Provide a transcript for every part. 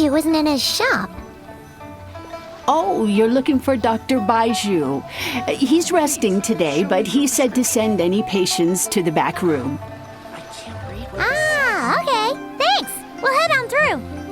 Baiju isn't in his shop. Oh, you're looking for Dr. Baiju. He's resting today, but he said to send any patients to the back room. Ah, okay. Thanks. We'll head on through.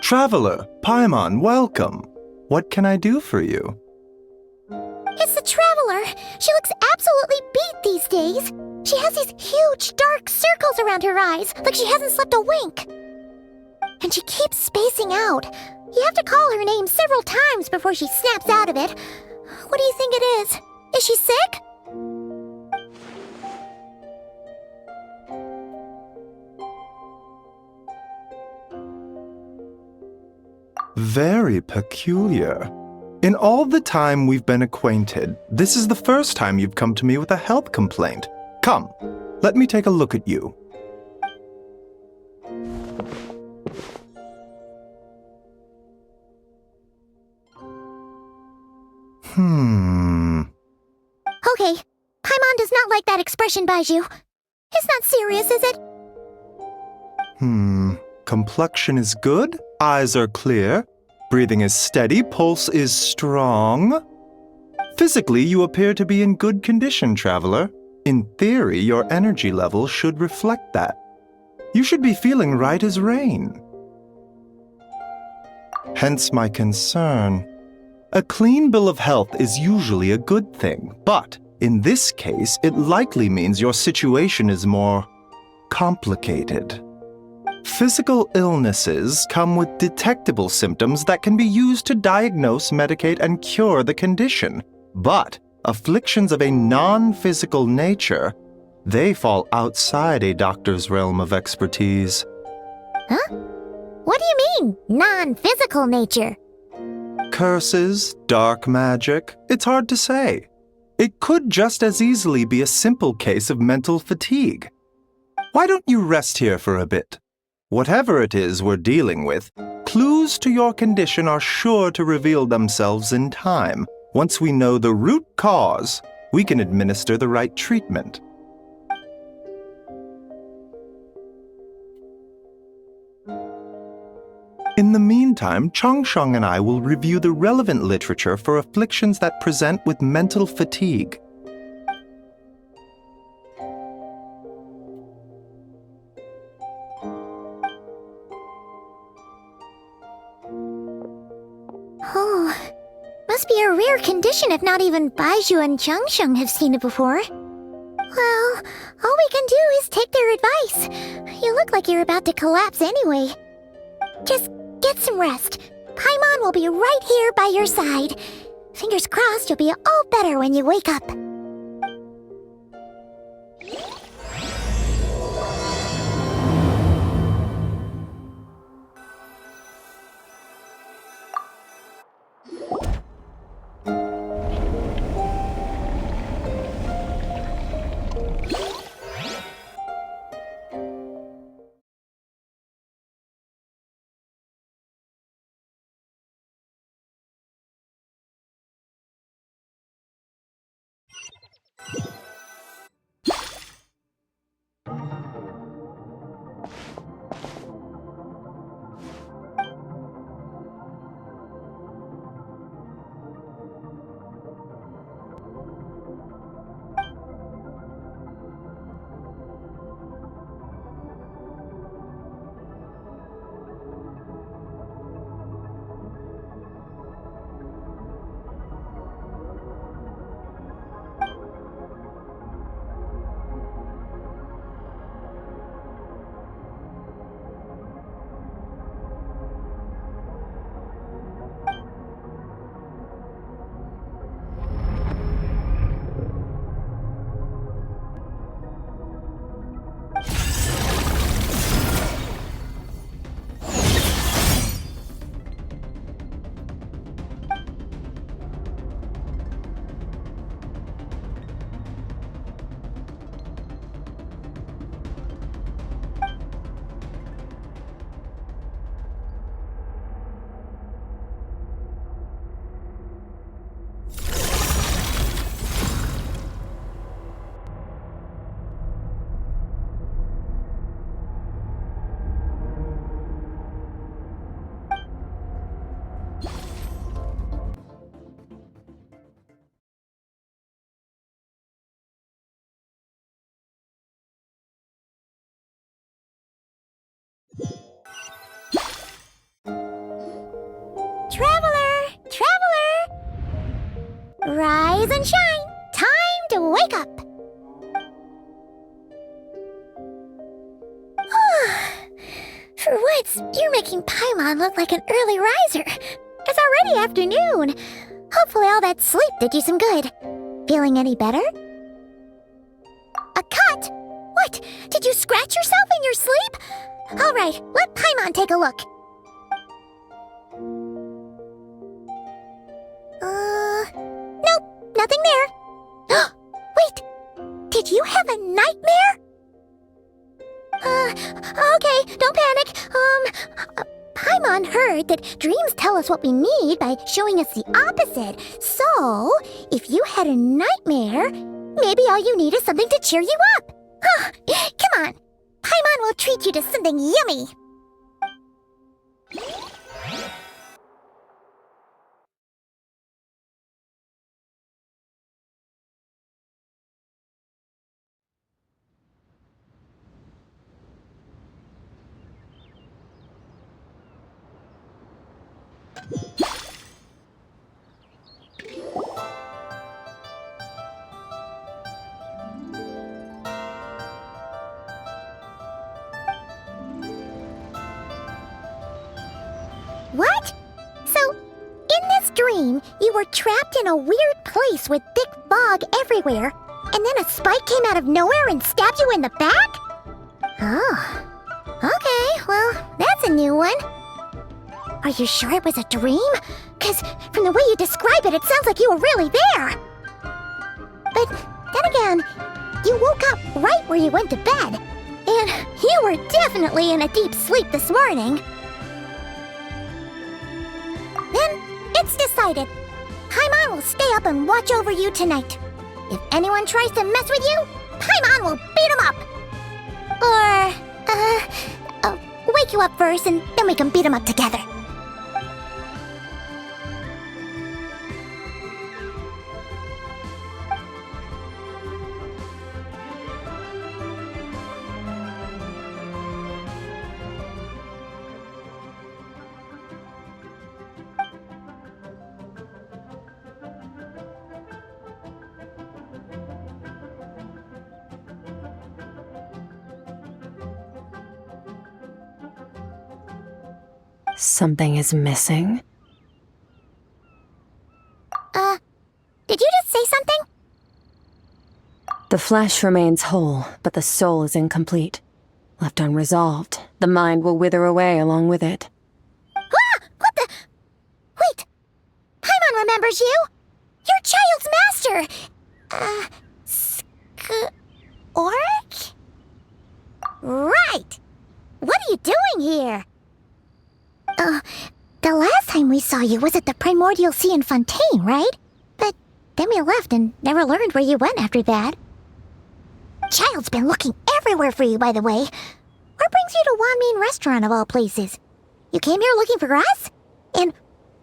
Traveler, Paimon, welcome. What can I do for you? It's the Traveler. She looks absolutely beat these days. She has these huge dark circles around her eyes, like she hasn't slept a wink. And she keeps spacing out. You have to call her name several times before she snaps out of it. What do you think it is? Is she sick? Very peculiar. In all the time we've been acquainted, this is the first time you've come to me with a health complaint. Come, let me take a look at you. Okay, Paimon does not like that expression, Baiju. It's not serious, is it? Complexion is good, eyes are clear, breathing is steady, pulse is strong. Physically, you appear to be in good condition, Traveler. In theory, your energy level should reflect that. You should be feeling right as rain. Hence my concern. A clean bill of health is usually a good thing, but in this case, it likely means your situation is more complicated. Physical illnesses come with detectable symptoms that can be used to diagnose, medicate, and cure the condition. But afflictions of a non-physical nature, they fall outside a doctor's realm of expertise. Huh? What do you mean, non-physical nature? Curses, dark magic, it's hard to say. It could just as easily be a simple case of mental fatigue. Why don't you rest here for a bit? Whatever it is we're dealing with, clues to your condition are sure to reveal themselves in time. Once we know the root cause, we can administer the right treatment. In the meantime, Changsheng and I will review the relevant literature for afflictions that present with mental fatigue. Oh, must be a rare condition if not even Baiju and Changsheng have seen it before. Well, all we can do is take their advice. You look like you're about to collapse anyway. Just get some rest. Paimon will be right here by your side. Fingers crossed you'll be all better when you wake up. Traveler! Traveler! Rise and shine! Time to wake up! For once, you're making Paimon look like an early riser. It's already afternoon. Hopefully all that sleep did you some good. Feeling any better? A cut? What? Did you scratch yourself in your sleep? All right, let Paimon take a look. Nope, nothing there. Wait, did you have a nightmare? Okay, don't panic. Paimon heard that dreams tell us what we need by showing us the opposite. So, if you had a nightmare, maybe all you need is something to cheer you up. Come on, Paimon will treat you to something yummy. What? So, in this dream, you were trapped in a weird place with thick fog everywhere, and then a spike came out of nowhere and stabbed you in the back? Oh. Okay, well, that's a new one. Are you sure it was a dream? 'Cause from the way you describe it, it sounds like you were really there. But then again, you woke up right where you went to bed, and you were definitely in a deep sleep this morning. Then, it's decided. Paimon will stay up and watch over you tonight. If anyone tries to mess with you, Paimon will beat him up. Or, wake you up first and then we can beat him up together. Something is missing? Did you just say something? The flesh remains whole, but the soul is incomplete. Left unresolved, the mind will wither away along with it. Ah! What the? Wait! Paimon remembers you! You're Child's master! Skirk? Right! What are you doing here? The last time we saw you was at the Primordial Sea in Fontaine, right? But then we left and never learned where you went after that. Child's been looking everywhere for you, by the way. What brings you to Wanmin Restaurant of all places? You came here looking for us? And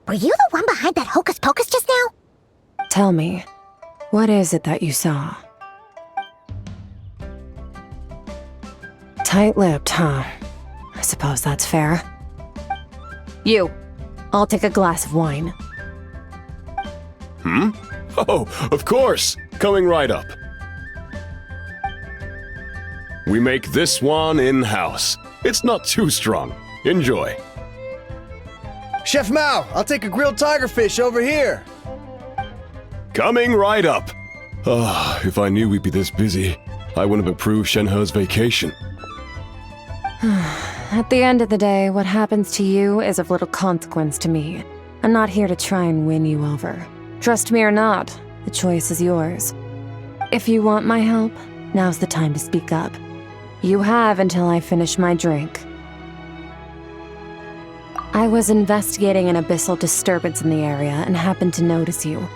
were you the one behind that hocus pocus just now? Tell me, what is it that you saw? Tight-lipped, huh? I suppose that's fair. You, I'll take a glass of wine. Oh, of course! Coming right up. We make this one in-house. It's not too strong. Enjoy. Chef Mao, I'll take a grilled tigerfish over here. Coming right up. If I knew we'd be this busy, I wouldn't have approved Shenhe's vacation. At the end of the day, what happens to you is of little consequence to me. I'm not here to try and win you over. Trust me or not, the choice is yours. If you want my help, now's the time to speak up. You have until I finish my drink. I was investigating an abyssal disturbance in the area and happened to notice you.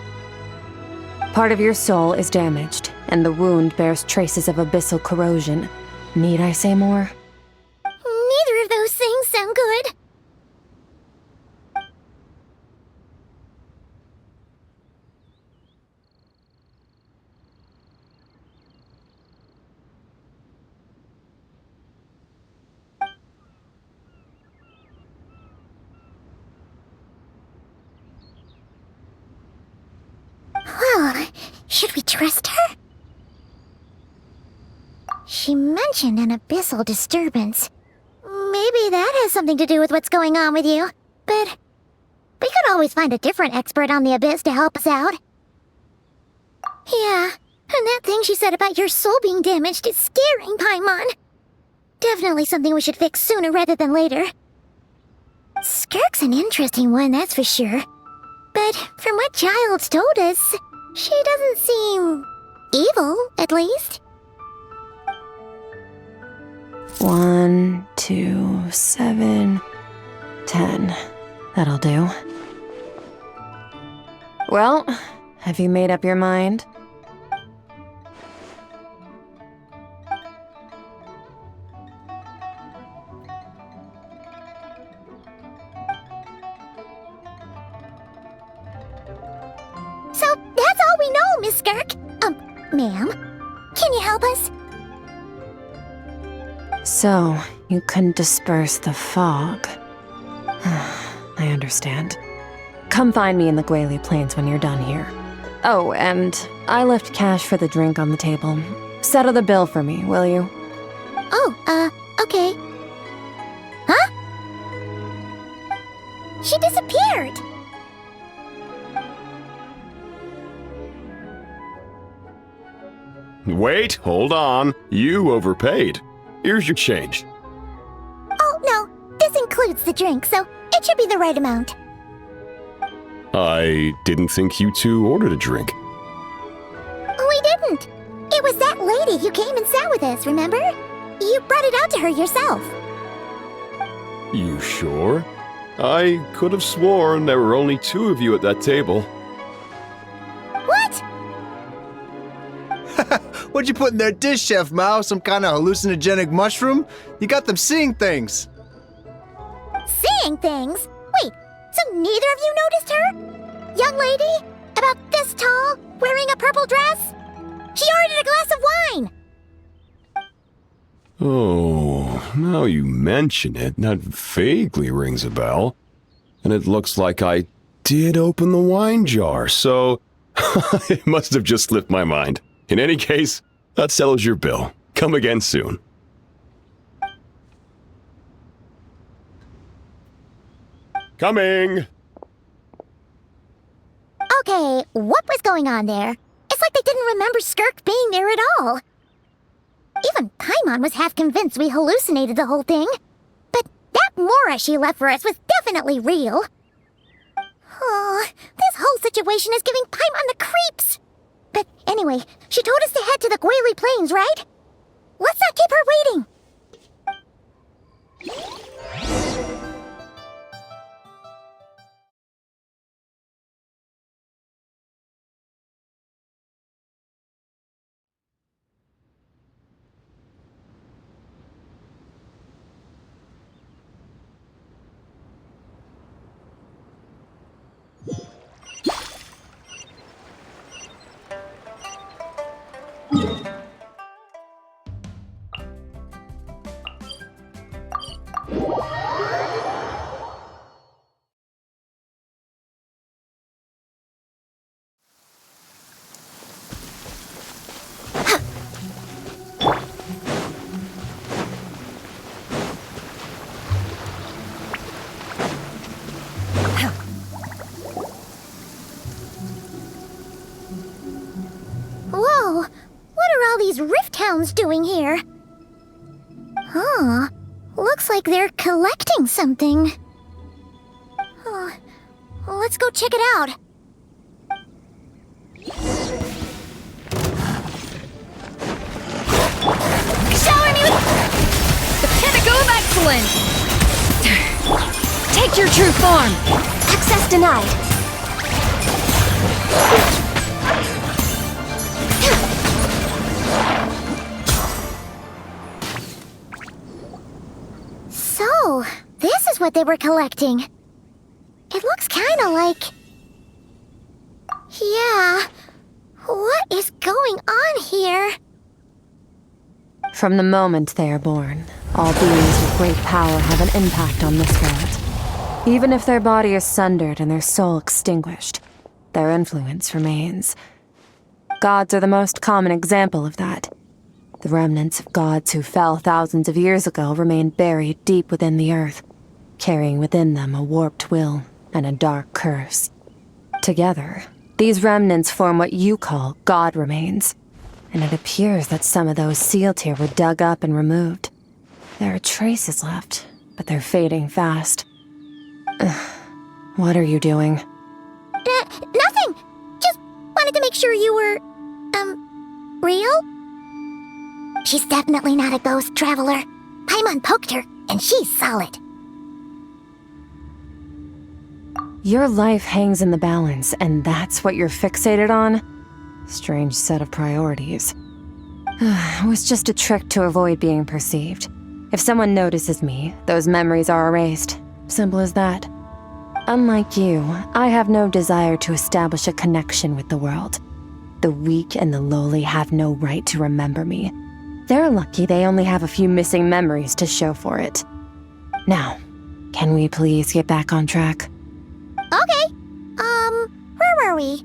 Part of your soul is damaged, and the wound bears traces of abyssal corrosion. Need I say more? Neither of those things sound good. Should we trust her? She mentioned an abyssal disturbance. Maybe that has something to do with what's going on with you. But we could always find a different expert on the abyss to help us out. Yeah, and that thing she said about your soul being damaged is scaring, Paimon. Definitely something we should fix sooner rather than later. Skirk's an interesting one, that's for sure. But from what Child's told us, she doesn't seem evil, at least. 1, 2, 7, 10. That'll do. Well, have you made up your mind? So that's all we know, Miss Skirk. Ma'am, can you help us? So, you couldn't disperse the fog. I understand. Come find me in the Gwali Plains when you're done here. Oh, and I left cash for the drink on the table. Settle the bill for me, will you? Oh, okay. Huh? She disappeared! Wait, hold on. You overpaid. Here's your change. Oh, no. This includes the drink, so it should be the right amount. I didn't think you two ordered a drink. We didn't. It was that lady who came and sat with us, remember? You brought it out to her yourself. You sure? I could have sworn there were only 2 of you at that table. What? What'd you put in their dish, Chef Mao? Some kind of hallucinogenic mushroom? You got them seeing things. Seeing things? Wait, so neither of you noticed her? Young lady? About this tall, wearing a purple dress? She ordered a glass of wine! Oh, now you mention it, that vaguely rings a bell. And it looks like I did open the wine jar, so it must have just slipped my mind. In any case, that settles your bill. Come again soon. Coming! Okay, what was going on there? It's like they didn't remember Skirk being there at all. Even Paimon was half convinced we hallucinated the whole thing. But that Mora she left for us was definitely real. Oh, this whole situation is giving Paimon the creeps. But anyway, she told us to head to the Gwali Plains, right? Let's not keep her waiting. Whoa, what are all these rift hounds doing here? Huh, looks like they're collecting something. Oh, let's go check it out. Shower me with the pinnacle of excellence! Take your true form! Access denied. So, this is what they were collecting. It looks kinda like... Yeah, what is going on here? From the moment they are born, all beings with great power have an impact on this world. Even if their body is sundered and their soul extinguished, their influence remains. Gods are the most common example of that. The remnants of gods who fell thousands of years ago remain buried deep within the earth, carrying within them a warped will and a dark curse. Together, these remnants form what you call god remains, and it appears that some of those sealed here were dug up and removed. There are traces left, but they're fading fast. What are you doing? Nothing! Just wanted to make sure you were, real? She's definitely not a ghost traveler. Paimon poked her, and she's solid. Your life hangs in the balance, and that's what you're fixated on? Strange set of priorities. It was just a trick to avoid being perceived. If someone notices me, those memories are erased. Simple as that. Unlike you, I have no desire to establish a connection with the world. The weak and the lowly have no right to remember me. They're lucky they only have a few missing memories to show for it. Now, can we please get back on track? Okay. Where were we?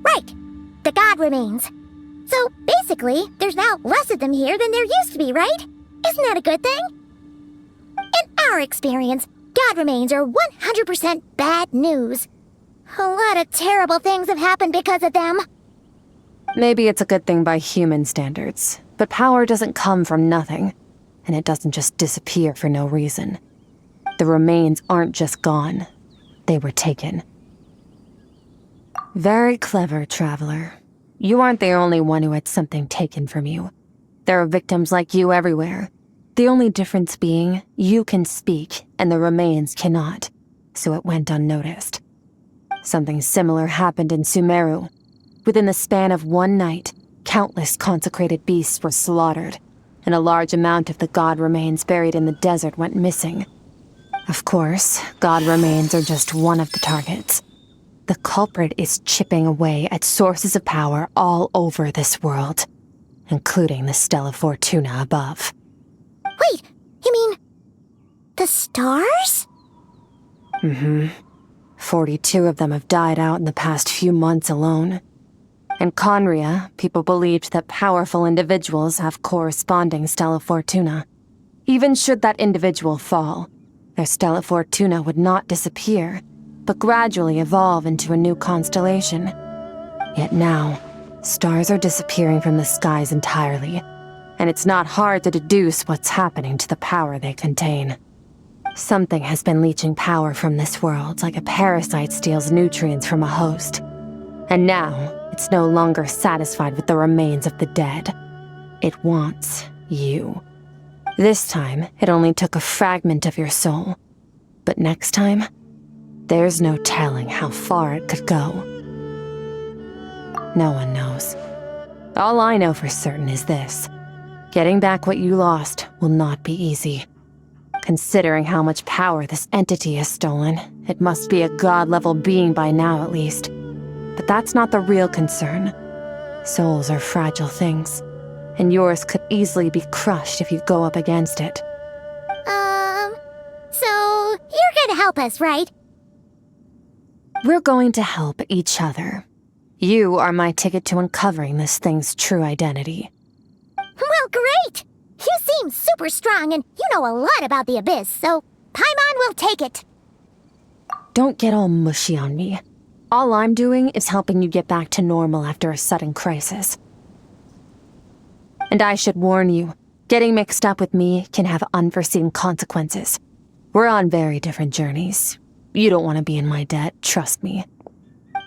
Right. The god remains. So, basically, there's now less of them here than there used to be, right? Isn't that a good thing? In our experience, god remains are 100% bad news. A lot of terrible things have happened because of them. Maybe it's a good thing by human standards, but power doesn't come from nothing, and it doesn't just disappear for no reason. The remains aren't just gone. They were taken. Very clever, traveler. You aren't the only one who had something taken from you. There are victims like you everywhere. The only difference being, you can speak, and the remains cannot, so it went unnoticed. Something similar happened in Sumeru. Within the span of one night, countless consecrated beasts were slaughtered, and a large amount of the god remains buried in the desert went missing. Of course, god remains are just one of the targets. The culprit is chipping away at sources of power all over this world, including the Stella Fortuna above. Wait, you mean... the stars? 42 of them have died out in the past few months alone. In Conria, people believed that powerful individuals have corresponding Stella Fortuna. Even should that individual fall, their Stella Fortuna would not disappear, but gradually evolve into a new constellation. Yet now, stars are disappearing from the skies entirely, and it's not hard to deduce what's happening to the power they contain. Something has been leeching power from this world like a parasite steals nutrients from a host. And now, it's no longer satisfied with the remains of the dead. It wants you. This time, it only took a fragment of your soul. But next time, there's no telling how far it could go. No one knows. All I know for certain is this. Getting back what you lost will not be easy. Considering how much power this entity has stolen, it must be a god-level being by now at least. But that's not the real concern. Souls are fragile things, and yours could easily be crushed if you go up against it. So you're gonna help us, right? We're going to help each other. You are my ticket to uncovering this thing's true identity. Well, great! You seem super strong and you know a lot about the Abyss, so Paimon will take it. Don't get all mushy on me. All I'm doing is helping you get back to normal after a sudden crisis. And I should warn you, getting mixed up with me can have unforeseen consequences. We're on very different journeys. You don't want to be in my debt, trust me.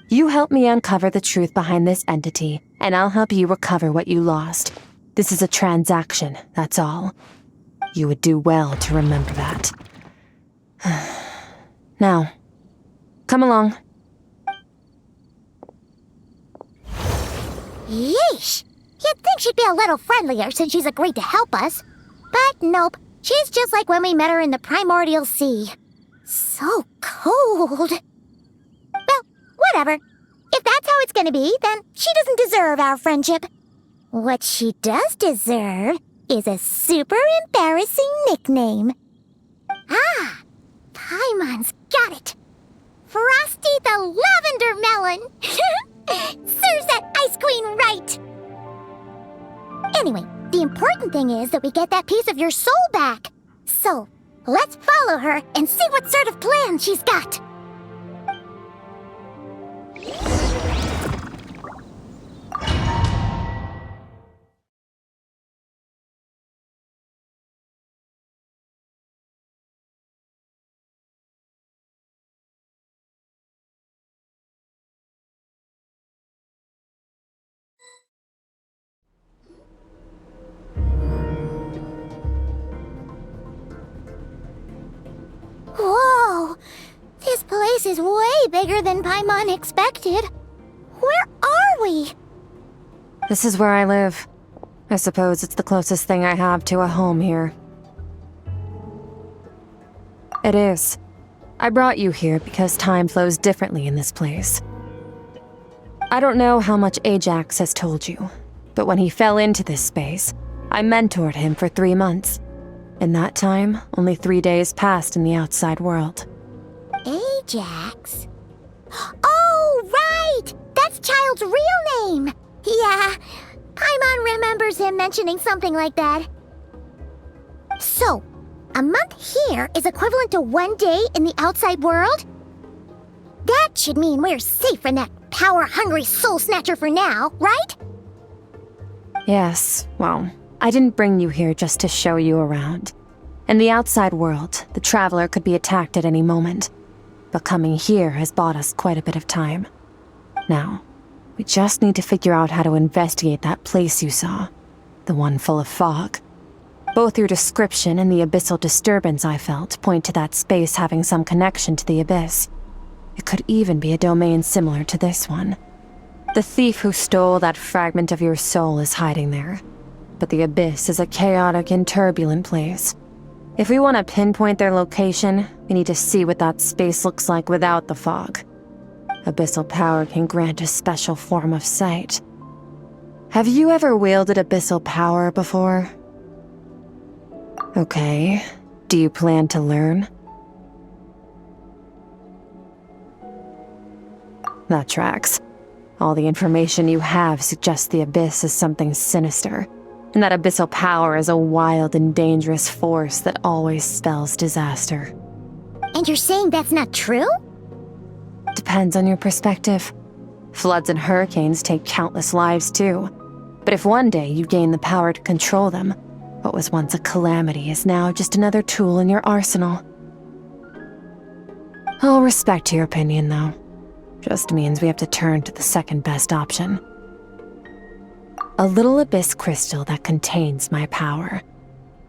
You help me uncover the truth behind this entity, and I'll help you recover what you lost. This is a transaction, that's all. You would do well to remember that. Now, come along. Yeesh! You'd think she'd be a little friendlier since she's agreed to help us. But nope, she's just like when we met her in the primordial sea. So cold. Well, whatever. If that's how it's gonna be, then she doesn't deserve our friendship. What she does deserve is a super embarrassing nickname. Ah, Paimon's got it. Frosty the Lavender Melon. Serves that Ice Queen right! Anyway, the important thing is that we get that piece of your soul back. So, let's follow her and see what sort of plan she's got. Whoa! This place is way bigger than Paimon expected. Where are we? This is where I live. I suppose it's the closest thing I have to a home here. It is. I brought you here because time flows differently in this place. I don't know how much Ajax has told you, but when he fell into this space, I mentored him for 3 months. In that time, only 3 days passed in the outside world. Ajax? Oh, right! That's Child's real name! Yeah, Paimon remembers him mentioning something like that. So, a month here is equivalent to 1 day in the outside world? That should mean we're safe from that power-hungry soul snatcher for now, right? Yes, well, I didn't bring you here just to show you around. In the outside world, the Traveler could be attacked at any moment, but coming here has bought us quite a bit of time. Now, we just need to figure out how to investigate that place you saw, the one full of fog. Both your description and the abyssal disturbance I felt point to that space having some connection to the abyss. It could even be a domain similar to this one. The thief who stole that fragment of your soul is hiding there, but the abyss is a chaotic and turbulent place. If we want to pinpoint their location, we need to see what that space looks like without the fog. Abyssal power can grant a special form of sight. Have you ever wielded abyssal power before? Okay. Do you plan to learn? That tracks. All the information you have suggests the abyss is something sinister, and that abyssal power is a wild and dangerous force that always spells disaster. And you're saying that's not true? Depends on your perspective. Floods and hurricanes take countless lives too. But if one day you gain the power to control them, what was once a calamity is now just another tool in your arsenal. I'll respect your opinion, though. Just means we have to turn to the second best option. A little abyss crystal that contains my power.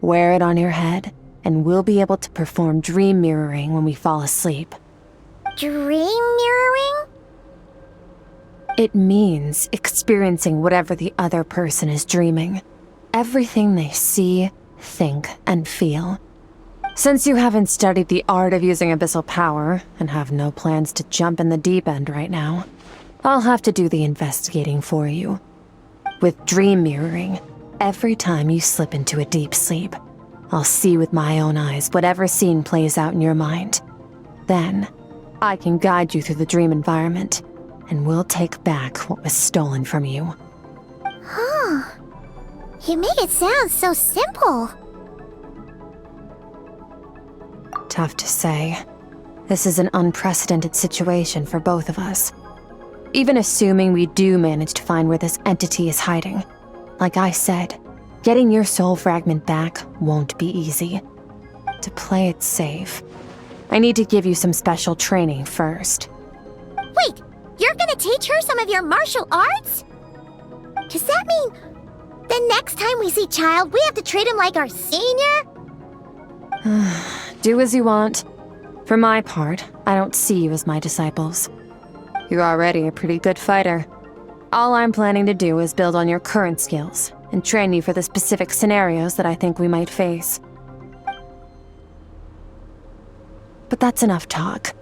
Wear it on your head, and we'll be able to perform dream mirroring when we fall asleep. Dream mirroring? It means experiencing whatever the other person is dreaming. Everything they see, think, and feel. Since you haven't studied the art of using abyssal power, and have no plans to jump in the deep end right now, I'll have to do the investigating for you. With dream mirroring, every time you slip into a deep sleep, I'll see with my own eyes whatever scene plays out in your mind. Then, I can guide you through the dream environment, and we'll take back what was stolen from you. Huh. You make it sound so simple. Tough to say. This is an unprecedented situation for both of us. Even assuming we do manage to find where this entity is hiding, like I said, getting your soul fragment back won't be easy. To play it safe, I need to give you some special training first. Wait, you're gonna teach her some of your martial arts? Does that mean the next time we see Child, we have to treat him like our senior? Do as you want. For my part, I don't see you as my disciples. You're already a pretty good fighter. All I'm planning to do is build on your current skills and train you for the specific scenarios that I think we might face. But that's enough talk.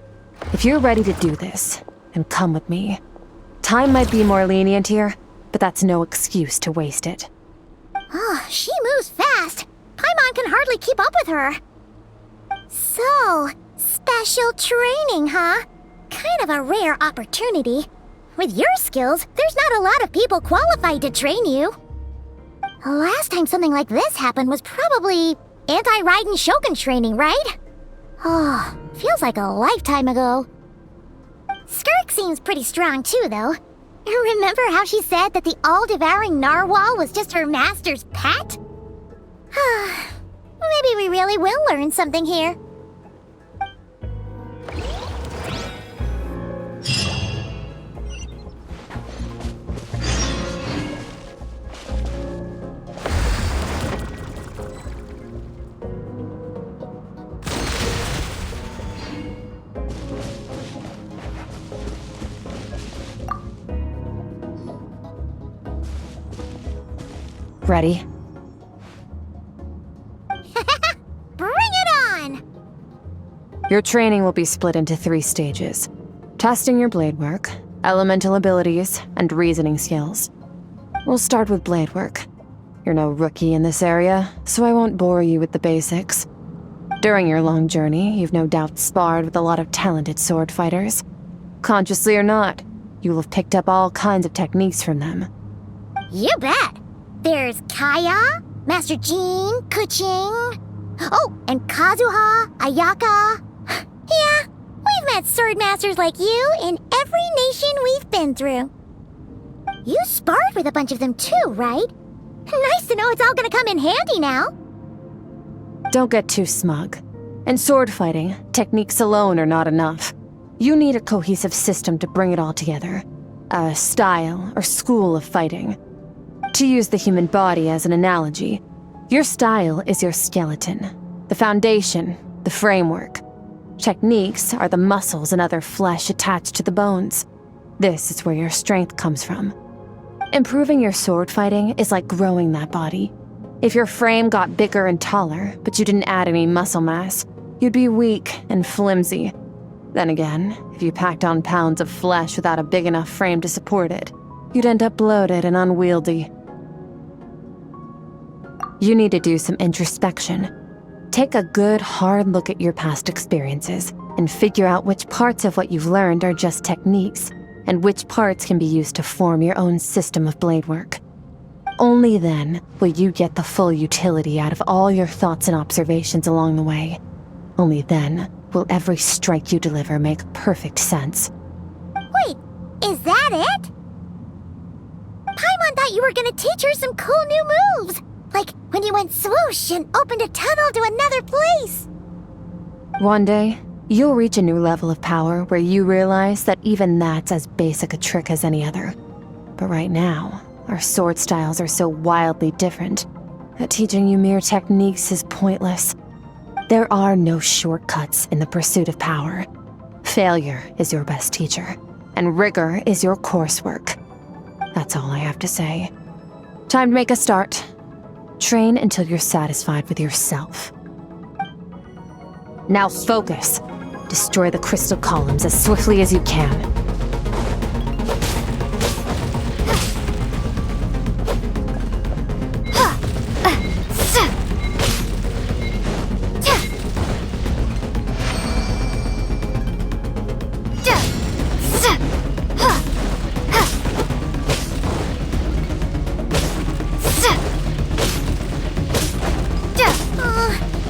If you're ready to do this, then come with me. Time might be more lenient here, but that's no excuse to waste it. Oh, she moves fast. Paimon can hardly keep up with her. So, special training, huh? Kind of a rare opportunity. with your skills, there's not a lot of people qualified to train you. The last time something like this happened was probably anti-Raiden Shogun training, right? Oh, feels like a lifetime ago. Skirk seems pretty strong too, though. Remember how she said that the all-devouring narwhal was just her master's pet? Maybe we really will learn something here. Ready? Bring it on! Your training will be split into 3 stages. Testing your blade work, elemental abilities, and reasoning skills. We'll start with blade work. You're no rookie in this area, so I won't bore you with the basics. During your long journey, you've no doubt sparred with a lot of talented sword fighters. Consciously or not, you'll have picked up all kinds of techniques from them. You bet! There's Kaya, Master Jean, Kuching. Oh, and Kazuha, Ayaka. Yeah, we've met sword masters like you in every nation we've been through. You sparred with a bunch of them too, right? Nice to know it's all gonna come in handy now. Don't get too smug. In sword fighting, techniques alone are not enough. You need a cohesive system to bring it all together. A style or school of fighting. To use the human body as an analogy, your style is your skeleton, the foundation, the framework. Techniques are the muscles and other flesh attached to the bones. This is where your strength comes from. Improving your sword fighting is like growing that body. If your frame got bigger and taller, but you didn't add any muscle mass, you'd be weak and flimsy. Then again, if you packed on pounds of flesh without a big enough frame to support it, you'd end up bloated and unwieldy. You need to do some introspection. Take a good, hard look at your past experiences and figure out which parts of what you've learned are just techniques and which parts can be used to form your own system of blade work. Only then will you get the full utility out of all your thoughts and observations along the way. Only then will every strike you deliver make perfect sense. Wait, is that it? Paimon thought you were gonna teach her some cool new moves. Like when you went swoosh and opened a tunnel to another place. One day, you'll reach a new level of power where you realize that even that's as basic a trick as any other. But right now, our sword styles are so wildly different that teaching you mere techniques is pointless. There are no shortcuts in the pursuit of power. Failure is your best teacher, and rigor is your coursework. That's all I have to say. Time to make a start. Train until you're satisfied with yourself. Now focus. Destroy the crystal columns as swiftly as you can.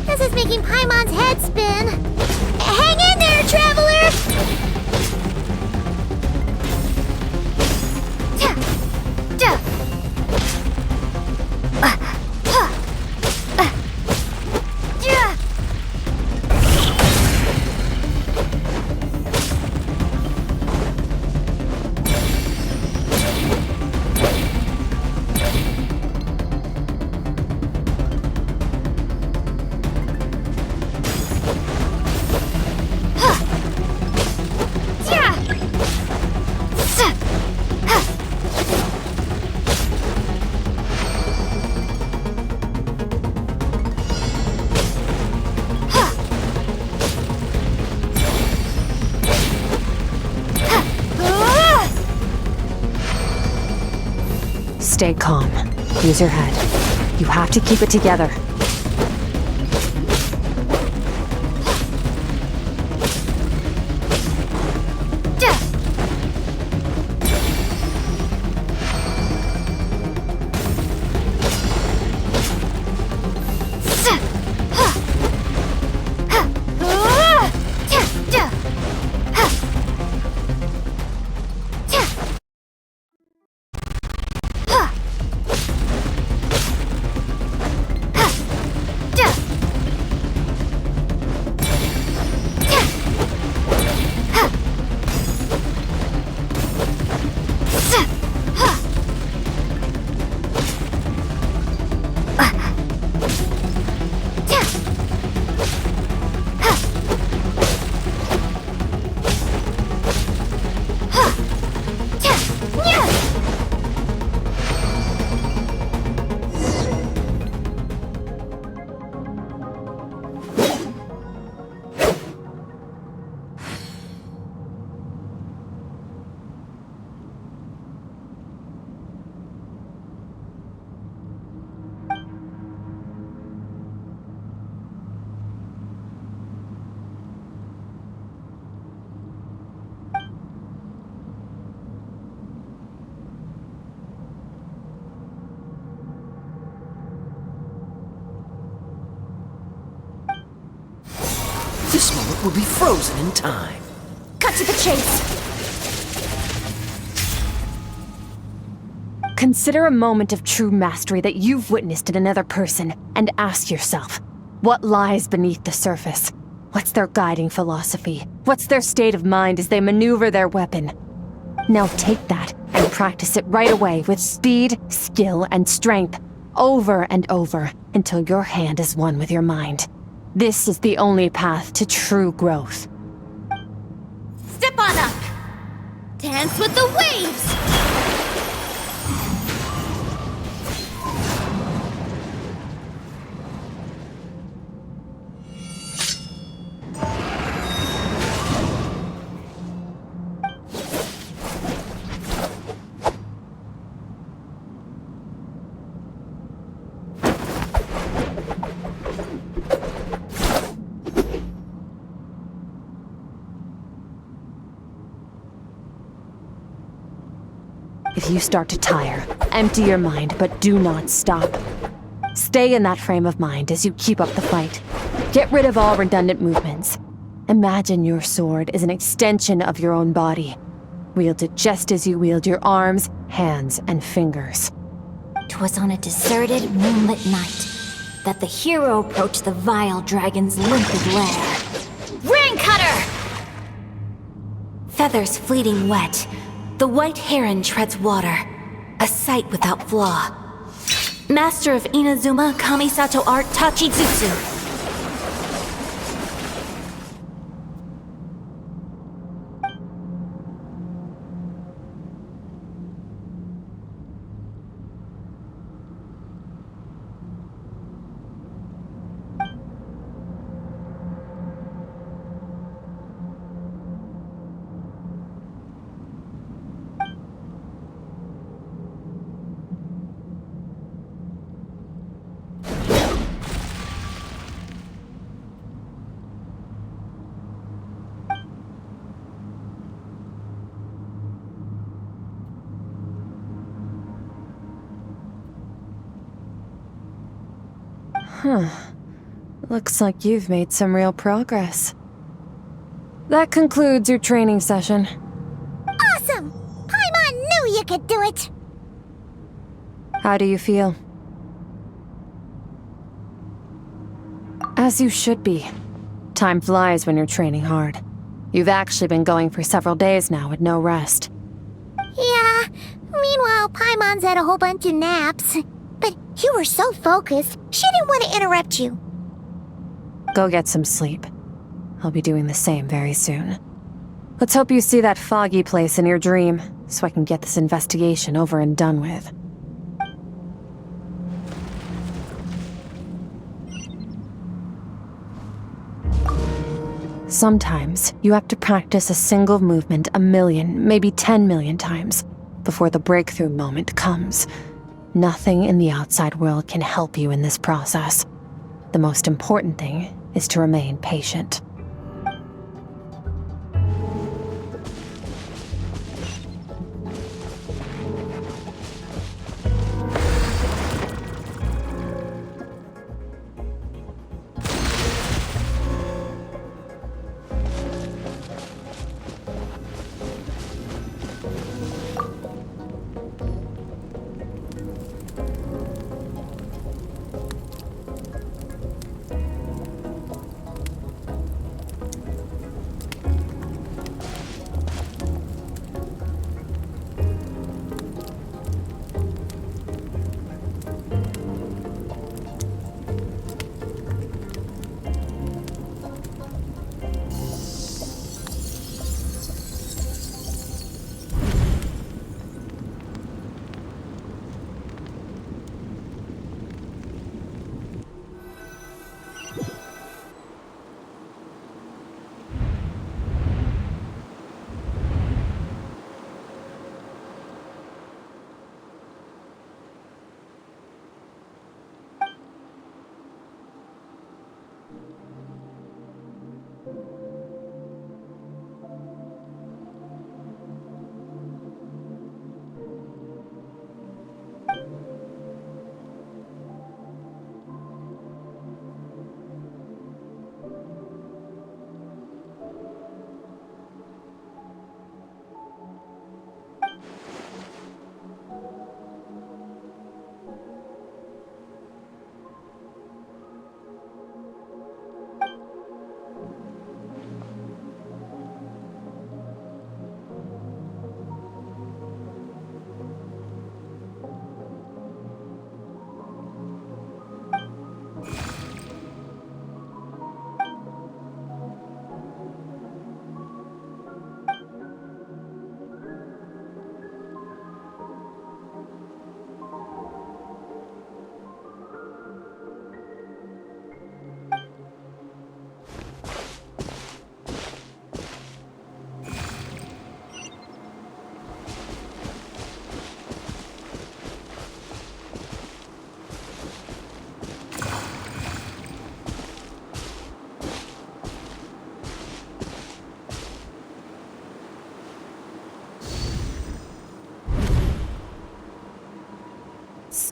This is making Paimon's head spin. Hang in there, traveler! Stay calm. Use your head. You have to keep it together. will be frozen in time. Cut to the chase. Consider a moment of true mastery that you've witnessed in another person and ask yourself, what lies beneath the surface? What's their guiding philosophy? What's their state of mind as they maneuver their weapon? Now take that and practice it right away with speed, skill, and strength, over and over, until your hand is one with your mind. This is the only path to true growth. Step on up. Dance with the waves. If you start to tire, empty your mind, but do not stop. Stay in that frame of mind as you keep up the fight. Get rid of all redundant movements. Imagine your sword is an extension of your own body. Wield it just as you wield your arms, hands, and fingers. 'Twas on a deserted, moonlit night that the hero approached the vile dragon's limpid lair. Ring cutter! Feathers fleeting wet, the white heron treads water, a sight without flaw. Master of Inazuma Kamisato art Tachijutsu. Looks like you've made some real progress. That concludes your training session. Awesome! Paimon knew you could do it! How do you feel? As you should be. Time flies when you're training hard. You've actually been going for several days now with no rest. Yeah, meanwhile Paimon's had a whole bunch of naps. But you were so focused, she didn't want to interrupt you. Go get some sleep. I'll be doing the same very soon. Let's hope you see that foggy place in your dream, so I can get this investigation over and done with. Sometimes, you have to practice a single movement 1 million, maybe 10 million times, before the breakthrough moment comes. Nothing in the outside world can help you in this process. The most important thing is to remain patient.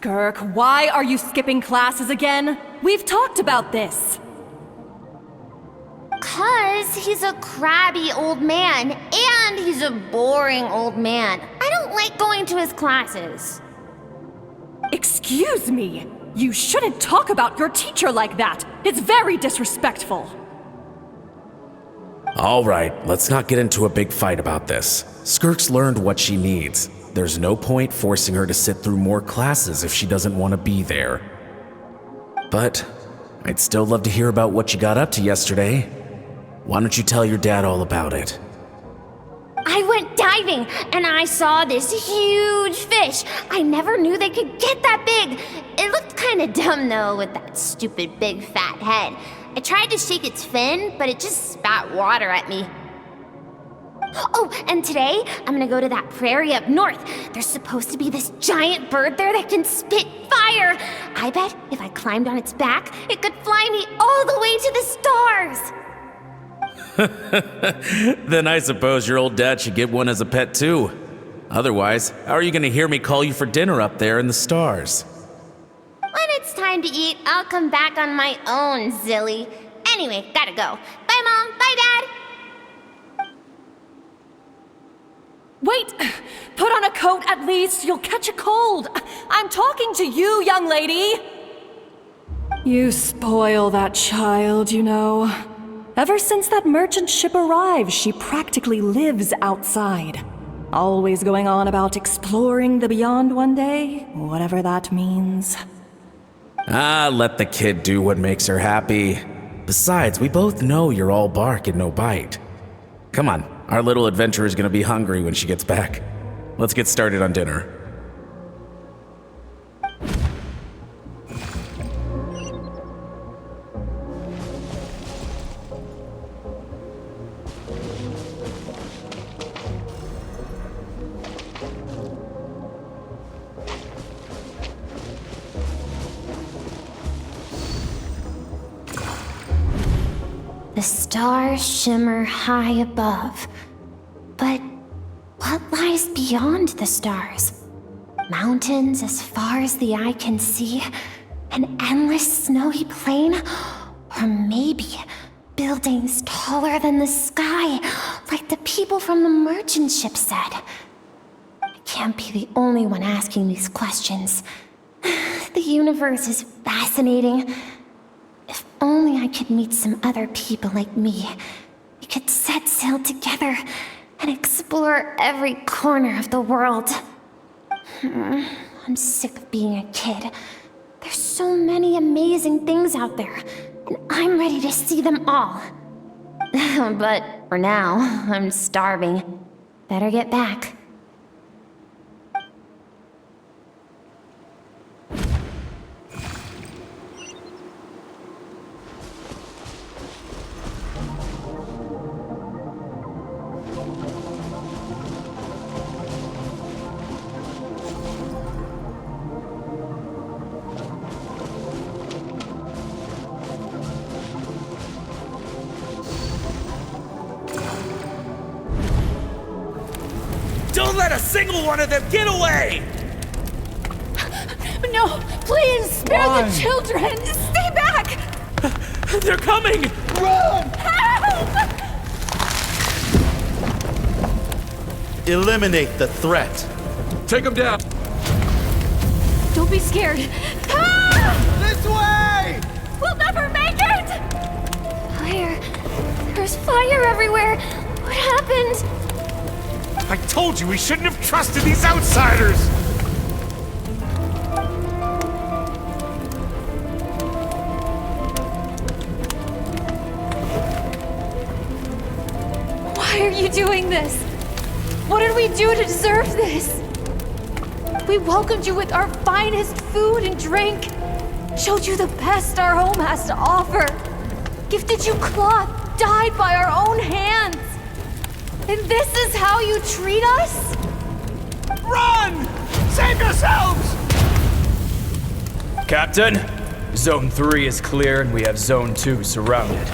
Skirk, why are you skipping classes again? We've talked about this. 'Cause he's a crabby old man, and he's a boring old man. I don't like going to his classes. Excuse me. You shouldn't talk about your teacher like that. It's very disrespectful. All right, let's not get into a big fight about this. Skirk's learned what she needs. There's no point forcing her to sit through more classes if she doesn't want to be there. But I'd still love to hear about what you got up to yesterday. Why don't you tell your dad all about it? I went diving, and I saw this huge fish. I never knew they could get that big. It looked kinda dumb though, with that stupid big fat head. I tried to shake its fin, but it just spat water at me. Oh, and today, I'm gonna go to that prairie up north. There's supposed to be this giant bird there that can spit fire. I bet if I climbed on its back, it could fly me all the way to the stars. Then I suppose your old dad should get one as a pet too. Otherwise, how are you gonna hear me call you for dinner up there in the stars? When it's time to eat, I'll come back on my own, Zilly. Anyway, gotta go. Bye, Mom. Bye, Dad. Wait! Put on a coat at least. You'll catch a cold. I'm talking to you, young lady. You spoil that child, you know. Ever since that merchant ship arrived, she practically lives outside. Always going on about exploring the beyond one day, whatever that means. Ah, let the kid do what makes her happy. Besides, we both know you're all bark and no bite. Come on, our little adventurer is gonna be hungry when she gets back. Let's get started on dinner. The stars shimmer high above. But what lies beyond the stars? Mountains as far as the eye can see? An endless snowy plain? Or maybe buildings taller than the sky, like the people from the merchant ship said? I can't be the only one asking these questions. The universe is fascinating. If only I could meet some other people like me. We could set sail together and explore every corner of the world. I'm sick of being a kid. There's so many amazing things out there, and I'm ready to see them all. But for now, I'm starving. Better get back. Don't let a single one of them get away! No, please, spare the children! Stay back! They're coming! Run! Help! Eliminate the threat. Take them down! Don't be scared. Ah! This way! We'll never make it! Fire. There's fire everywhere. What happened? I told you we shouldn't have trusted these outsiders! Why are you doing this? What did we do to deserve this? We welcomed you with our finest food and drink, showed you the best our home has to offer, gifted you cloth dyed by our own hands. And this is how you treat us? Run! Save yourselves! Captain, Zone 3 is clear and we have Zone 2 surrounded.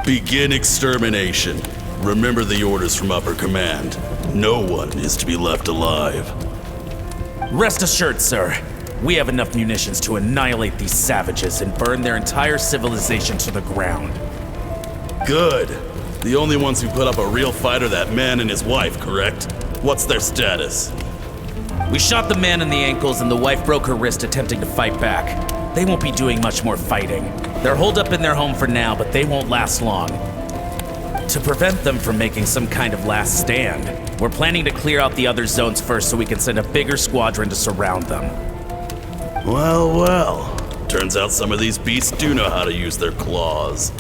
Begin extermination. Remember the orders from upper command. No one is to be left alive. Rest assured, sir. We have enough munitions to annihilate these savages and burn their entire civilization to the ground. Good. The only ones who put up a real fight are that man and his wife, correct? What's their status? We shot the man in the ankles and the wife broke her wrist attempting to fight back. They won't be doing much more fighting. They're holed up in their home for now, but they won't last long. To prevent them from making some kind of last stand, we're planning to clear out the other zones first so we can send a bigger squadron to surround them. Well, well. Turns out some of these beasts do know how to use their claws.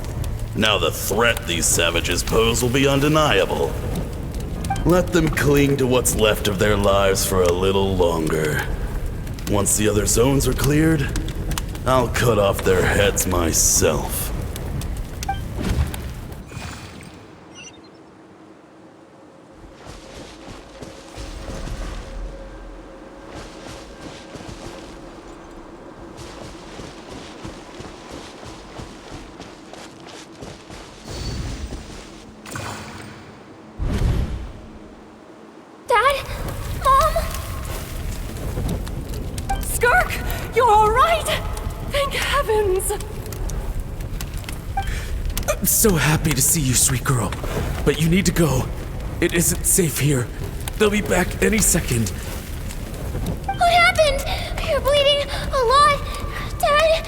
Now the threat these savages pose will be undeniable. Let them cling to what's left of their lives for a little longer. Once the other zones are cleared, I'll cut off their heads myself. Dad? Mom? Skirk, you're all right? Thank heavens. I'm so happy to see you, sweet girl. But you need to go. It isn't safe here. They'll be back any second. What happened? You're bleeding a lot. Dad?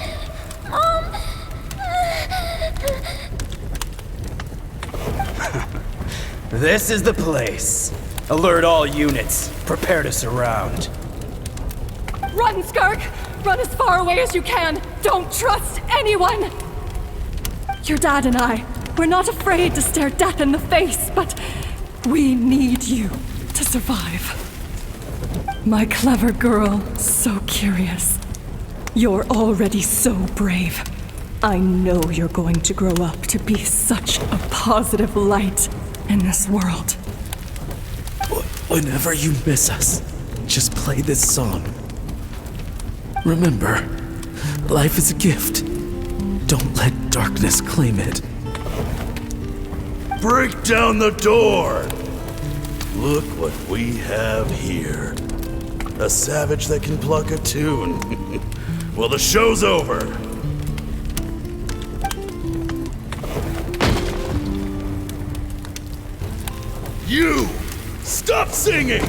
This is the place. Alert all units. Prepare to surround. Run, Skirk! Run as far away as you can! Don't trust anyone! Your dad and I, we're not afraid to stare death in the face, but we need you to survive. My clever girl, so curious. You're already so brave. I know you're going to grow up to be such a positive light in this world. Whenever you miss us, just play this song. Remember, life is a gift. Don't let darkness claim it. Break down the door! Look what we have here. A savage that can pluck a tune. Well, the show's over. You! Stop singing!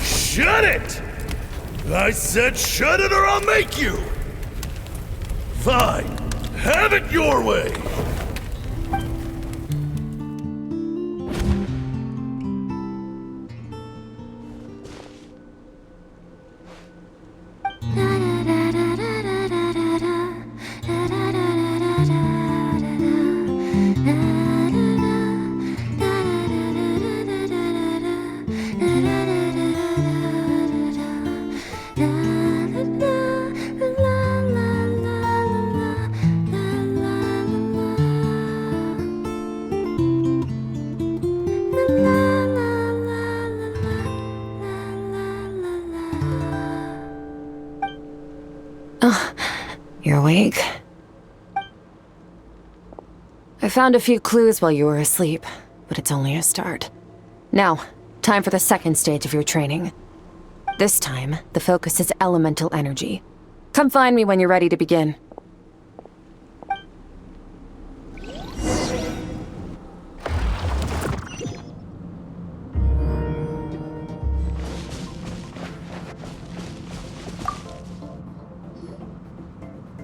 Shut it! I said shut it or I'll make you! Fine. Have it your way! You're awake? I found a few clues while you were asleep, but it's only a start. Now, time for the second stage of your training. This time, the focus is elemental energy. Come find me when you're ready to begin.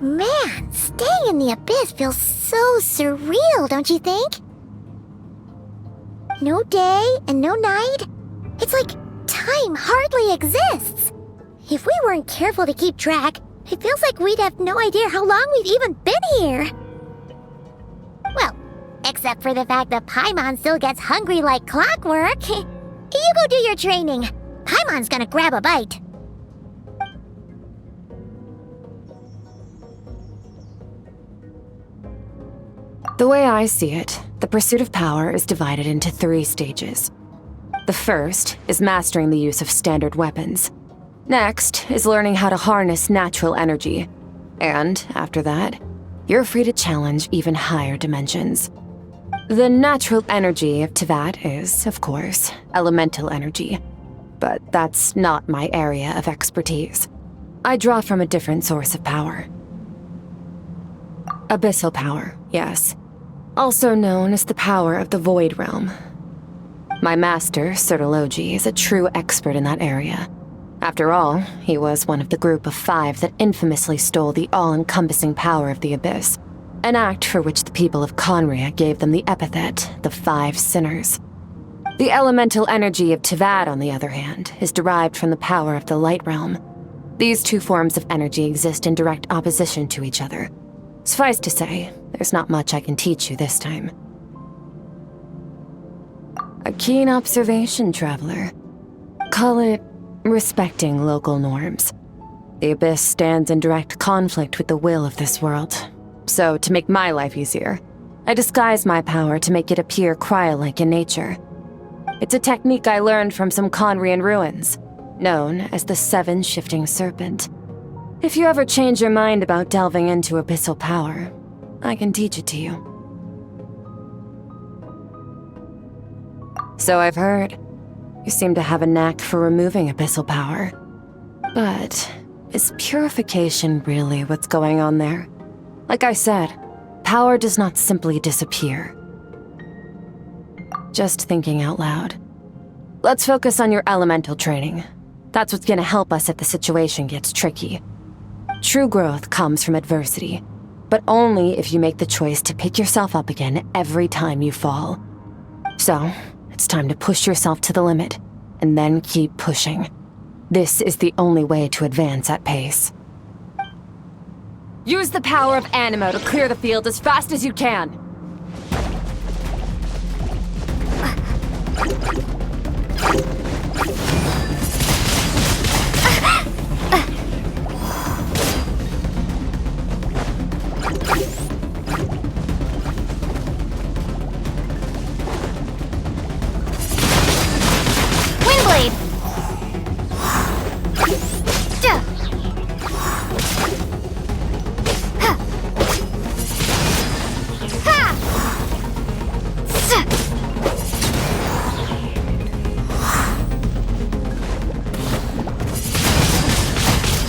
Man, staying in the abyss feels so surreal, don't you think? No day and no night. It's like time hardly exists. If we weren't careful to keep track, it feels like we'd have no idea how long we've even been here. Well, except for the fact that Paimon still gets hungry like clockwork. You go do your training. Paimon's gonna grab a bite. The way I see it, the pursuit of power is divided into 3 stages. The first is mastering the use of standard weapons. Next is learning how to harness natural energy. And after that, you're free to challenge even higher dimensions. The natural energy of Teyvat is, of course, elemental energy. But that's not my area of expertise. I draw from a different source of power. Abyssal power, yes. Also known as the power of the Void Realm. My master, Sertologi, is a true expert in that area. After all, he was one of the group of 5 that infamously stole the all-encompassing power of the Abyss, an act for which the people of Conria gave them the epithet, the 5 Sinners. The elemental energy of Tivad, on the other hand, is derived from the power of the Light Realm. These 2 forms of energy exist in direct opposition to each other. Suffice to say, there's not much I can teach you this time. A keen observation, traveler. Call it respecting local norms. The Abyss stands in direct conflict with the will of this world. So, to make my life easier, I disguise my power to make it appear cryo-like in nature. It's a technique I learned from some Conrian ruins, known as the 7 Shifting Serpent. If you ever change your mind about delving into abyssal power, I can teach it to you. So I've heard. You seem to have a knack for removing abyssal power. But is purification really what's going on there? Like I said, power does not simply disappear. Just thinking out loud. Let's focus on your elemental training. That's what's gonna help us if the situation gets tricky. True growth comes from adversity, but only if you make the choice to pick yourself up again every time you fall. So, it's time to push yourself to the limit, and then keep pushing. This is the only way to advance at pace. Use the power of Animo to clear the field as fast as you can! Windblade!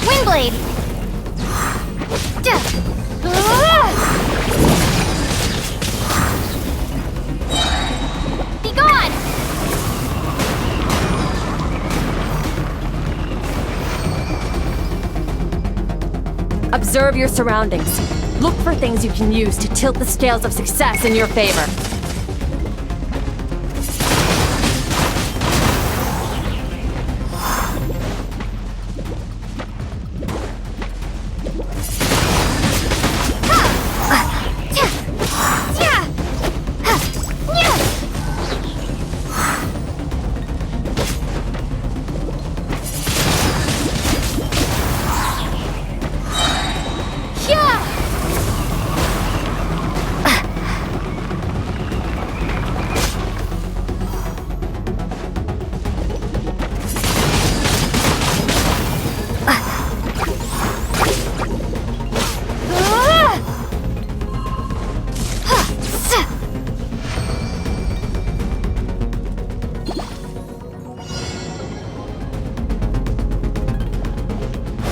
Windblade! Be gone! Observe your surroundings. Look for things you can use to tilt the scales of success in your favor.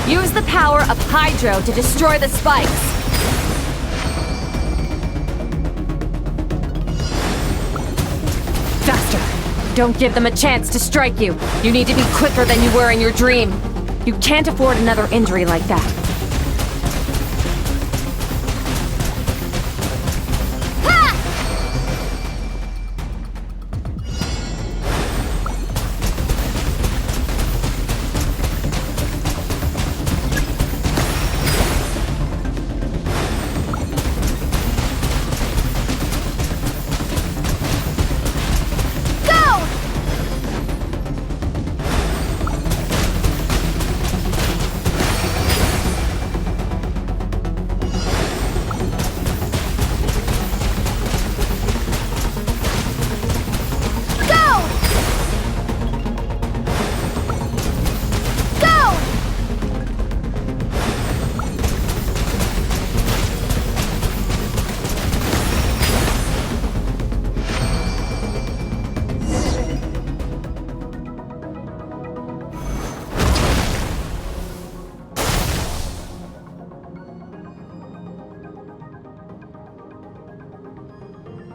Use the power of Hydro to destroy the spikes! Faster! Don't give them a chance to strike you! You need to be quicker than you were in your dream! You can't afford another injury like that.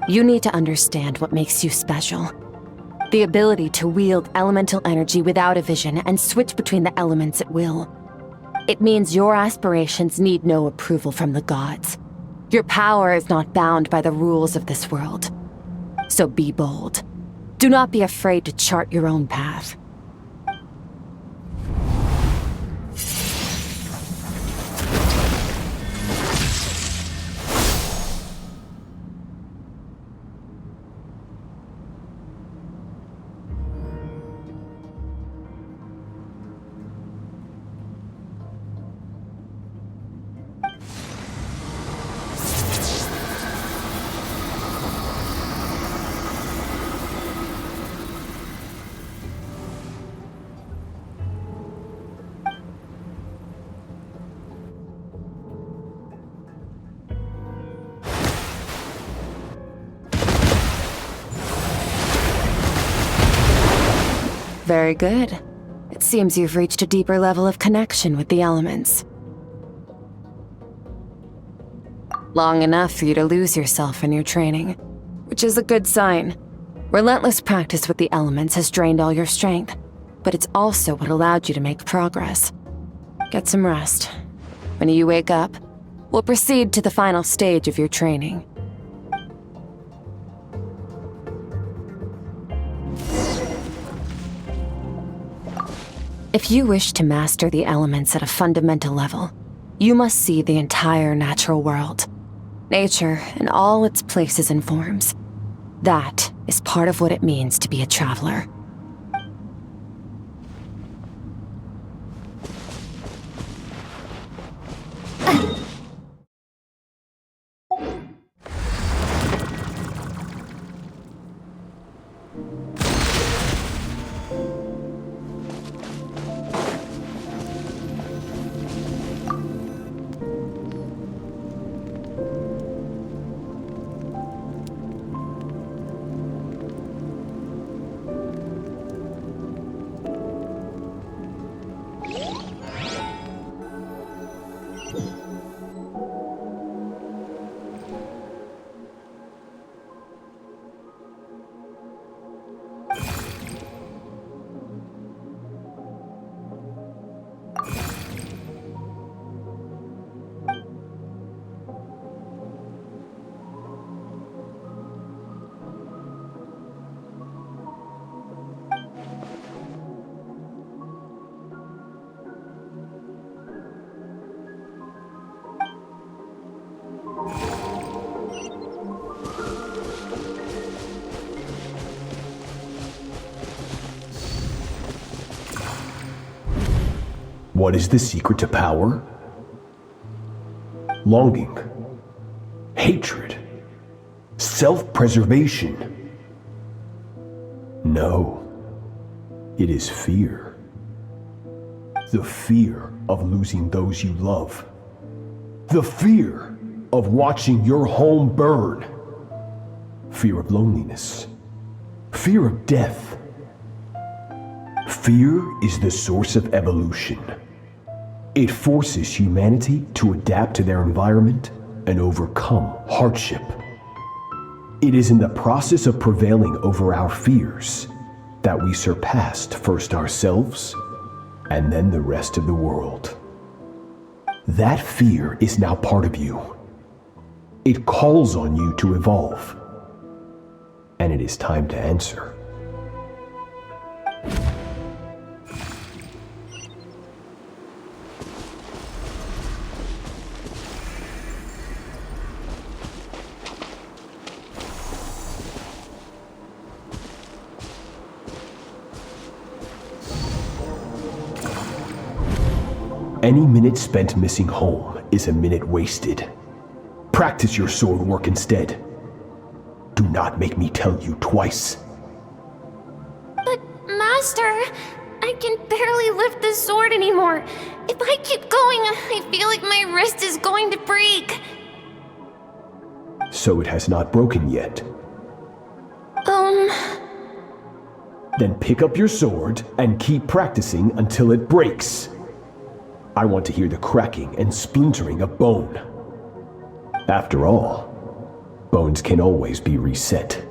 You need to understand what makes you special. The ability to wield elemental energy without a vision and switch between the elements at will. It means your aspirations need no approval from the gods. Your power is not bound by the rules of this world. So be bold. Do not be afraid to chart your own path. Very good. It seems you've reached a deeper level of connection with the elements. Long enough for you to lose yourself in your training, which is a good sign. Relentless practice with the elements has drained all your strength, but it's also what allowed you to make progress. Get some rest. When you wake up, we'll proceed to the final stage of your training. If you wish to master the elements at a fundamental level, you must see the entire natural world. Nature in all its places and forms. That is part of what it means to be a traveler. What is the secret to power? Longing, hatred, self-preservation. No, it is fear. The fear of losing those you love. The fear of watching your home burn. Fear of loneliness. Fear of death. Fear is the source of evolution. It forces humanity to adapt to their environment and overcome hardship. It is in the process of prevailing over our fears that we surpassed first ourselves and then the rest of the world. That fear is now part of you. It calls on you to evolve. And it is time to answer. Any minute spent missing home is a minute wasted. Practice your sword work instead. Do not make me tell you twice. But, Master, I can barely lift the sword anymore. If I keep going, I feel like my wrist is going to break. So it has not broken yet. Then pick up your sword and keep practicing until it breaks. I want to hear the cracking and splintering of bone. After all, bones can always be reset.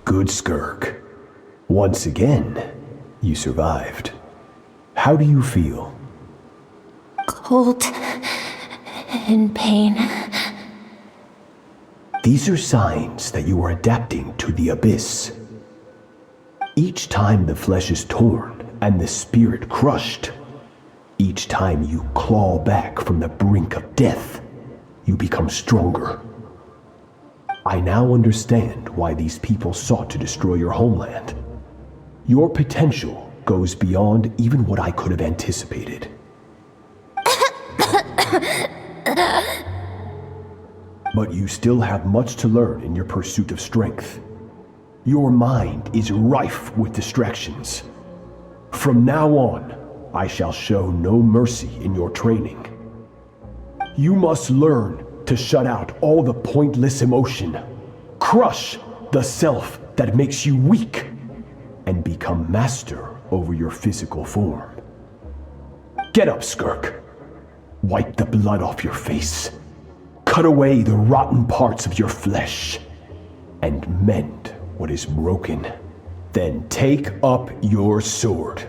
Good, Skirk. Once again, you survived. How do you feel? Cold and pain. These are signs that you are adapting to the abyss. Each time the flesh is torn and the spirit crushed, each time you claw back from the brink of death, you become stronger. I now understand why these people sought to destroy your homeland. Your potential goes beyond even what I could have anticipated. But you still have much to learn in your pursuit of strength. Your mind is rife with distractions. From now on, I shall show no mercy in your training. You must learn to shut out all the pointless emotion, crush the self that makes you weak, and become master over your physical form. Get up, Skirk. Wipe the blood off your face. Cut away the rotten parts of your flesh, and mend what is broken. Then take up your sword.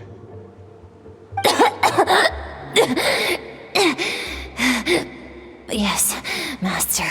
Yes, Master.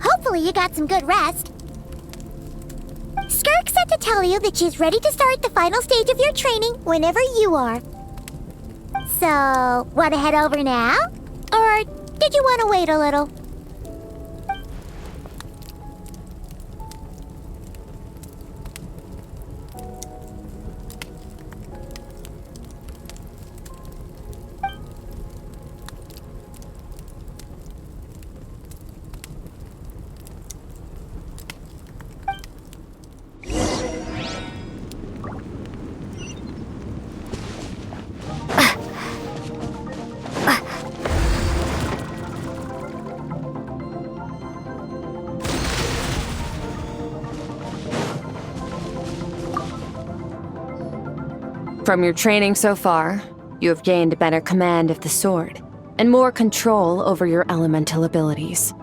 Hopefully you got some good rest. Skirk said to tell you that she's ready to start the final stage of your training whenever you are. So, want to head over now? Or did you want to wait a little? From your training so far, you have gained better command of the sword, and more control over your elemental abilities.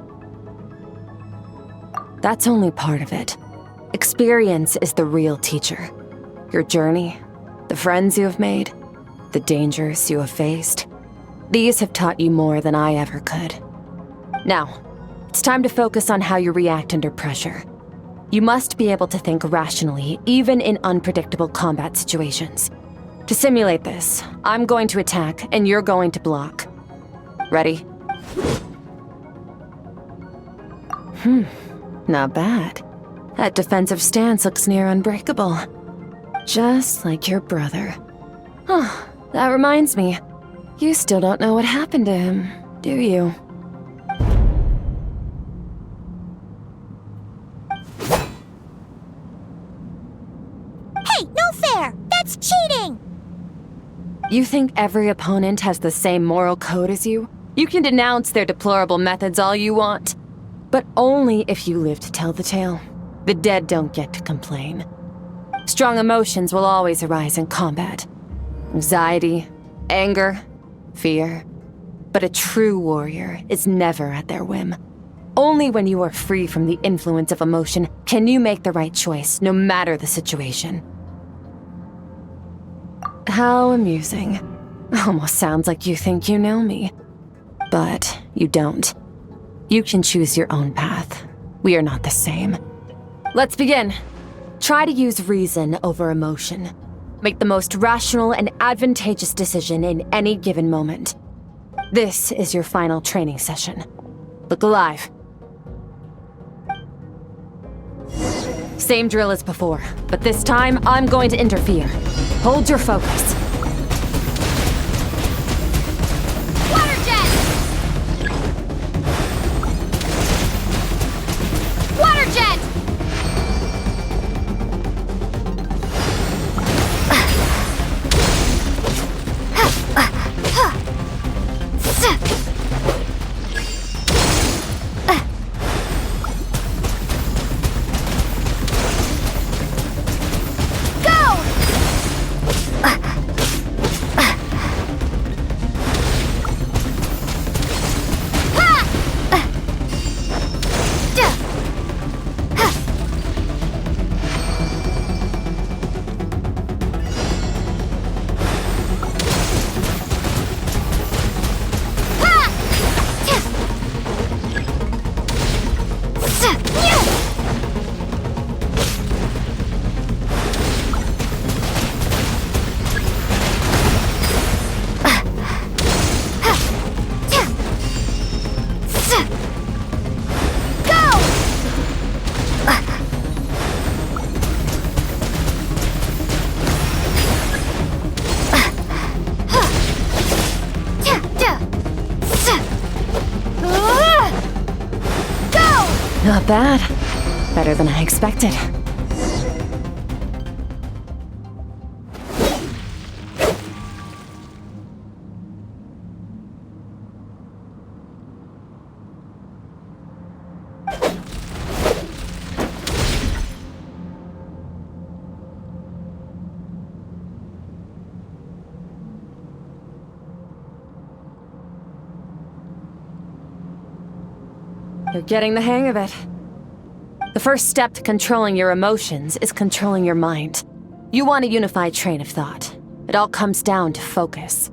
That's only part of it. Experience is the real teacher. Your journey, the friends you have made, the dangers you have faced, these have taught you more than I ever could. Now, it's time to focus on how you react under pressure. You must be able to think rationally, even in unpredictable combat situations. To simulate this, I'm going to attack, and you're going to block. Ready? Not bad. That defensive stance looks near unbreakable. Just like your brother. Oh, that reminds me. You still don't know what happened to him, do you? Hey, no fair! That's cheating! You think every opponent has the same moral code as you? You can denounce their deplorable methods all you want, but only if you live to tell the tale. The dead don't get to complain. Strong emotions will always arise in combat. Anxiety, anger, fear. But a true warrior is never at their whim. Only when you are free from the influence of emotion can you make the right choice, no matter the situation. How amusing. Almost sounds like you think you know me. But you don't. You can choose your own path. We are not the same. Let's begin. Try to use reason over emotion. Make the most rational and advantageous decision in any given moment. This is your final training session. Look alive. Same drill as before, but this time I'm going to interfere. Hold your focus. Water jet! Water jet! Not bad. Better than I expected. You're getting the hang of it. The first step to controlling your emotions is controlling your mind. You want a unified train of thought. It all comes down to focus.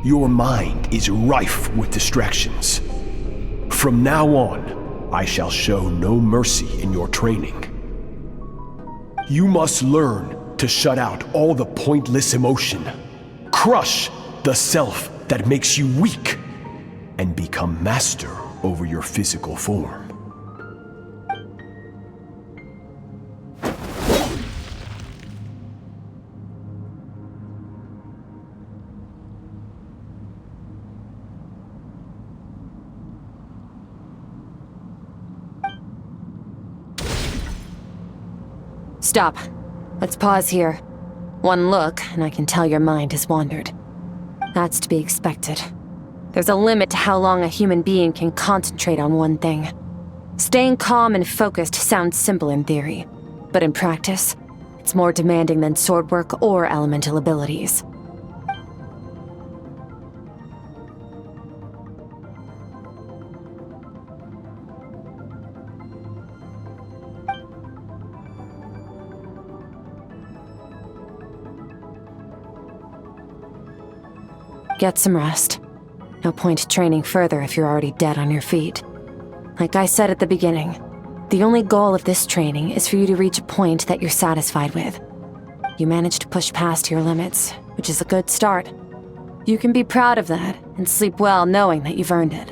Your mind is rife with distractions. From now on, I shall show no mercy in your training. You must learn to shut out all the pointless emotion, crush the self that makes you weak, and become master over your physical form. Stop. Let's pause here. One look, and I can tell your mind has wandered. That's to be expected. There's a limit to how long a human being can concentrate on one thing. Staying calm and focused sounds simple in theory, but in practice, it's more demanding than sword work or elemental abilities. Get some rest. No point training further if you're already dead on your feet. Like I said at the beginning, the only goal of this training is for you to reach a point that you're satisfied with. You managed to push past your limits, which is a good start. You can be proud of that and sleep well knowing that you've earned it.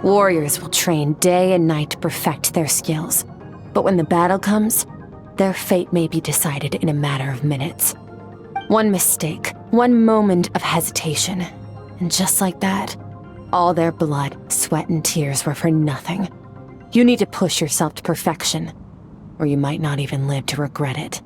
Warriors will train day and night to perfect their skills. But when the battle comes, their fate may be decided in a matter of minutes. One mistake, one moment of hesitation, and just like that, all their blood, sweat, and tears were for nothing. You need to push yourself to perfection, or you might not even live to regret it.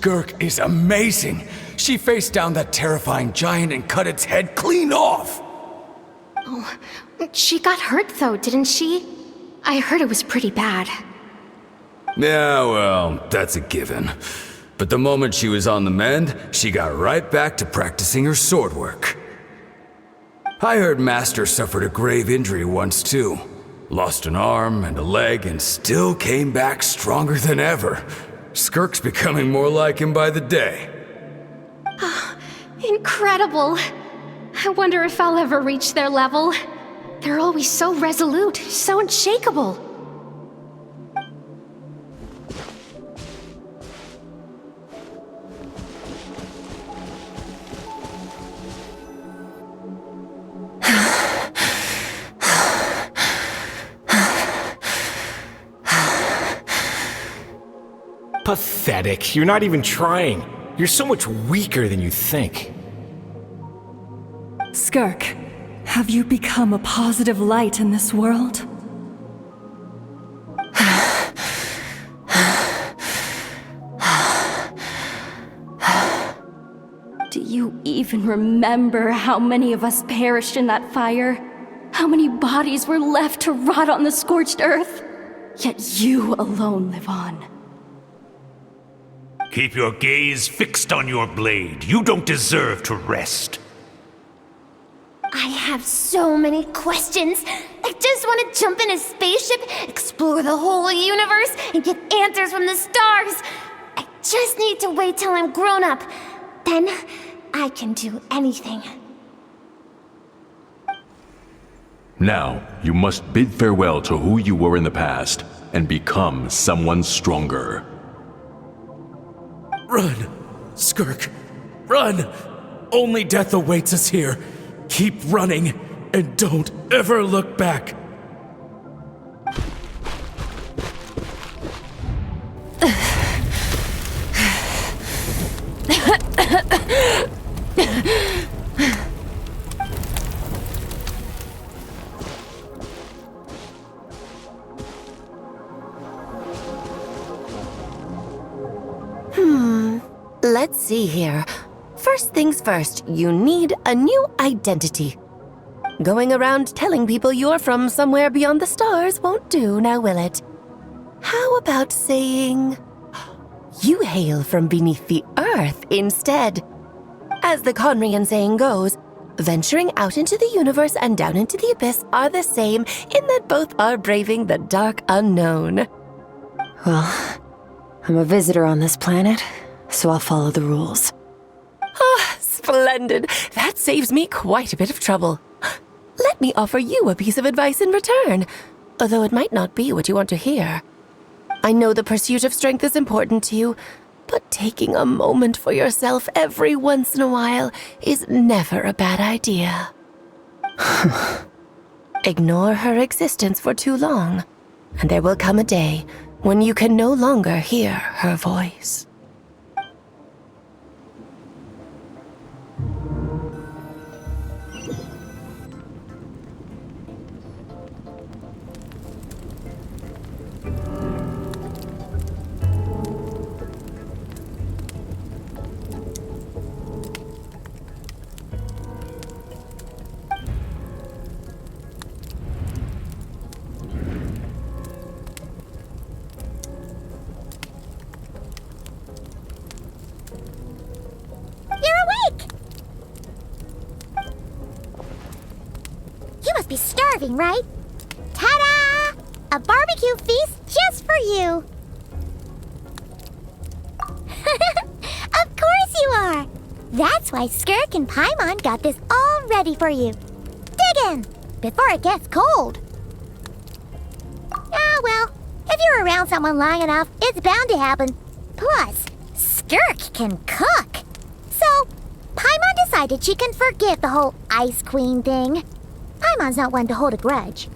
Skirk is amazing. She faced down that terrifying giant and cut its head clean off. Oh, she got hurt though, didn't she? I heard it was pretty bad. Yeah, well, that's a given. But the moment she was on the mend, she got right back to practicing her sword work. I heard Master suffered a grave injury once too. Lost an arm and a leg and still came back stronger than ever. Skirk's becoming more like him by the day. Incredible! I wonder if I'll ever reach their level. They're always so resolute, so unshakable. Pathetic. You're not even trying. You're so much weaker than you think. Skirk, have you become a positive light in this world? Do you even remember how many of us perished in that fire? How many bodies were left to rot on the scorched earth? Yet you alone live on. Keep your gaze fixed on your blade. You don't deserve to rest. I have so many questions. I just want to jump in a spaceship, explore the whole universe, and get answers from the stars. I just need to wait till I'm grown up. Then I can do anything. Now, you must bid farewell to who you were in the past and become someone stronger. Run! Skirk! Run! Only death awaits us here. Keep running, and don't ever look back. Let's see here. First things first, you need a new identity. Going around telling people you're from somewhere beyond the stars won't do, now will it? How about saying you hail from beneath the earth instead? As the Conrian saying goes, venturing out into the universe and down into the abyss are the same in that both are braving the dark unknown. Well, I'm a visitor on this planet, so I'll follow the rules. Ah, splendid. That saves me quite a bit of trouble. Let me offer you a piece of advice in return, although it might not be what you want to hear. I know the pursuit of strength is important to you, but taking a moment for yourself every once in a while is never a bad idea. Ignore her existence for too long, and there will come a day when you can no longer hear her voice. Be starving, right? Ta-da! A barbecue feast just for you! Of course you are! That's why Skirk and Paimon got this all ready for you. Dig in, before it gets cold. Ah, well, if you're around someone long enough, it's bound to happen. Plus, Skirk can cook. So, Paimon decided she can forget the whole Ice Queen thing. Paimon's not one to hold a grudge.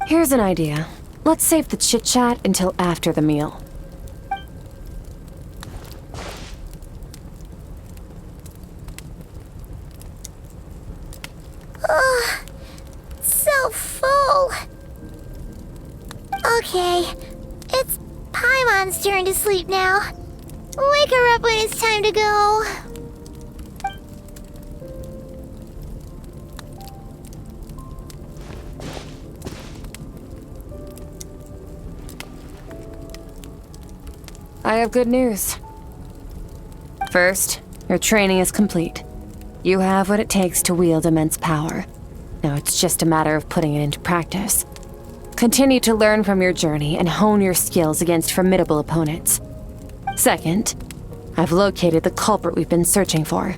Here's an idea. Let's save the chit-chat until after the meal. Ugh, so full. Okay, it's Paimon's turn to sleep now. Wake her up when it's time to go. I have good news. First, your training is complete. You have what it takes to wield immense power. Now it's just a matter of putting it into practice. Continue to learn from your journey and hone your skills against formidable opponents. Second, I've located the culprit we've been searching for.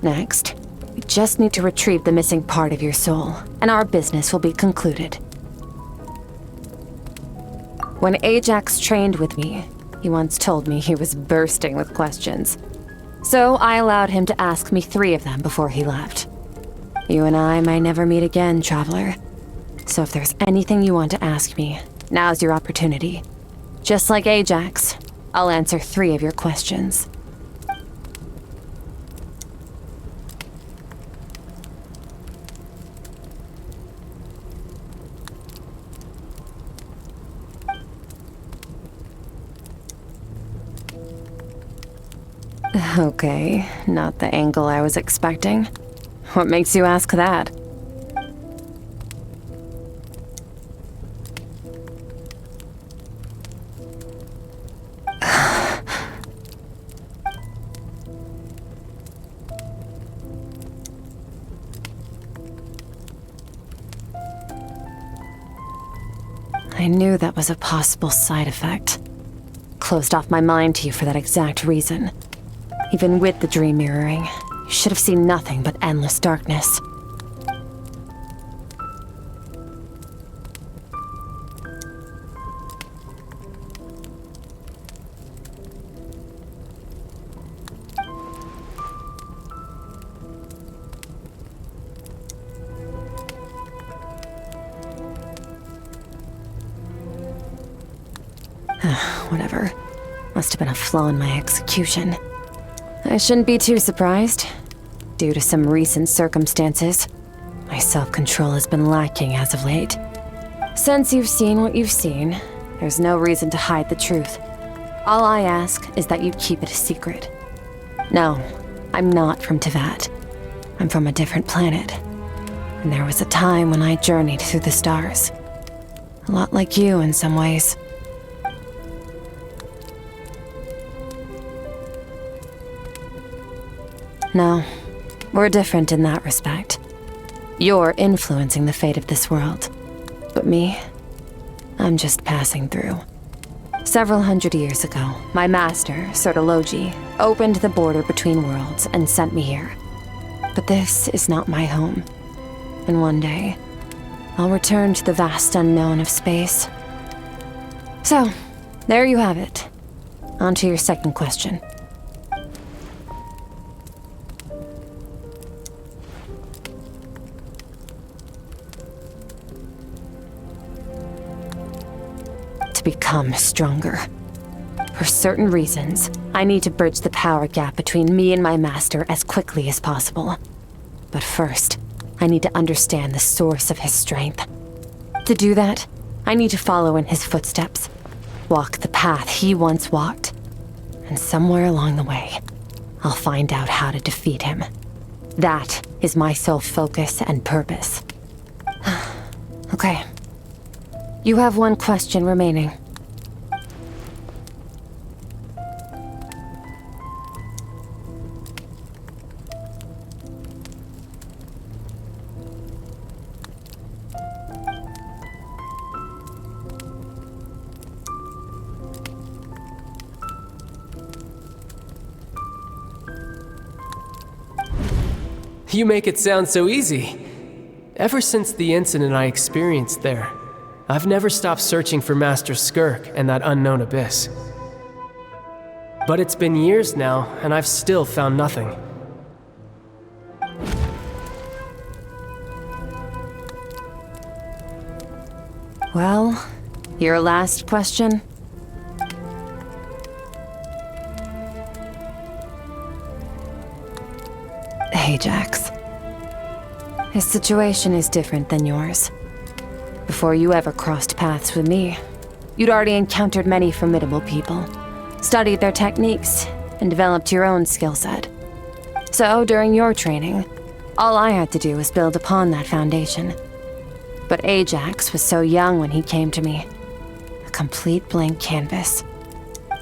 Next, we just need to retrieve the missing part of your soul, and our business will be concluded. When Ajax trained with me, he once told me he was bursting with questions. So I allowed him to ask me 3 of them before he left. You and I might never meet again, Traveler. So if there's anything you want to ask me, now's your opportunity. Just like Ajax, I'll answer 3 of your questions. Okay, not the angle I was expecting. What makes you ask that? I knew that was a possible side effect. Closed off my mind to you for that exact reason. Even with the dream mirroring, you should have seen nothing but endless darkness. Whatever. Must have been a flaw in my execution. I shouldn't be too surprised. Due to some recent circumstances, my self-control has been lacking as of late. Since you've seen what you've seen, there's no reason to hide the truth. All I ask is that you keep it a secret. No, I'm not from Tevat. I'm from a different planet. And there was a time when I journeyed through the stars. A lot like you in some ways. No, we're different in that respect. You're influencing the fate of this world. But me, I'm just passing through. Several hundred years ago, my master, Sertologi, opened the border between worlds and sent me here. But this is not my home. And one day, I'll return to the vast unknown of space. So, there you have it. On to your second question. To become stronger. For certain reasons, I need to bridge the power gap between me and my master as quickly as possible. But first, I need to understand the source of his strength. To do that, I need to follow in his footsteps, walk the path he once walked, and somewhere along the way, I'll find out how to defeat him. That is my sole focus and purpose. Okay. You have one question remaining. You make it sound so easy. Ever since the incident I experienced there, I've never stopped searching for Master Skirk and that unknown abyss. But it's been years now, and I've still found nothing. Well, your last question? Ajax. His situation is different than yours. Before you ever crossed paths with me, you'd already encountered many formidable people. studied their techniques, and developed your own skill set. So, during your training, all I had to do was build upon that foundation. But Ajax was so young when he came to me. A complete blank canvas.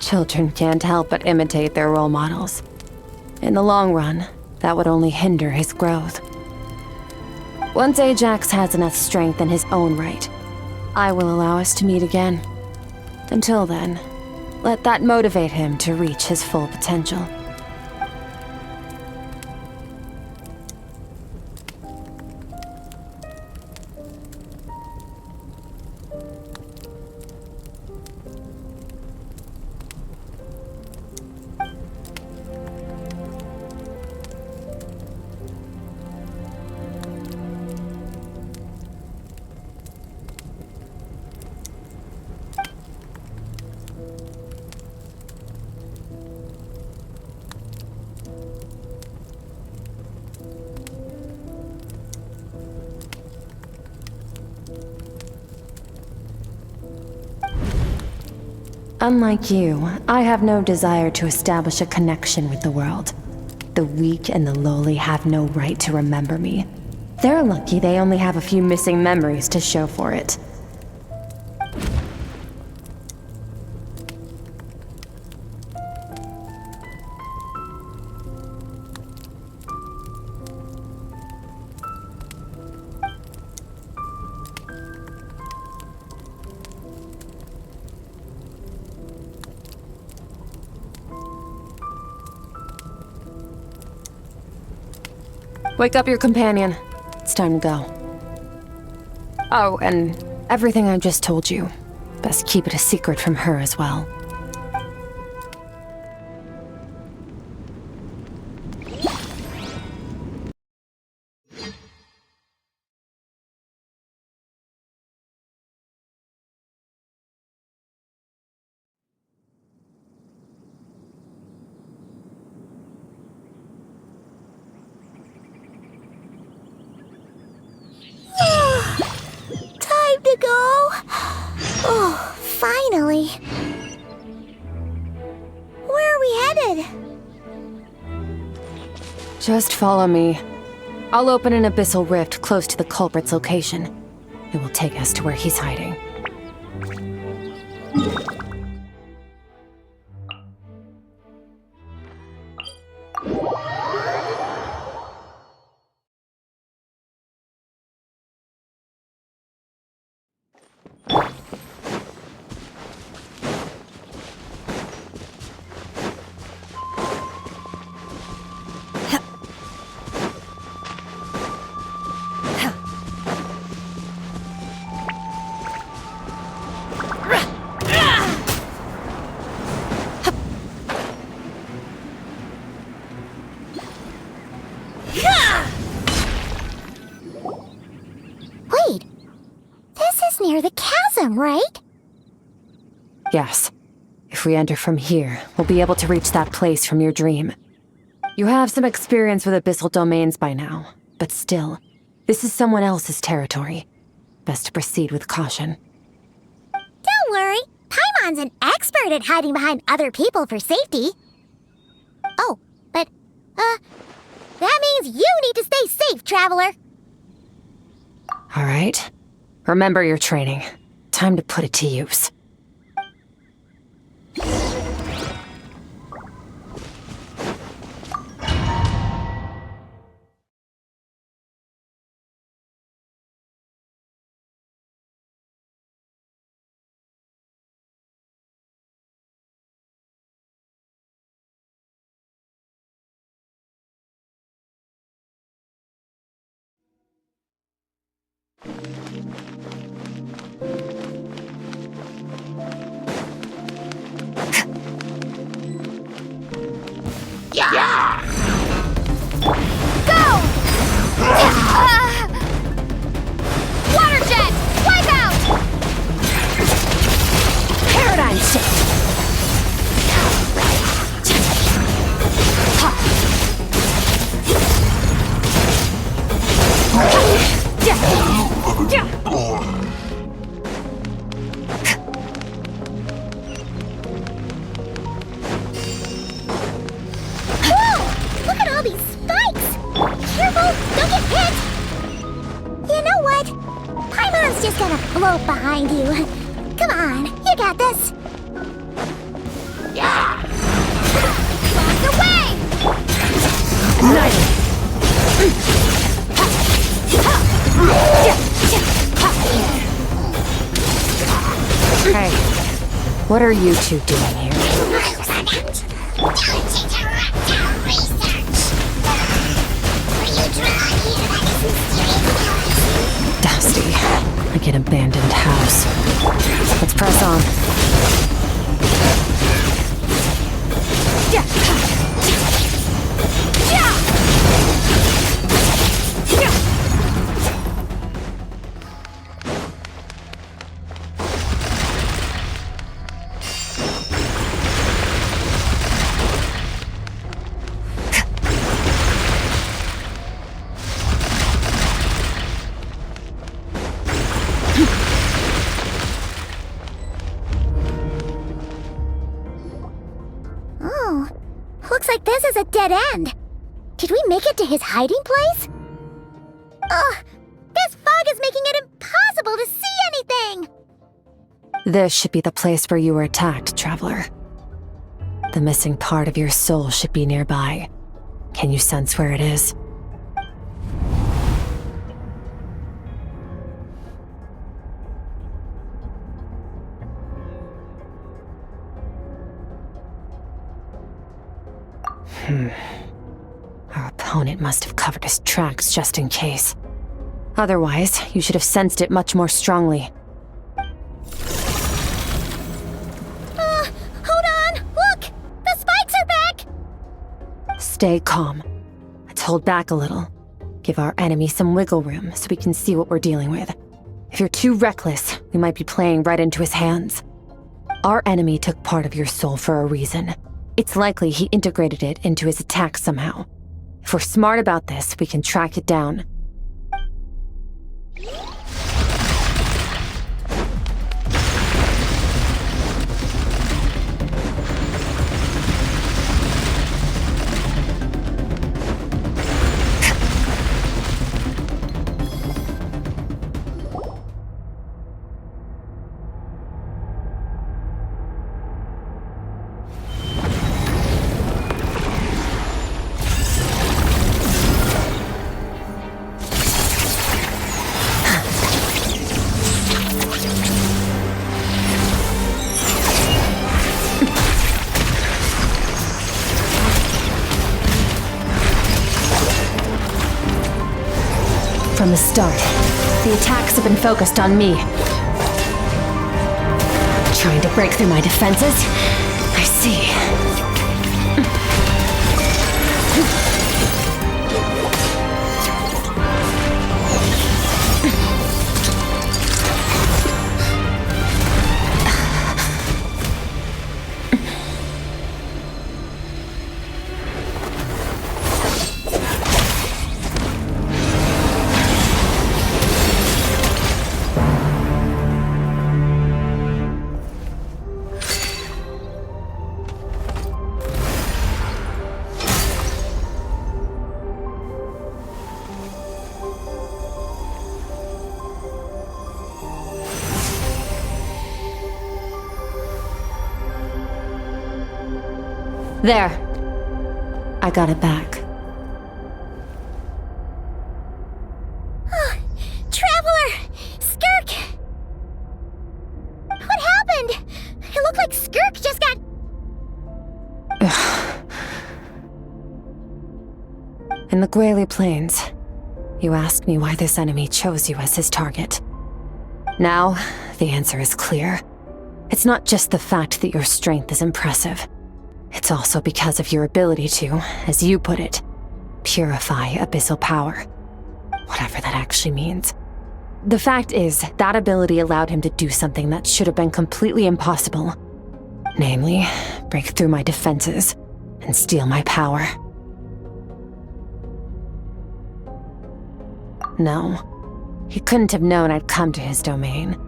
Children can't help but imitate their role models. In the long run, that would only hinder his growth. Once Ajax has enough strength in his own right, I will allow us to meet again. Until then, let that motivate him to reach his full potential. Unlike you, I have no desire to establish a connection with the world. The weak and the lowly have no right to remember me. They're lucky they only have a few missing memories to show for it. Wake up your companion. It's time to go. Oh, and everything I just told you. Best keep it a secret from her as well. Time to go. Oh, finally. Where are we headed? Just follow me. I'll open an abyssal rift close to the culprit's location. It will take us to where he's hiding. Wait, this is near the chasm, right? Yes. If we enter from here, we'll be able to reach that place from your dream. You have some experience with abyssal domains by now, but still, this is someone else's territory. Best to proceed with caution. Don't worry, Paimon's an expert at hiding behind other people for safety. Oh, but, that means you need to stay safe, traveler. All right. Remember your training. Time to put it to use. Yeah! Go! Water jet! Wipe out! Paradigm shift! It's just gonna float behind you. Come on, you got this. Yeah! Lost away! Hey, what are you two doing here? Dusty, like an abandoned house. Let's press on. Oh, looks like this is a dead end. Did we make it to his hiding place? Ugh, this fog is making it impossible to see anything! This should be the place where you were attacked, Traveler. The missing part of your soul should be nearby. Can you sense where it is? Our opponent must have covered his tracks just in case. Otherwise, you should have sensed it much more strongly. Hold on! Look! The spikes are back! Stay calm. Let's hold back a little. Give our enemy some wiggle room so we can see what we're dealing with. If you're too reckless, we might be playing right into his hands. Our enemy took part of your soul for a reason. It's likely he integrated it into his attack somehow. If we're smart about this, we can track it down. From the start, the attacks have been focused on me. Trying to break through my defenses? I see. There. I got it back. Traveler! Skirk! What happened? It looked like Skirk just got... In the Gueli Plains, you asked me why this enemy chose you as his target. Now, the answer is clear. It's not just the fact that your strength is impressive. It's also because of your ability to, as you put it, purify abyssal power. Whatever that actually means. The fact is, that ability allowed him to do something that should have been completely impossible. Namely, break through my defenses and steal my power. No, he couldn't have known I'd come to his domain.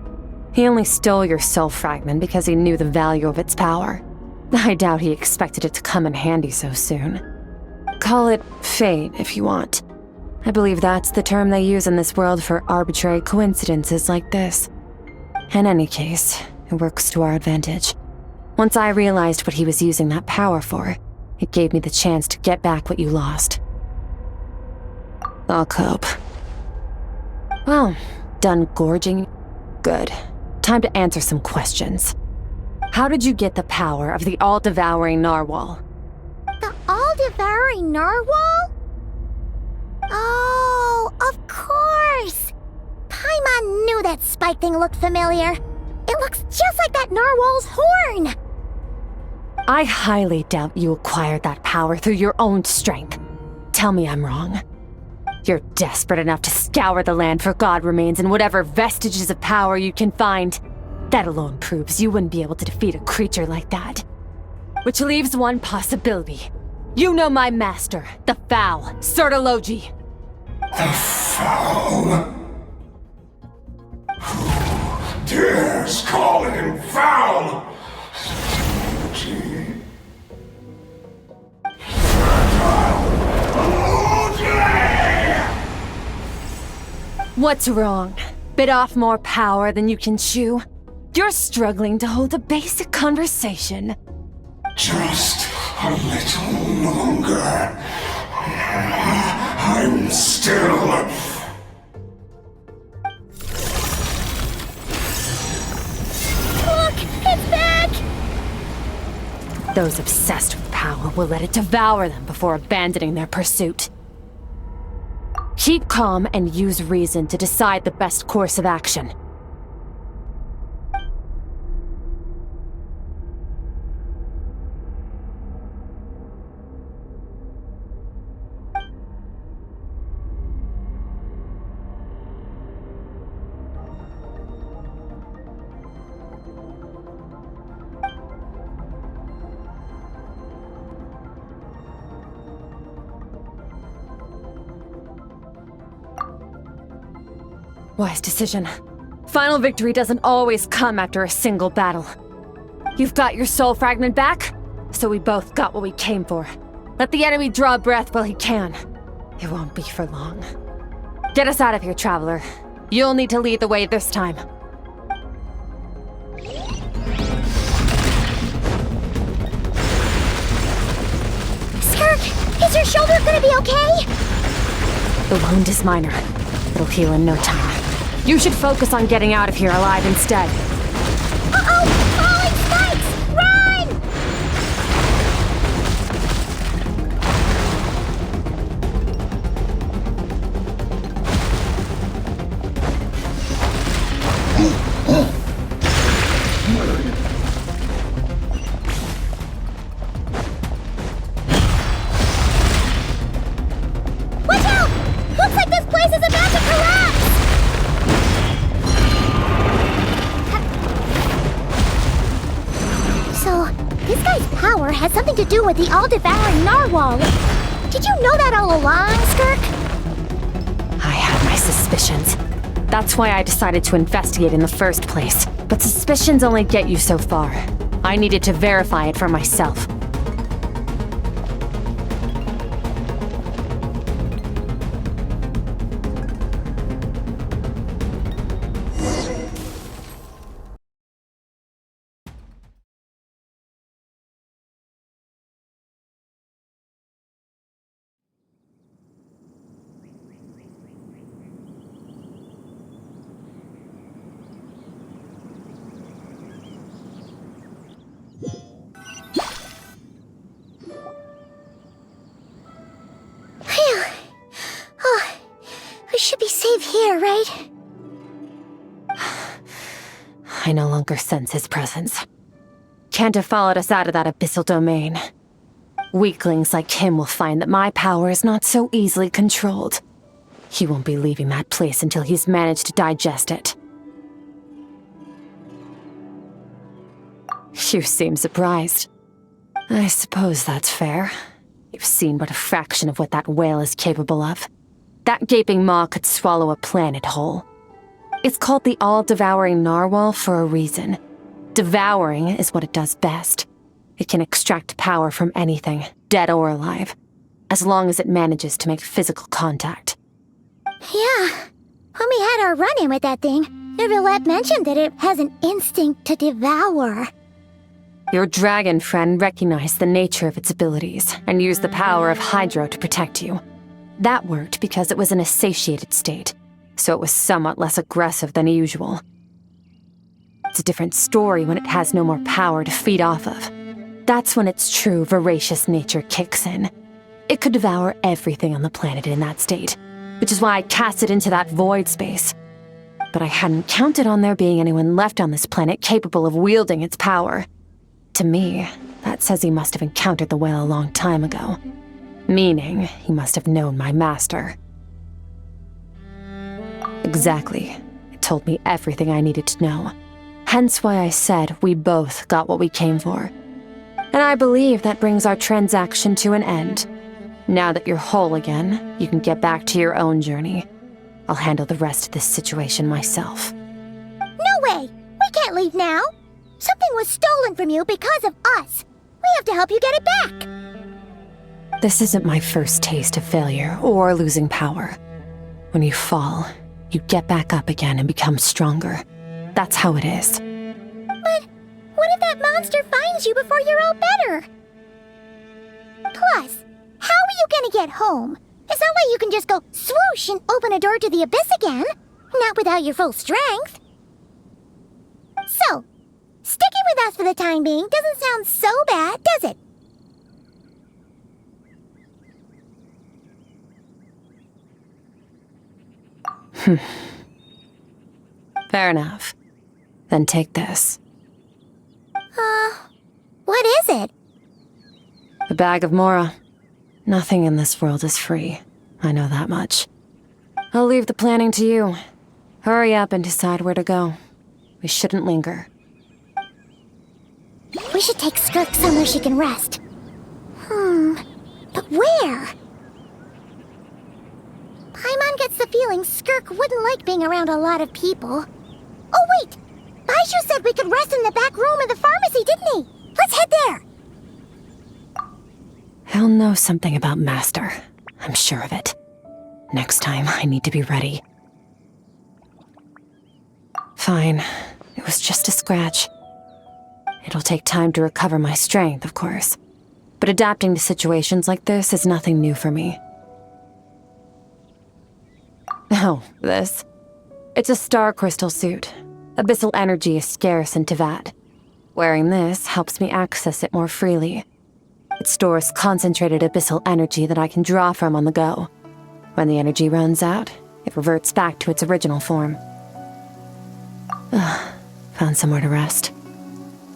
He only stole your soul fragment because he knew the value of its power. I doubt he expected it to come in handy so soon. Call it fate if you want. I believe that's the term they use in this world for arbitrary coincidences like this. In any case, it works to our advantage. Once I realized what he was using that power for, it gave me the chance to get back what you lost. I'll cope. Well, done gorging? Good. Time to answer some questions. How did you get the power of the all-devouring narwhal? The all-devouring narwhal? Oh, of course! Paimon knew that spike thing looked familiar. It looks just like that narwhal's horn! I highly doubt you acquired that power through your own strength. Tell me I'm wrong. You're desperate enough to scour the land for god remains and whatever vestiges of power you can find. That alone proves you wouldn't be able to defeat a creature like that. Which leaves one possibility. You know my master, the Foul, Sertologi. The Foul? Who dares call him foul? What's wrong? Bit off more power than you can chew? You're struggling to hold a basic conversation. Just a little longer. I'm still... Look! It's back! Those obsessed with power will let it devour them before abandoning their pursuit. Keep calm and use reason to decide the best course of action. Wise decision. Final victory doesn't always come after a single battle. You've got your soul fragment back, so we both got what we came for. Let the enemy draw breath while he can. It won't be for long. Get us out of here, Traveler. You'll need to lead the way this time. Skirk, is your shoulder gonna be okay? The wound is minor. It'll heal in no time. You should focus on getting out of here alive instead. Uh-oh! Falling spikes! Run! Watch out! Looks like this place is about to collapse! So, this guy's power has something to do with the all-devouring narwhal. Did you know that all along, Skirk? I had my suspicions. That's why I decided to investigate in the first place. But suspicions only get you so far. I needed to verify it for myself. Phew. Oh, we should be safe here, right? I no longer sense his presence. Can't have followed us out of that abyssal domain. Weaklings like him will find that my power is not so easily controlled. He won't be leaving that place until he's managed to digest it. You seem surprised. I suppose that's fair. You've seen but a fraction of what that whale is capable of. That gaping maw could swallow a planet whole. It's called the all-devouring narwhal for a reason. Devouring is what it does best. It can extract power from anything, dead or alive, as long as it manages to make physical contact. Yeah. When we had our run-in with that thing, Neuvillette mentioned that it has an instinct to devour. Your dragon friend recognized the nature of its abilities and used the power of Hydro to protect you. That worked because it was in a satiated state, so it was somewhat less aggressive than usual. It's a different story when it has no more power to feed off of. That's when its true voracious nature kicks in. It could devour everything on the planet in that state, which is why I cast it into that void space. But I hadn't counted on there being anyone left on this planet capable of wielding its power. To me, that says he must have encountered the whale a long time ago. Meaning, he must have known my master. Exactly. It told me everything I needed to know. Hence why I said we both got what we came for. And I believe that brings our transaction to an end. Now that you're whole again, you can get back to your own journey. I'll handle the rest of this situation myself. No way! We can't leave now! Something was stolen from you because of us! We have to help you get it back! This isn't my first taste of failure or losing power. When you fall, you get back up again and become stronger. That's how it is. But what if that monster finds you before you're all better? Plus, how are you gonna get home? It's not like you can just go swoosh and open a door to the abyss again. Not without your full strength. So, sticking with us for the time being doesn't sound so bad, does it? Fair enough. Then take this. What is it? A bag of Mora. Nothing in this world is free. I know that much. I'll leave the planning to you. Hurry up and decide where to go. We shouldn't linger. We should take Skirk somewhere she can rest. But where? Paimon gets the feeling Skirk wouldn't like being around a lot of people. Oh wait! Baizhu said we could rest in the back room of the pharmacy, didn't he? Let's head there! He'll know something about Master. I'm sure of it. Next time, I need to be ready. Fine. It was just a scratch. It'll take time to recover my strength, of course. But adapting to situations like this is nothing new for me. Oh, this. It's a star crystal suit. Abyssal energy is scarce in Tivat. Wearing this helps me access it more freely. It stores concentrated abyssal energy that I can draw from on the go. When the energy runs out, it reverts back to its original form. Found somewhere to rest.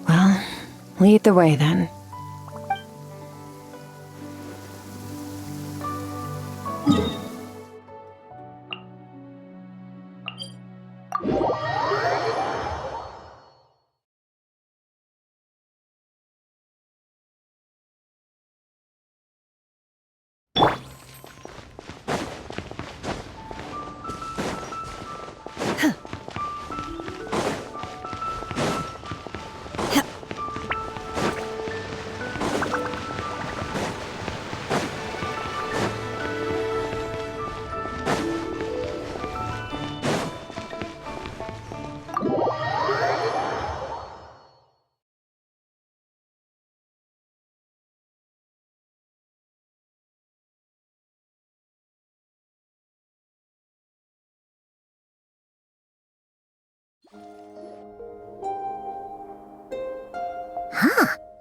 Well, lead the way then.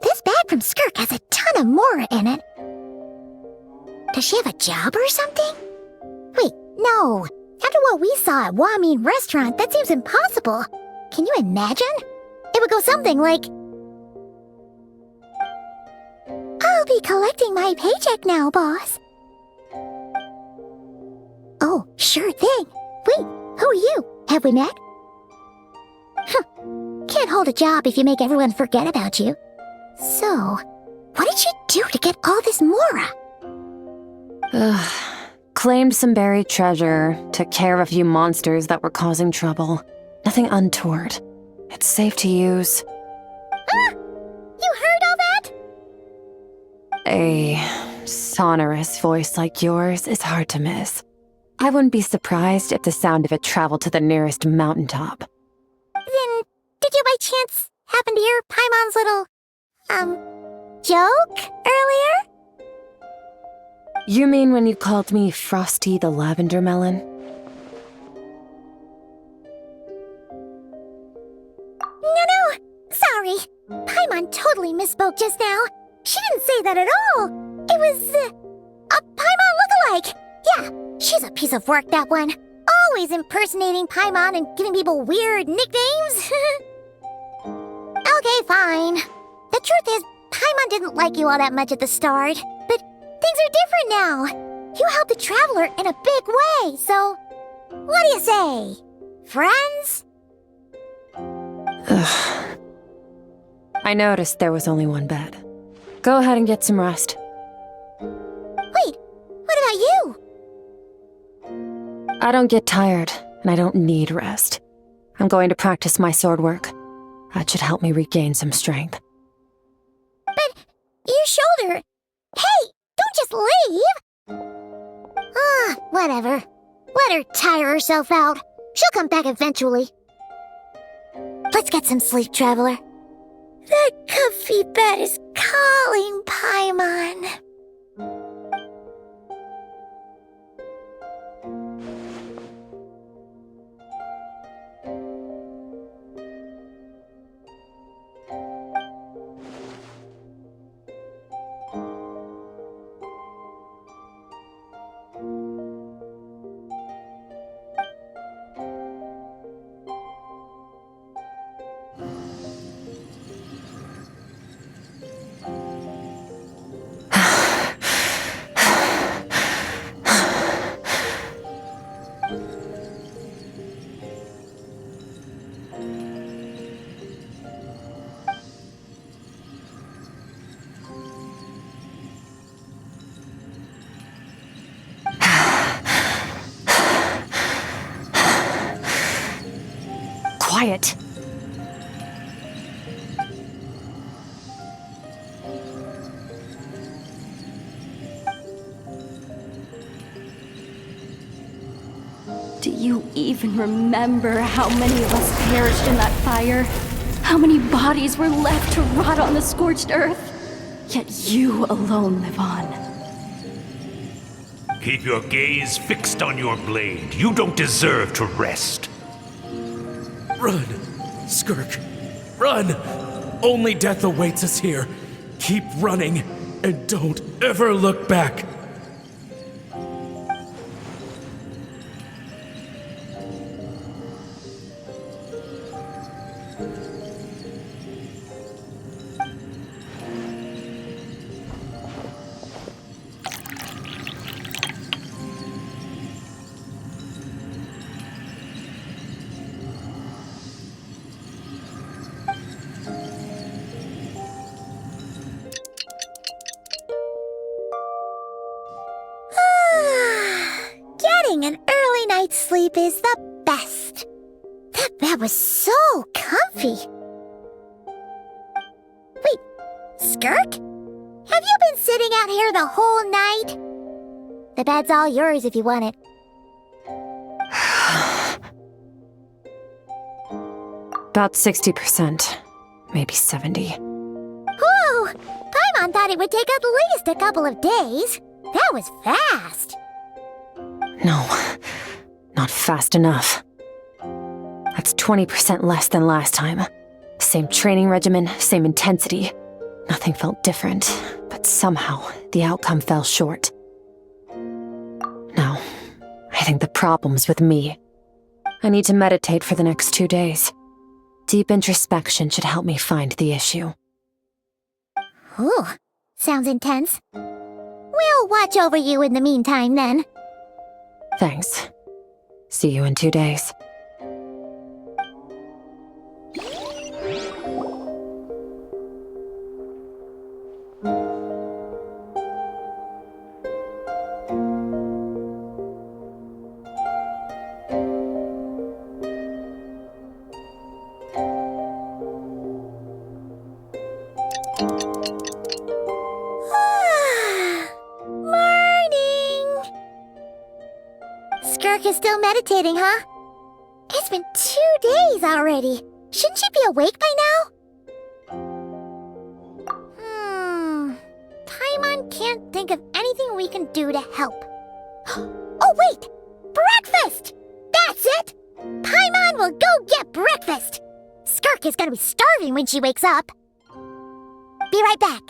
This bag from Skirk has a ton of Mora in it. Does she have a job or something? Wait, no. After what we saw at Wamin Restaurant, that seems impossible. Can you imagine? It would go something like... I'll be collecting my paycheck now, boss. Oh, sure thing. Wait, who are you? Have we met? Can't hold a job if you make everyone forget about you. So, what did you do to get all this Mora? Claimed some buried treasure, took care of a few monsters that were causing trouble. Nothing untoward. It's safe to use. Ah! You heard all that? A sonorous voice like yours is hard to miss. I wouldn't be surprised if the sound of it traveled to the nearest mountaintop. Then, did you by chance happen to hear Paimon's little, joke earlier? You mean when you called me Frosty the Lavender Melon? No, sorry. Paimon totally misspoke just now. She didn't say that at all. It was, a Paimon lookalike. Yeah, she's a piece of work, that one. Always impersonating Paimon and giving people weird nicknames. Okay, fine. The truth is, Paimon didn't like you all that much at the start, but things are different now. You helped the Traveler in a big way, so what do you say? Friends? Ugh. I noticed there was only one bed. Go ahead and get some rest. Wait, what about you? I don't get tired, and I don't need rest. I'm going to practice my sword work. That should help me regain some strength. But your shoulder... Hey, don't just leave! Whatever. Let her tire herself out. She'll come back eventually. Let's get some sleep, Traveler. That comfy bed is calling, Paimon. Quiet. Do you even remember how many of us perished in that fire? How many bodies were left to rot on the scorched earth? Yet you alone live on. Keep your gaze fixed on your blade. You don't deserve to rest. Run, Skirk, run! Only death awaits us here. Keep running, and don't ever look back. Getting an early night's sleep is the best. That bed was so comfy. Wait, Skirk? Have you been sitting out here the whole night? The bed's all yours if you want it. About 60%, maybe 70. Whew! Paimon thought it would take at least a couple of days. That was fast. No, not fast enough. That's 20% less than last time. Same training regimen, same intensity. Nothing felt different, but somehow the outcome fell short. No, I think the problem's with me. I need to meditate for the next 2 days. Deep introspection should help me find the issue. Ooh, sounds intense. We'll watch over you in the meantime, then. Thanks. See you in 2 days. Still meditating, huh? It's been 2 days already. Shouldn't she be awake by now? Paimon can't think of anything we can do to help. Oh, wait! Breakfast! That's it! Paimon will go get breakfast! Skirk is gonna be starving when she wakes up. Be right back.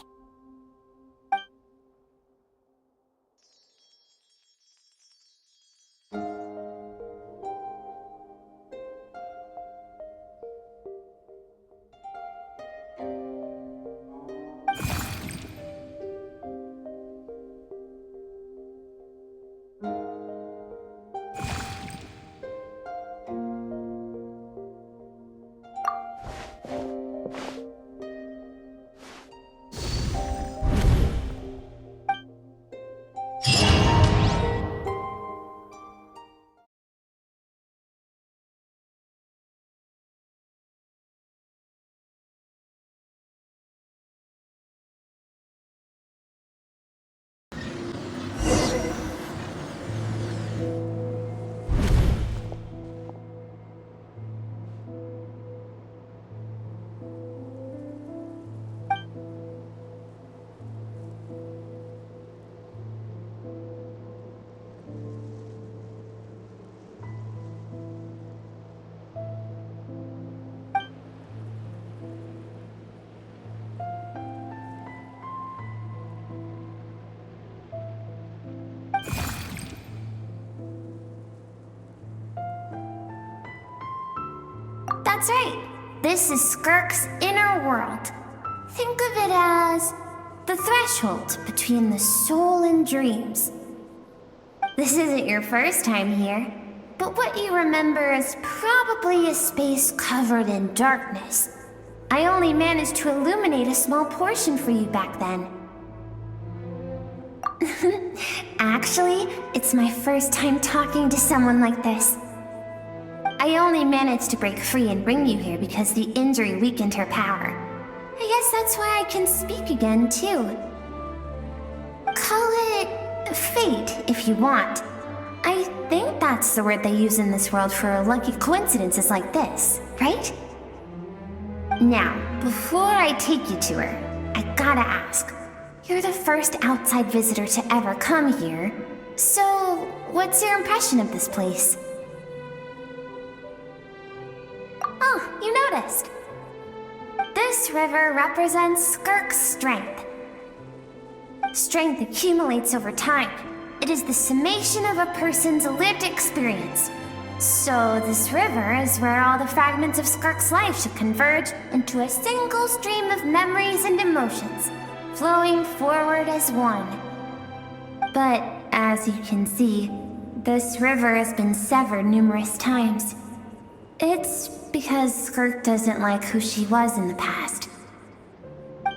That's right. This is Skirk's inner world. Think of it as the threshold between the soul and dreams. This isn't your first time here, but what you remember is probably a space covered in darkness. I only managed to illuminate a small portion for you back then. Actually, it's my first time talking to someone like this. I only managed to break free and bring you here because the injury weakened her power. I guess that's why I can speak again, too. Call it fate, if you want. I think that's the word they use in this world for lucky coincidences like this, right? Now, before I take you to her, I gotta ask. You're the first outside visitor to ever come here, so what's your impression of this place? Oh, you noticed. This river represents Skirk's strength. Strength accumulates over time. It is the summation of a person's lived experience. So this river is where all the fragments of Skirk's life should converge into a single stream of memories and emotions, flowing forward as one. But as you can see, this river has been severed numerous times. It's because Skirk doesn't like who she was in the past.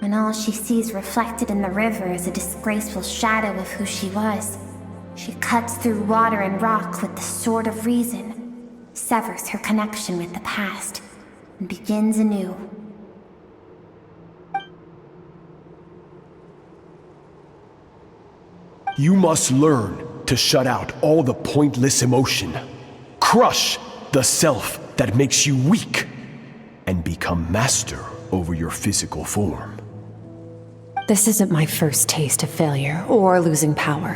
And all she sees reflected in the river is a disgraceful shadow of who she was. She cuts through water and rock with the sword of reason, severs her connection with the past, and begins anew. You must learn to shut out all the pointless emotion. Crush the self that makes you weak, and become master over your physical form. This isn't my first taste of failure or losing power.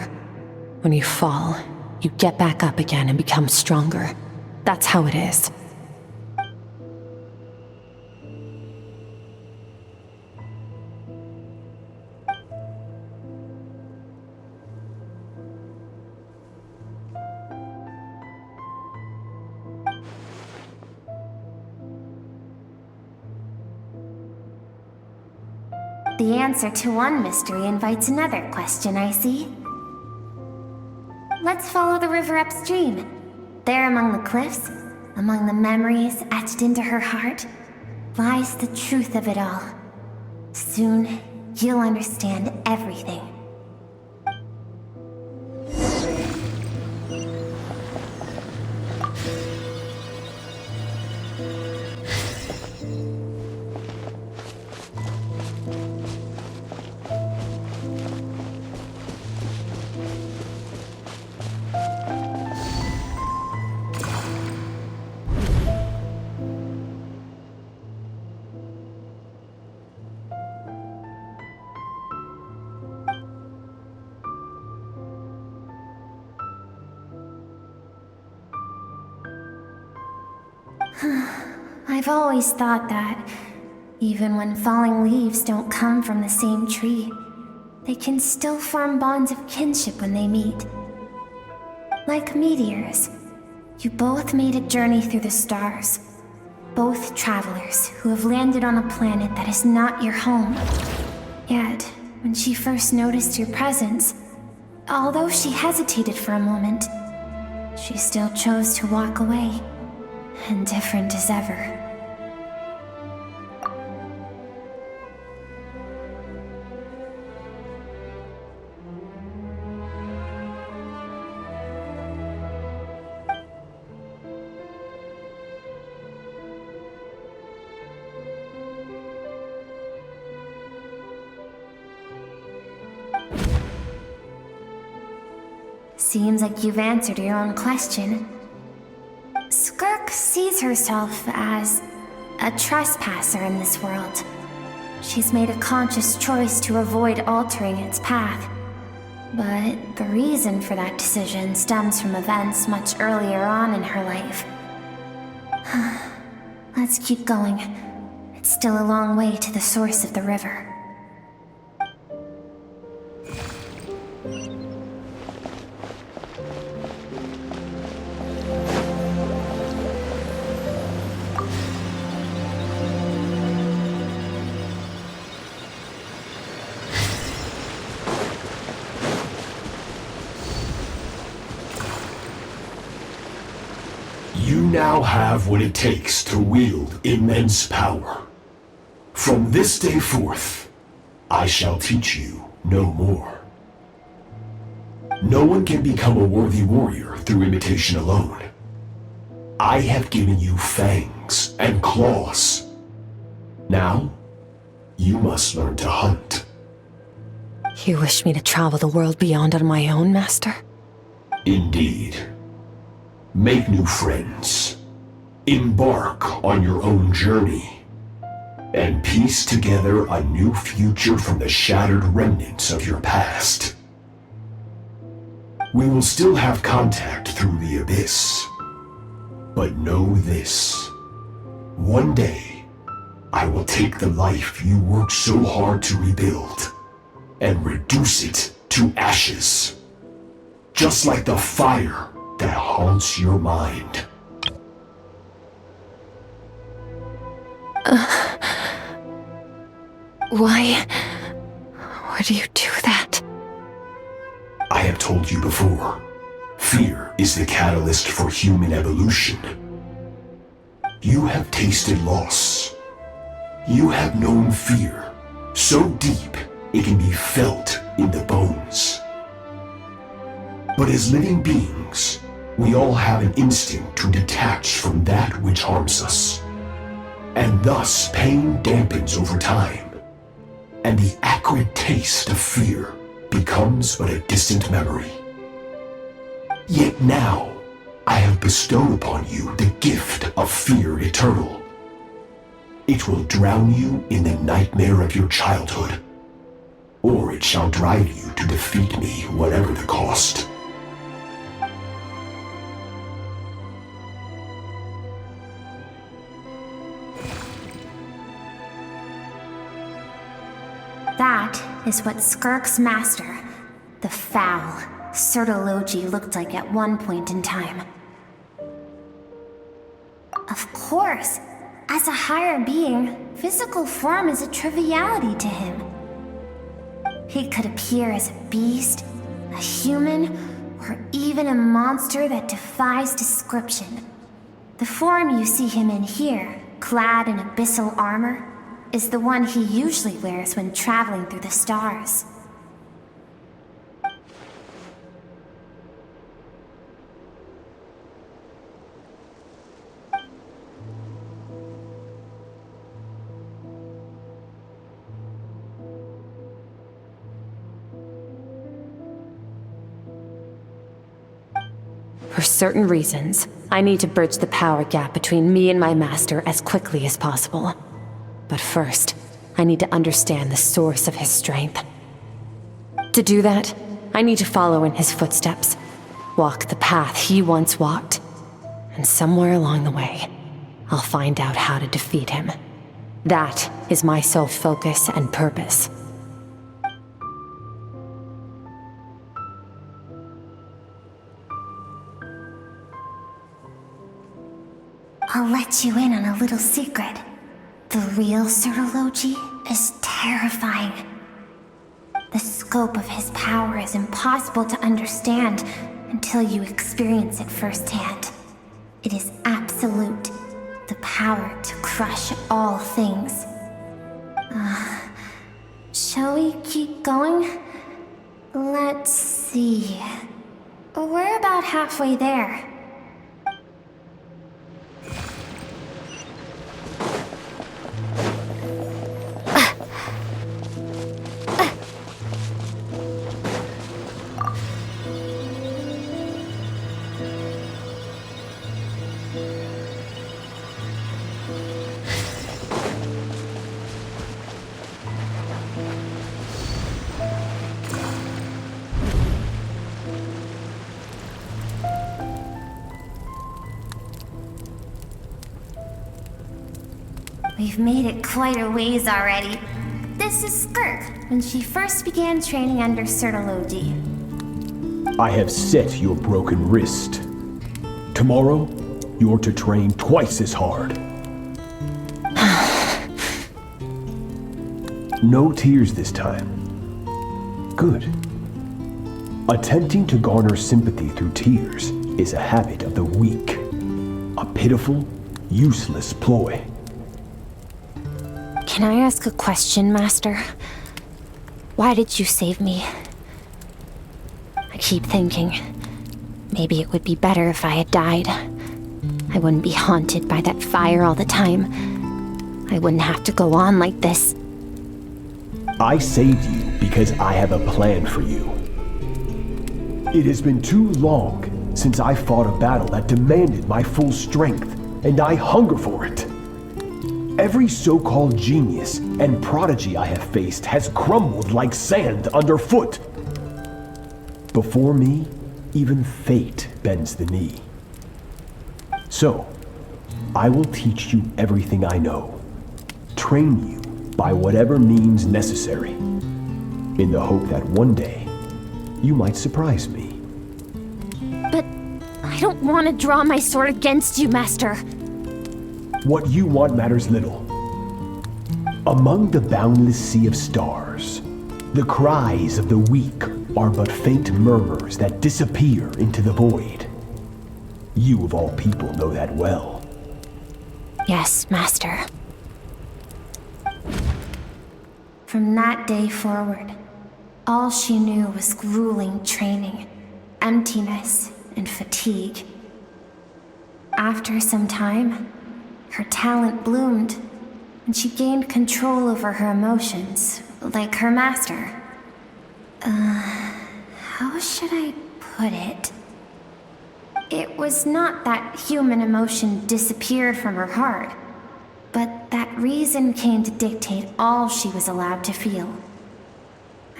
When you fall, you get back up again and become stronger. That's how it is. The answer to one mystery invites another question, I see. Let's follow the river upstream. There among the cliffs, among the memories etched into her heart, lies the truth of it all. Soon, you'll understand everything. I've always thought that, even when falling leaves don't come from the same tree, they can still form bonds of kinship when they meet. Like meteors, you both made a journey through the stars. Both travelers who have landed on a planet that is not your home. Yet, when she first noticed your presence, although she hesitated for a moment, she still chose to walk away, indifferent as ever. Seems like you've answered your own question. Skirk sees herself as a trespasser in this world. She's made a conscious choice to avoid altering its path. But the reason for that decision stems from events much earlier on in her life. Let's keep going. It's still a long way to the source of the river. You now have what it takes to wield immense power. From this day forth, I shall teach you no more. No one can become a worthy warrior through imitation alone. I have given you fangs and claws. Now, you must learn to hunt. You wish me to travel the world beyond on my own, Master? Indeed. Make new friends. Embark on your own journey. And piece together a new future from the shattered remnants of your past. We will still have contact through the abyss. But know this. One day, I will take the life you worked so hard to rebuild and reduce it to ashes. Just like the fire that haunts your mind. Why would you do that? I have told you before, fear is the catalyst for human evolution. You have tasted loss. You have known fear so deep it can be felt in the bones. But as living beings, we all have an instinct to detach from that which harms us. And thus pain dampens over time, and the acrid taste of fear becomes but a distant memory. Yet now, I have bestowed upon you the gift of fear eternal. It will drown you in the nightmare of your childhood, or it shall drive you to defeat me whatever the cost. That is what Skirk's master, the foul Sertologi, looked like at one point in time. Of course, as a higher being, physical form is a triviality to him. He could appear as a beast, a human, or even a monster that defies description. The form you see him in here, clad in abyssal armor, is the one he usually wears when traveling through the stars. For certain reasons, I need to bridge the power gap between me and my master as quickly as possible. But first, I need to understand the source of his strength. To do that, I need to follow in his footsteps, walk the path he once walked, and somewhere along the way, I'll find out how to defeat him. That is my sole focus and purpose. I'll let you in on a little secret. The real Sirology is terrifying. The scope of his power is impossible to understand until you experience it firsthand. It is absolute. The power to crush all things. Shall we keep going? Let's see. We're about halfway there. We've made it quite a ways already. This is Skirk, when she first began training under Sirology. I have set your broken wrist. Tomorrow, you're to train twice as hard. No tears this time. Good. Attempting to garner sympathy through tears is a habit of the weak. A pitiful, useless ploy. Can I ask a question, Master? Why did you save me? I keep thinking, maybe it would be better if I had died. I wouldn't be haunted by that fire all the time. I wouldn't have to go on like this. I saved you because I have a plan for you. It has been too long since I fought a battle that demanded my full strength, and I hunger for it. Every so-called genius and prodigy I have faced has crumbled like sand underfoot. Before me, even fate bends the knee. So, I will teach you everything I know. Train you by whatever means necessary, in the hope that one day, you might surprise me. But I don't want to draw my sword against you, Master. What you want matters little. Among the boundless sea of stars, the cries of the weak are but faint murmurs that disappear into the void. You of all people know that well. Yes, Master. From that day forward, all she knew was grueling training, emptiness, and fatigue. After some time, her talent bloomed, and she gained control over her emotions, like her master. How should I put it? It was not that human emotion disappeared from her heart, but that reason came to dictate all she was allowed to feel.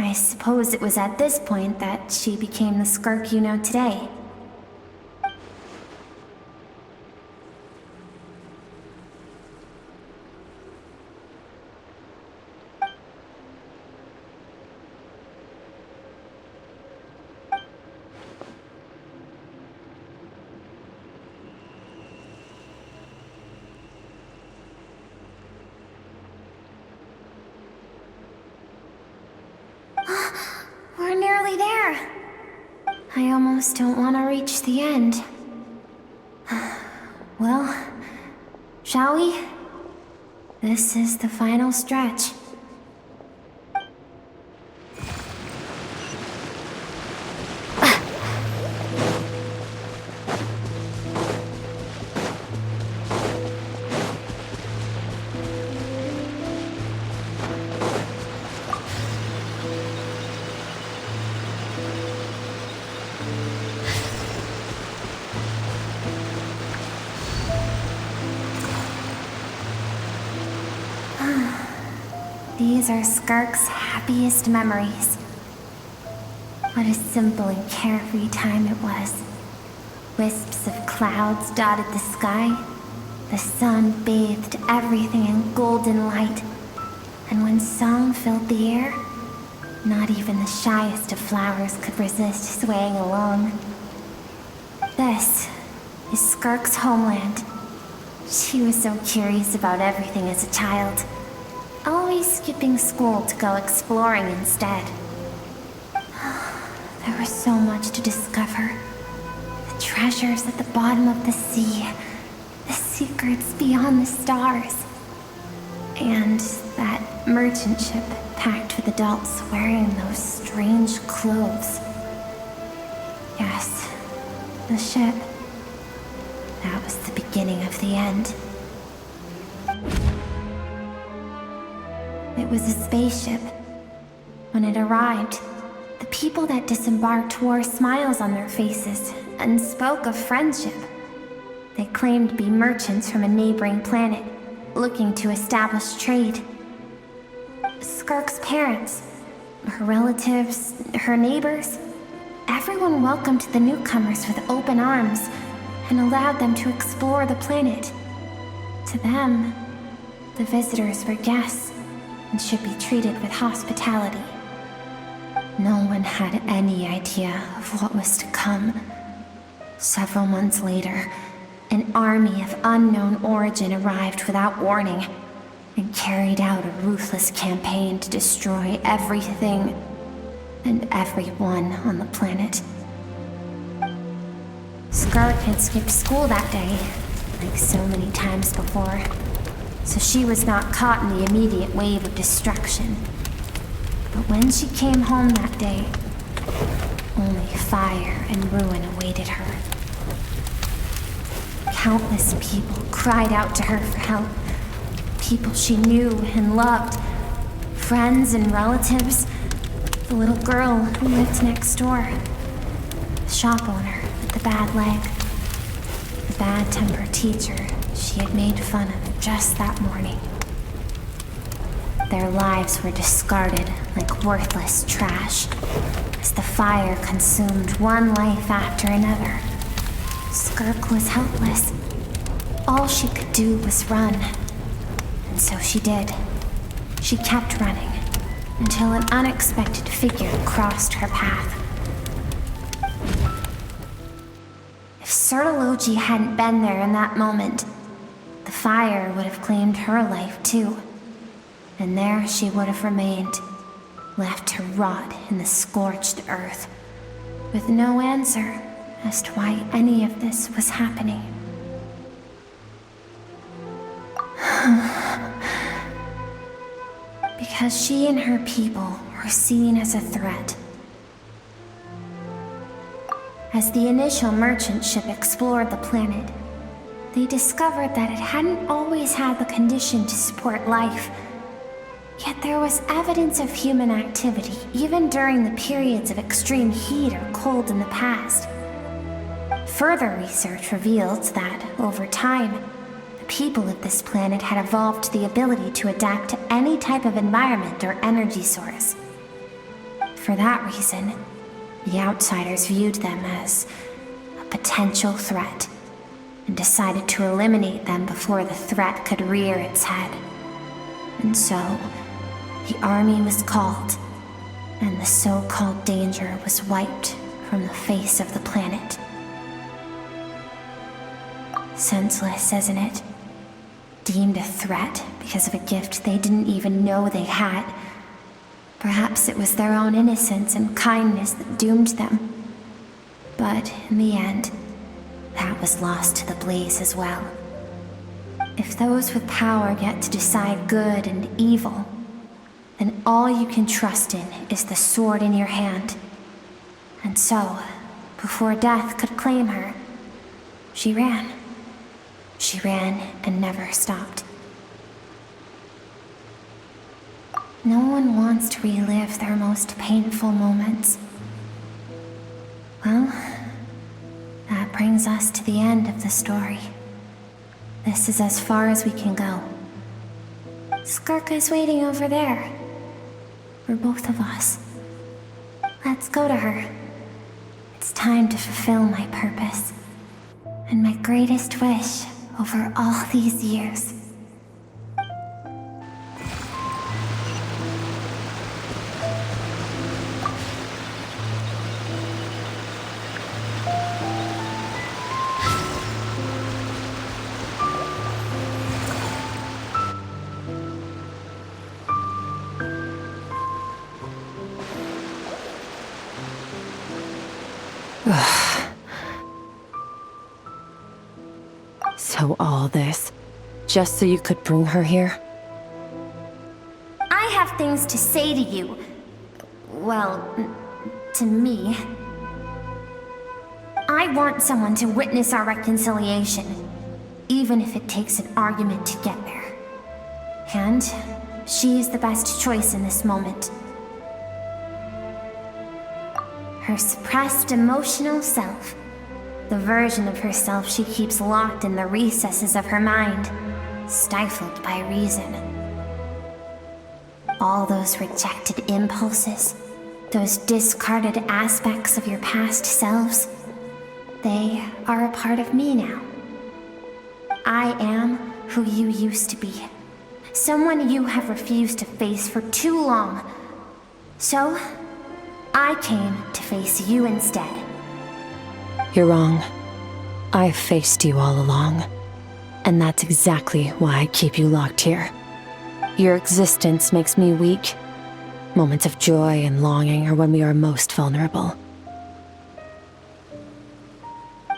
I suppose it was at this point that she became the Skirk you know today. We're nearly there. I almost don't want to reach the end. Well, shall we? This is the final stretch. These are Skirk's happiest memories. What a simple and carefree time it was. Wisps of clouds dotted the sky, The sun bathed everything in golden light, and when song filled the air, not even the shyest of flowers could resist swaying along. This is Skirk's homeland. She was so curious about everything as a child, always skipping school to go exploring instead. There was so much to discover. The treasures at the bottom of the sea, the secrets beyond the stars, and that merchant ship packed with adults wearing those strange clothes. Yes, the ship. That was the beginning of the end. It was a spaceship. When it arrived, the people that disembarked wore smiles on their faces and spoke of friendship. They claimed to be merchants from a neighboring planet, looking to establish trade. Skirk's parents, her relatives, her neighbors, everyone welcomed the newcomers with open arms and allowed them to explore the planet. To them, the visitors were guests and should be treated with hospitality. No one had any idea of what was to come. Several months later, an army of unknown origin arrived without warning and carried out a ruthless campaign to destroy everything and everyone on the planet. Skirk had skipped school that day, like so many times before, so she was not caught in the immediate wave of destruction. But when she came home that day, only fire and ruin awaited her. Countless people cried out to her for help. People she knew and loved. Friends and relatives. The little girl who lived next door. The shop owner with the bad leg. The bad-tempered teacher she had made fun of just that morning. Their lives were discarded like worthless trash as the fire consumed one life after another. Skirk was helpless. All she could do was run. And so she did. She kept running until an unexpected figure crossed her path. If Sertology hadn't been there in that moment, the fire would have claimed her life too. And there she would have remained, left to rot in the scorched earth, with no answer as to why any of this was happening. Because she and her people were seen as a threat. As the initial merchant ship explored the planet, they discovered that it hadn't always had the condition to support life. Yet there was evidence of human activity, even during the periods of extreme heat or cold in the past. Further research revealed that, over time, the people of this planet had evolved the ability to adapt to any type of environment or energy source. For that reason, the outsiders viewed them as a potential threat, and decided to eliminate them before the threat could rear its head. And so, the army was called, and the so-called danger was wiped from the face of the planet. Senseless, isn't it? Deemed a threat because of a gift they didn't even know they had. Perhaps it was their own innocence and kindness that doomed them. But in the end, that was lost to the blaze as well. If those with power get to decide good and evil, then all you can trust in is the sword in your hand. And so, before death could claim her, she ran. She ran and never stopped. No one wants to relive their most painful moments. Well, that brings us to the end of the story. This is as far as we can go. Skirk is waiting over there. For both of us. Let's go to her. It's time to fulfill my purpose. And my greatest wish over all these years. So all this, just so you could bring her here? I have things to say to you. Well, to me. I want someone to witness our reconciliation, even if it takes an argument to get there. And she is the best choice in this moment. Her suppressed emotional self. The version of herself she keeps locked in the recesses of her mind, stifled by reason. All those rejected impulses, those discarded aspects of your past selves, they are a part of me now. I am who you used to be. Someone you have refused to face for too long. So, I came to face you instead. You're wrong. I've faced you all along. And that's exactly why I keep you locked here. Your existence makes me weak. Moments of joy and longing are when we are most vulnerable.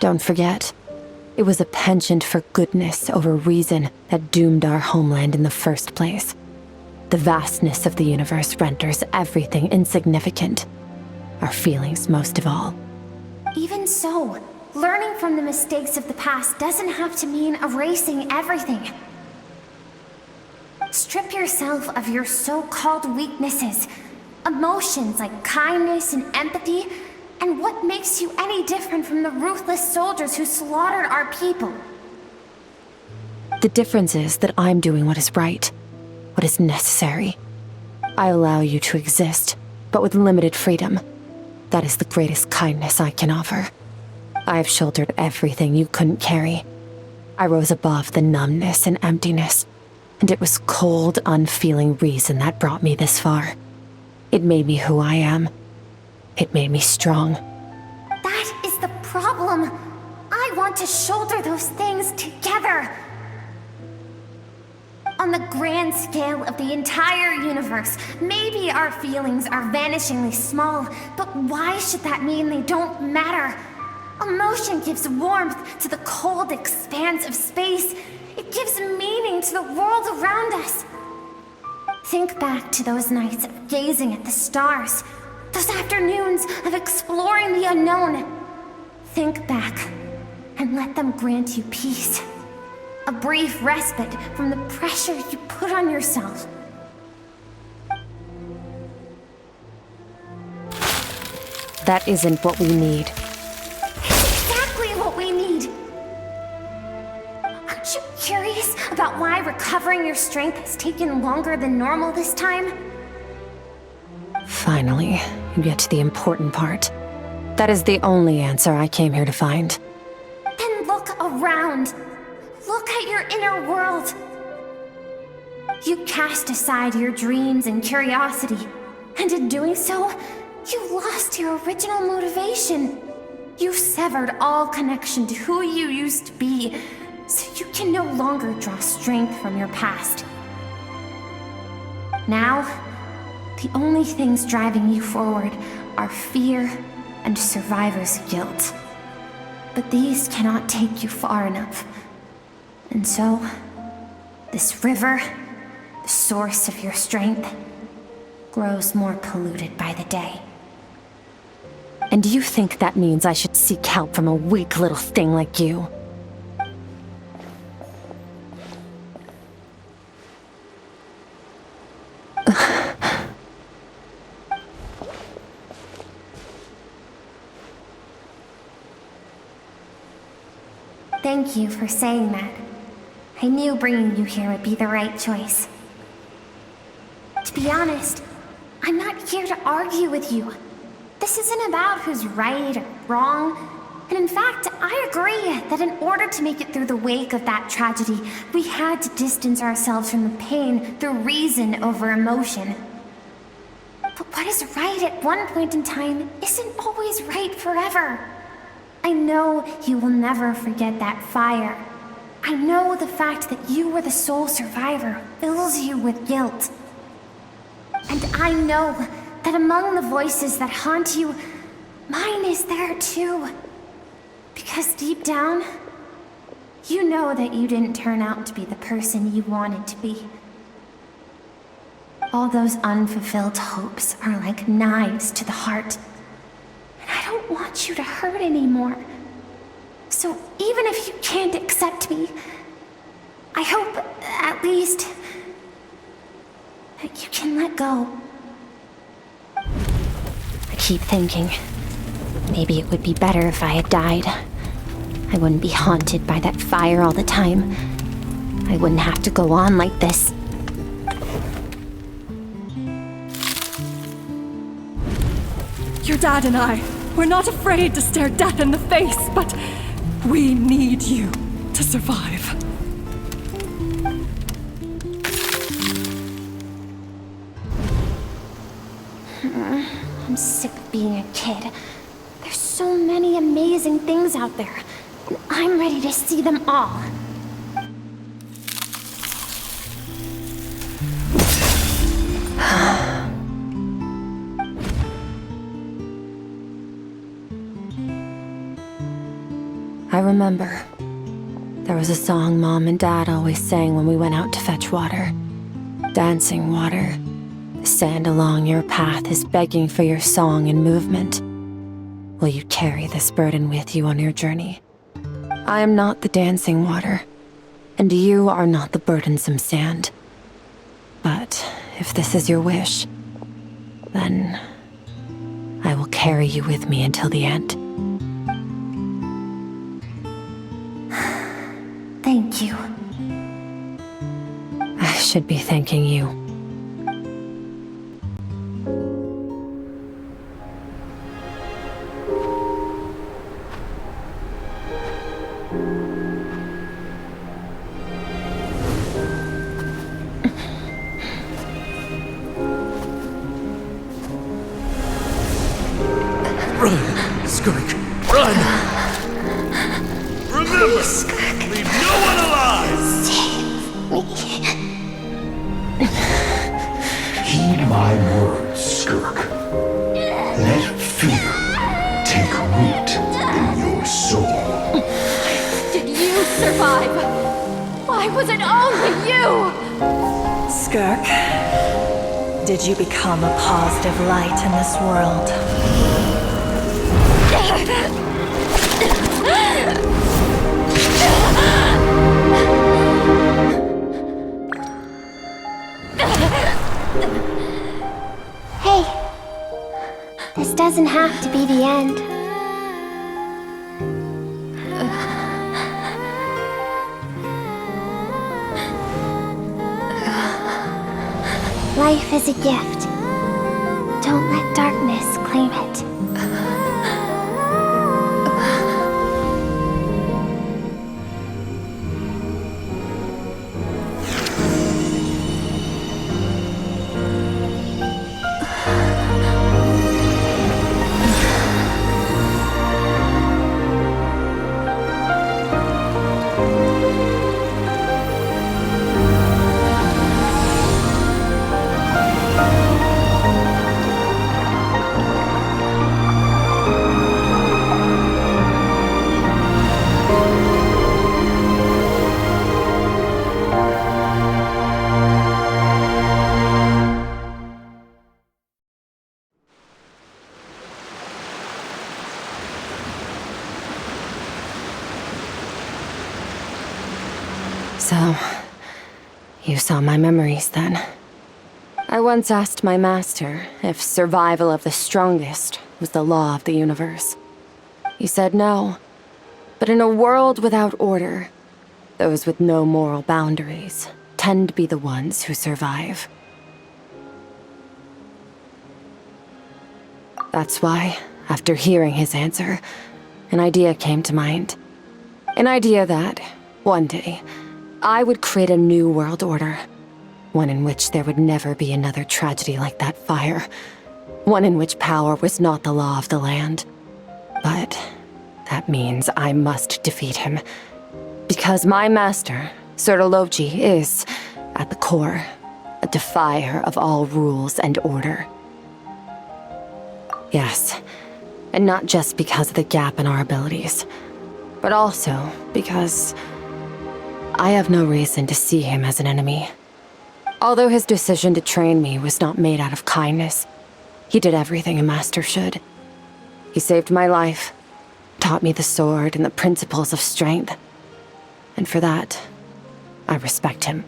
Don't forget, it was a penchant for goodness over reason that doomed our homeland in the first place. The vastness of the universe renders everything insignificant. Our feelings most of all. Even so, learning from the mistakes of the past doesn't have to mean erasing everything. Strip yourself of your so-called weaknesses, emotions like kindness and empathy, and what makes you any different from the ruthless soldiers who slaughtered our people? The difference is that I'm doing what is right, what is necessary. I allow you to exist, but with limited freedom. That is the greatest kindness I can offer. I have shouldered everything you couldn't carry. I rose above the numbness and emptiness, and it was cold, unfeeling reason that brought me this far. It made me who I am. It made me strong. That is the problem. I want to shoulder those things together. On the grand scale of the entire universe, maybe our feelings are vanishingly small, but why should that mean they don't matter? Emotion gives warmth to the cold expanse of space. It gives meaning to the world around us. Think back to those nights of gazing at the stars, those afternoons of exploring the unknown. Think back and let them grant you peace. A brief respite from the pressure you put on yourself. That isn't what we need. It's exactly what we need. Aren't you curious about why recovering your strength has taken longer than normal this time? Finally, you get to the important part. That is the only answer I came here to find. Then look around. Look at your inner world. You cast aside your dreams and curiosity, and in doing so, you lost your original motivation. You severed all connection to who you used to be, so you can no longer draw strength from your past. Now, the only things driving you forward are fear and survivor's guilt. But these cannot take you far enough. And so, this river, the source of your strength, grows more polluted by the day. And you think that means I should seek help from a weak little thing like you? Thank you for saying that. I knew bringing you here would be the right choice. To be honest, I'm not here to argue with you. This isn't about who's right or wrong. And in fact, I agree that in order to make it through the wake of that tragedy, we had to distance ourselves from the pain through reason over emotion. But what is right at one point in time isn't always right forever. I know you will never forget that fire. I know the fact that you were the sole survivor fills you with guilt. And I know that among the voices that haunt you, mine is there too. Because deep down, you know that you didn't turn out to be the person you wanted to be. All those unfulfilled hopes are like knives to the heart. And I don't want you to hurt anymore. So even if you can't accept me, I hope, at least, that you can let go. I keep thinking, maybe it would be better if I had died. I wouldn't be haunted by that fire all the time. I wouldn't have to go on like this. Your dad and I, we're not afraid to stare death in the face, but we need you to survive. I'm sick of being a kid. There's so many amazing things out there, and I'm ready to see them all. I remember. There was a song Mom and Dad always sang when we went out to fetch water. Dancing water. The sand along your path is begging for your song and movement. Will you carry this burden with you on your journey? I am not the dancing water, and you are not the burdensome sand. But if this is your wish, then I will carry you with me until the end. Thank you. I should be thanking you. Run, Skirk, run! Remember, leave no one alive! Heed my words, Skirk. Let fear take root in your soul. Did you survive? Why was it only you? Skirk, did you become a positive light in this world? Hey, this doesn't have to be the end. Life is a gift. Don't let darkness claim it. So, you saw my memories then. I once asked my master if survival of the strongest was the law of the universe. He said no, but in a world without order, those with no moral boundaries tend to be the ones who survive. That's why, after hearing his answer, an idea came to mind. An idea that, one day, I would create a new world order. One in which there would never be another tragedy like that fire. One in which power was not the law of the land. But that means I must defeat him. Because my master, Sertalovji, is, at the core, a defier of all rules and order. Yes, and not just because of the gap in our abilities, but also because I have no reason to see him as an enemy. Although his decision to train me was not made out of kindness, he did everything a master should. He saved my life, taught me the sword and the principles of strength, and for that, I respect him.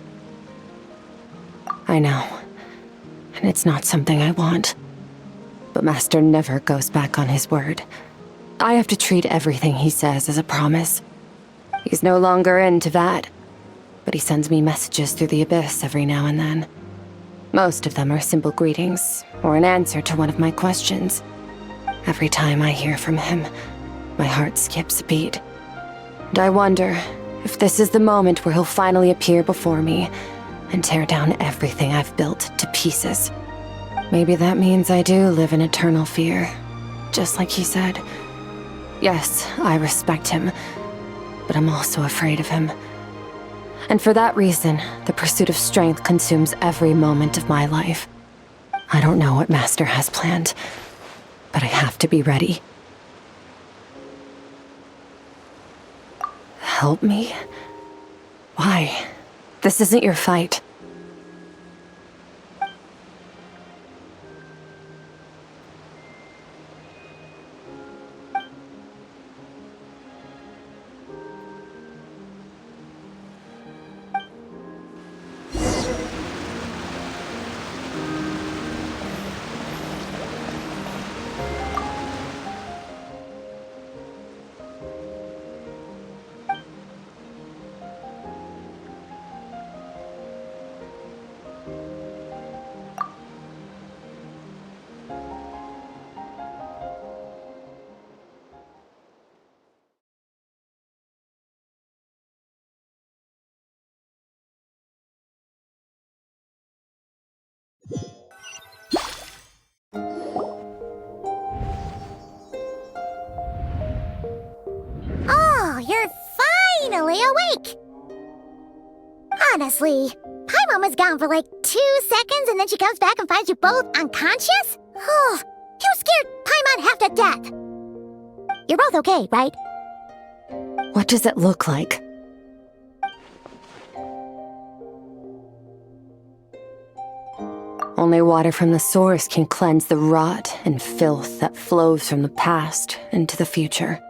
I know, and it's not something I want, but Master never goes back on his word. I have to treat everything he says as a promise. He's no longer into that, but he sends me messages through the abyss every now and then. Most of them are simple greetings, or an answer to one of my questions. Every time I hear from him, my heart skips a beat. And I wonder if this is the moment where he'll finally appear before me and tear down everything I've built to pieces. Maybe that means I do live in eternal fear, just like he said. Yes, I respect him, but I'm also afraid of him. And for that reason, the pursuit of strength consumes every moment of my life. I don't know what Master has planned, but I have to be ready. Help me? Why? This isn't your fight. Oh, you're finally awake! Honestly, Paimon was gone for like 2 seconds and then she comes back and finds you both unconscious? Oh, you scared Paimon half to death! You're both okay, right? What does it look like? Only water from the source can cleanse the rot and filth that flows from the past into the future.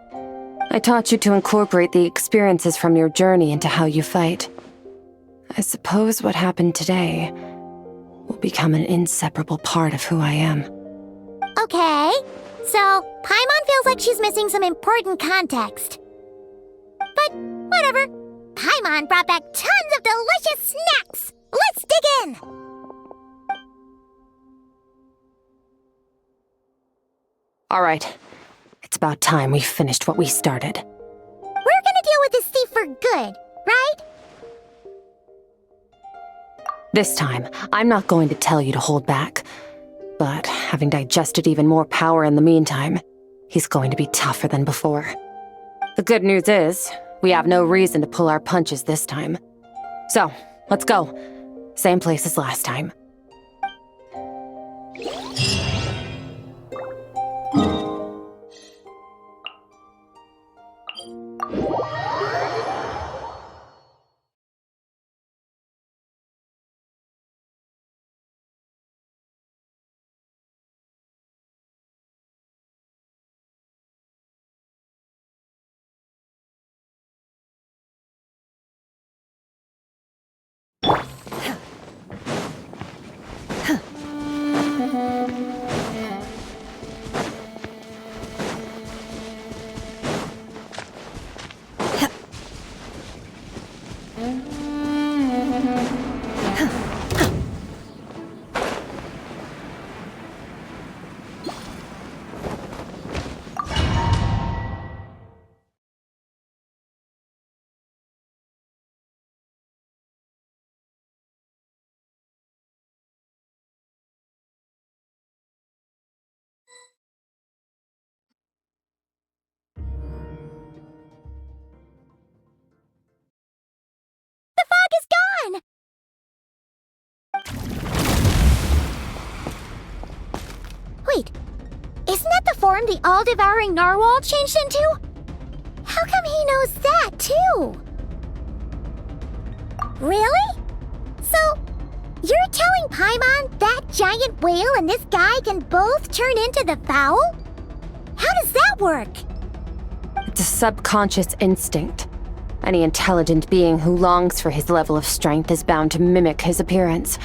I taught you to incorporate the experiences from your journey into how you fight. I suppose what happened today will become an inseparable part of who I am. Okay, so Paimon feels like she's missing some important context. But whatever. Paimon brought back tons of delicious snacks! Let's dig in! All right. It's about time we finished what we started. We're gonna deal with this thief for good, right? This time, I'm not going to tell you to hold back. But having digested even more power in the meantime, he's going to be tougher than before. The good news is, we have no reason to pull our punches this time. So, let's go. Same place as last time. form the all-devouring narwhal changed into? How come he knows that, too? Really? So, you're telling Paimon that giant whale and this guy can both turn into the fowl? How does that work? It's a subconscious instinct. Any intelligent being who longs for his level of strength is bound to mimic his appearance.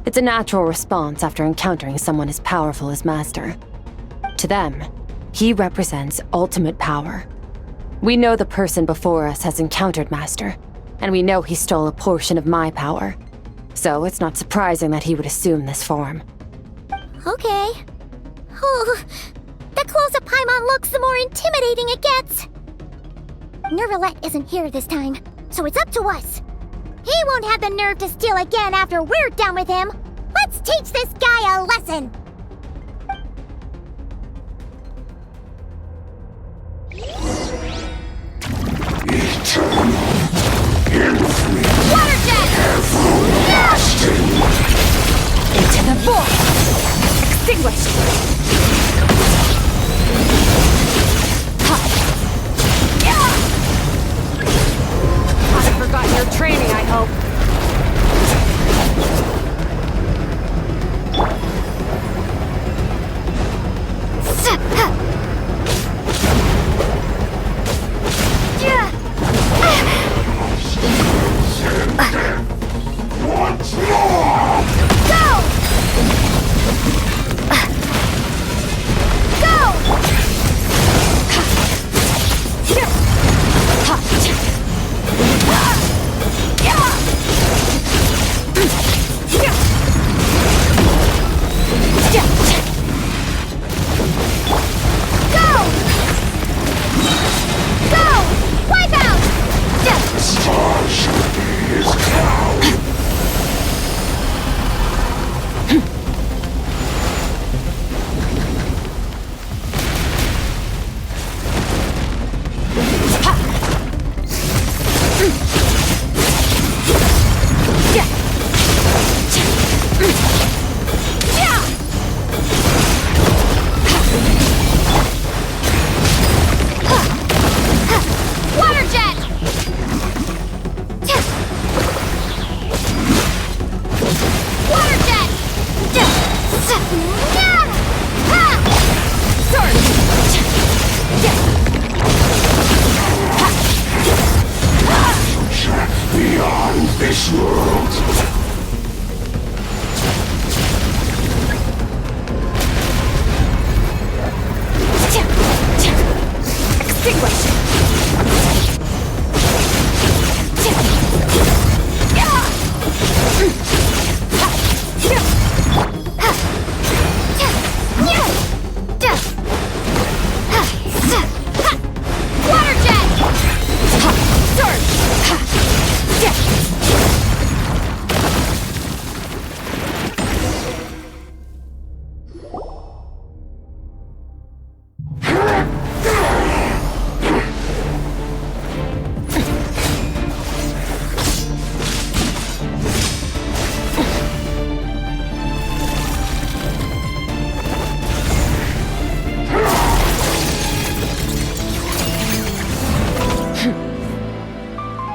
It's a natural response after encountering someone as powerful as Master. To them, he represents ultimate power. We know the person before us has encountered Master, and we know he stole a portion of my power. So it's not surprising that he would assume this form. Okay. Oh, the closer Paimon looks, the more intimidating it gets. Nervalette isn't here this time, so it's up to us. He won't have the nerve to steal again after we're done with him. Let's teach this guy a lesson. Water jet! Everlasting! Into the void! Extinguish! Haven't forgotten your training, I hope. Once more! Go!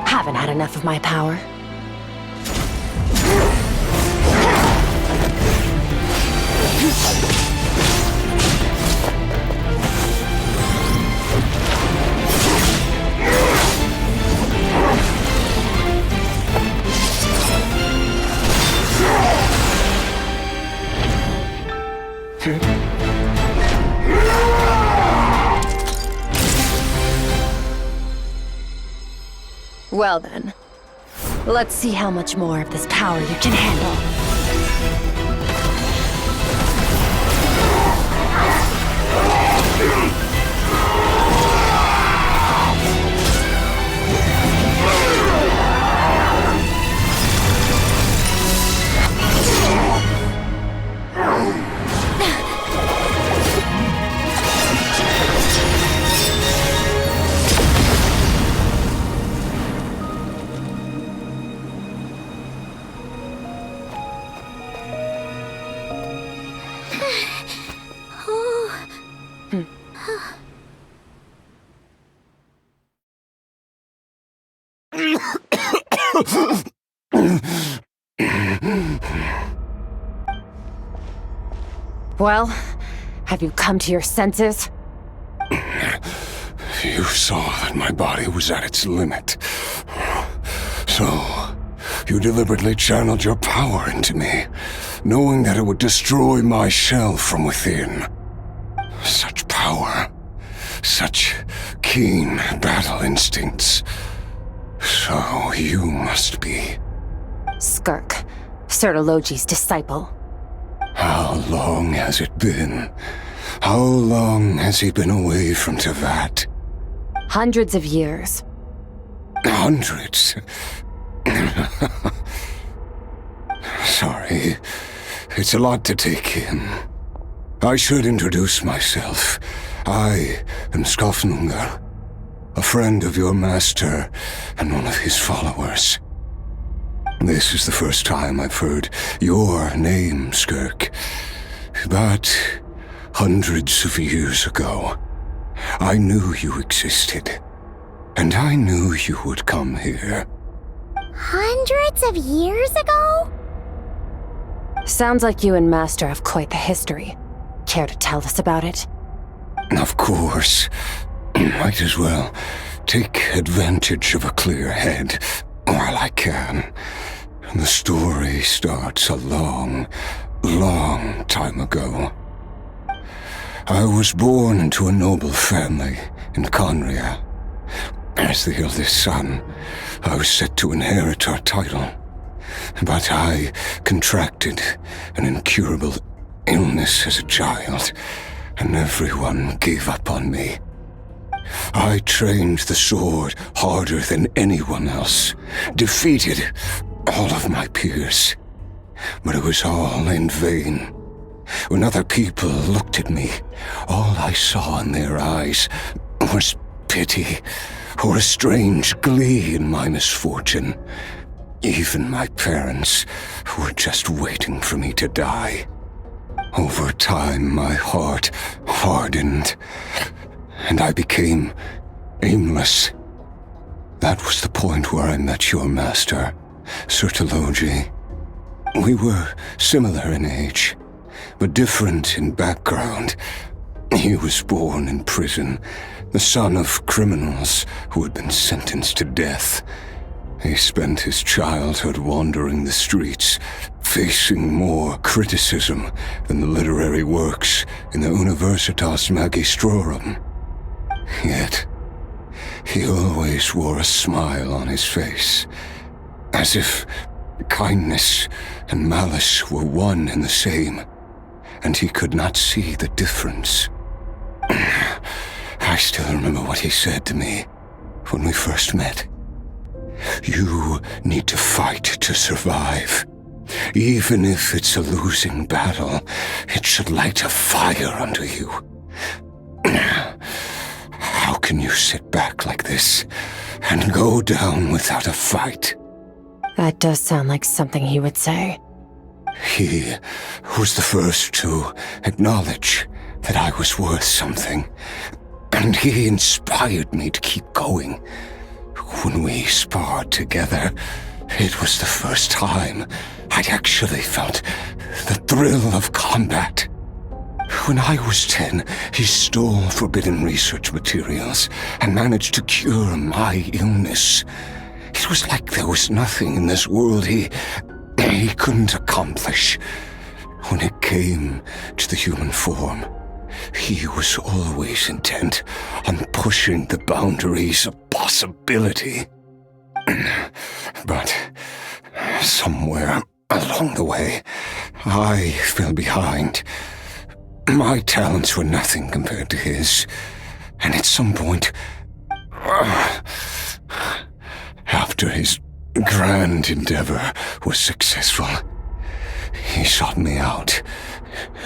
Haven't had enough of my power. Well then, let's see how much more of this power you can handle. Oh. Well, have you come to your senses? You saw that my body was at its limit. So, you deliberately channeled your power into me, knowing that it would destroy my shell from within. Such power. Such keen battle instincts. So you must be... Skirk, Sertologi's disciple. How long has it been? How long has he been away from Tevat? Hundreds of years. Hundreds? Sorry, it's a lot to take in. I should introduce myself. I am Skofnungar, a friend of your master and one of his followers. This is the first time I've heard your name, Skirk. But hundreds of years ago, I knew you existed, and I knew you would come here. Hundreds of years ago? Sounds like you and Master have quite the history. Care to tell us about it? Of course. Might as well take advantage of a clear head while I can. The story starts a long, long time ago. I was born into a noble family in Conria. As the eldest son, I was set to inherit our title. But I contracted an incurable illness as a child, and everyone gave up on me. I trained the sword harder than anyone else, defeated all of my peers. But it was all in vain. When other people looked at me, all I saw in their eyes was pity or a strange glee in my misfortune. Even my parents were just waiting for me to die. Over time, my heart hardened, and I became aimless. That was the point where I met your master, Sertologi. We were similar in age, but different in background. He was born in prison, the son of criminals who had been sentenced to death. He spent his childhood wandering the streets, facing more criticism than the literary works in the Universitas Magistrorum. Yet, he always wore a smile on his face, as if kindness and malice were one and the same, and he could not see the difference. I still remember what he said to me when we first met. You need to fight to survive. Even if it's a losing battle, it should light a fire under you. How can you sit back like this and go down without a fight? That does sound like something he would say. He was the first to acknowledge that I was worth something, and he inspired me to keep going. When we sparred together, it was the first time I'd actually felt the thrill of combat. When I was 10, he stole forbidden research materials and managed to cure my illness. It was like there was nothing in this world he couldn't accomplish. When it came to the human form, he was always intent on pushing the boundaries of possibility. But somewhere along the way, I fell behind. My talents were nothing compared to his, and at some point, after his grand endeavor was successful, he sought me out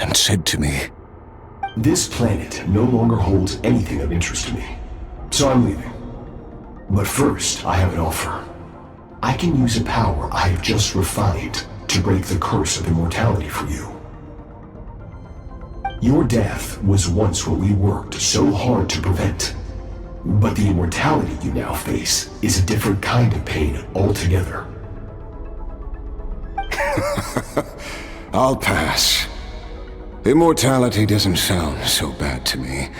and said to me, "This planet no longer holds anything of interest to me, so I'm leaving. But first, I have an offer. I can use a power I have just refined to break the curse of immortality for you. Your death was once what we worked so hard to prevent. But the immortality you now face is a different kind of pain altogether. I'll pass. Immortality doesn't sound so bad to me.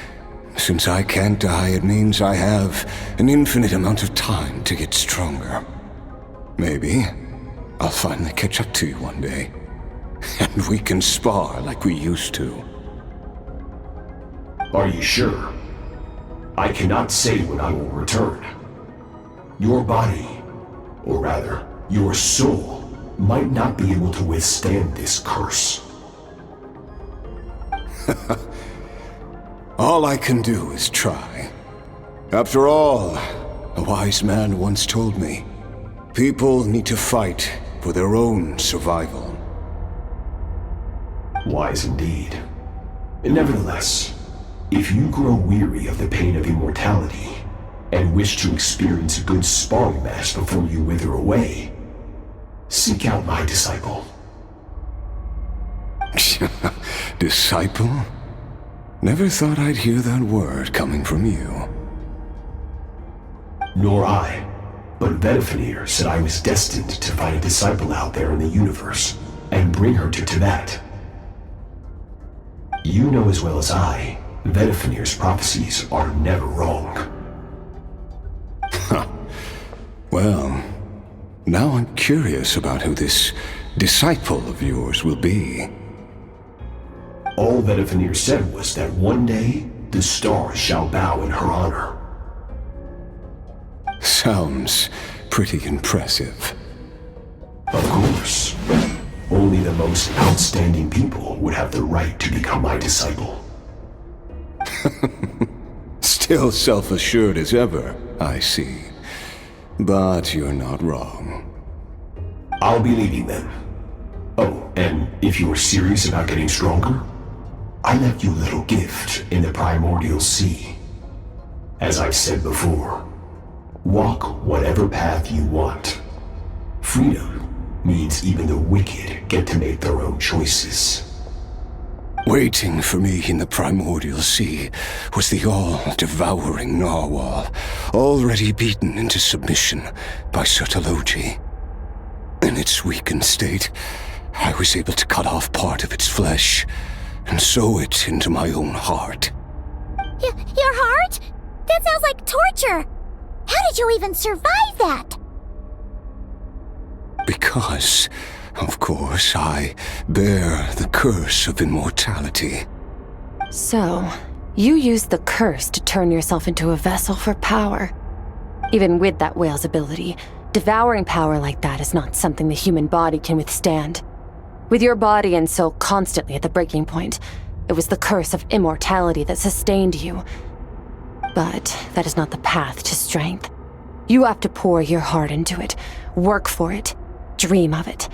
Since I can't die, it means I have an infinite amount of time to get stronger. Maybe I'll finally catch up to you one day, and we can spar like we used to. Are you sure? I cannot say when I will return. Your body, or rather, your soul, might not be able to withstand this curse. All I can do is try. After all, a wise man once told me, people need to fight for their own survival. Wise indeed. Nevertheless, if you grow weary of the pain of immortality, and wish to experience a good sparring match before you wither away, seek out my disciple. Disciple? Never thought I'd hear that word coming from you. Nor I, but Betwixt said I was destined to find a disciple out there in the universe, and bring her to Tibet. You know as well as I, Betwixt's prophecies are never wrong. Well, now I'm curious about who this disciple of yours will be. All Betwixt said was that one day, the stars shall bow in her honor. Sounds pretty impressive. Of course. Only the most outstanding people would have the right to become my disciple. Still self-assured as ever, I see. But you're not wrong. I'll be leaving then. Oh, and if you are serious about getting stronger, I left you a little gift in the primordial sea. As I've said before, walk whatever path you want. Freedom means even the wicked get to make their own choices. Waiting for me in the primordial sea was the all-devouring narwhal, already beaten into submission by Sertologi. In its weakened state, I was able to cut off part of its flesh and sew it into my own heart. Your heart? That sounds like torture! How did you even survive that? Because, of course, I bear the curse of immortality. So, you used the curse to turn yourself into a vessel for power. Even with that whale's ability, devouring power like that is not something the human body can withstand. With your body and soul constantly at the breaking point, it was the curse of immortality that sustained you. But that is not the path to strength. You have to pour your heart into it, work for it, dream of it.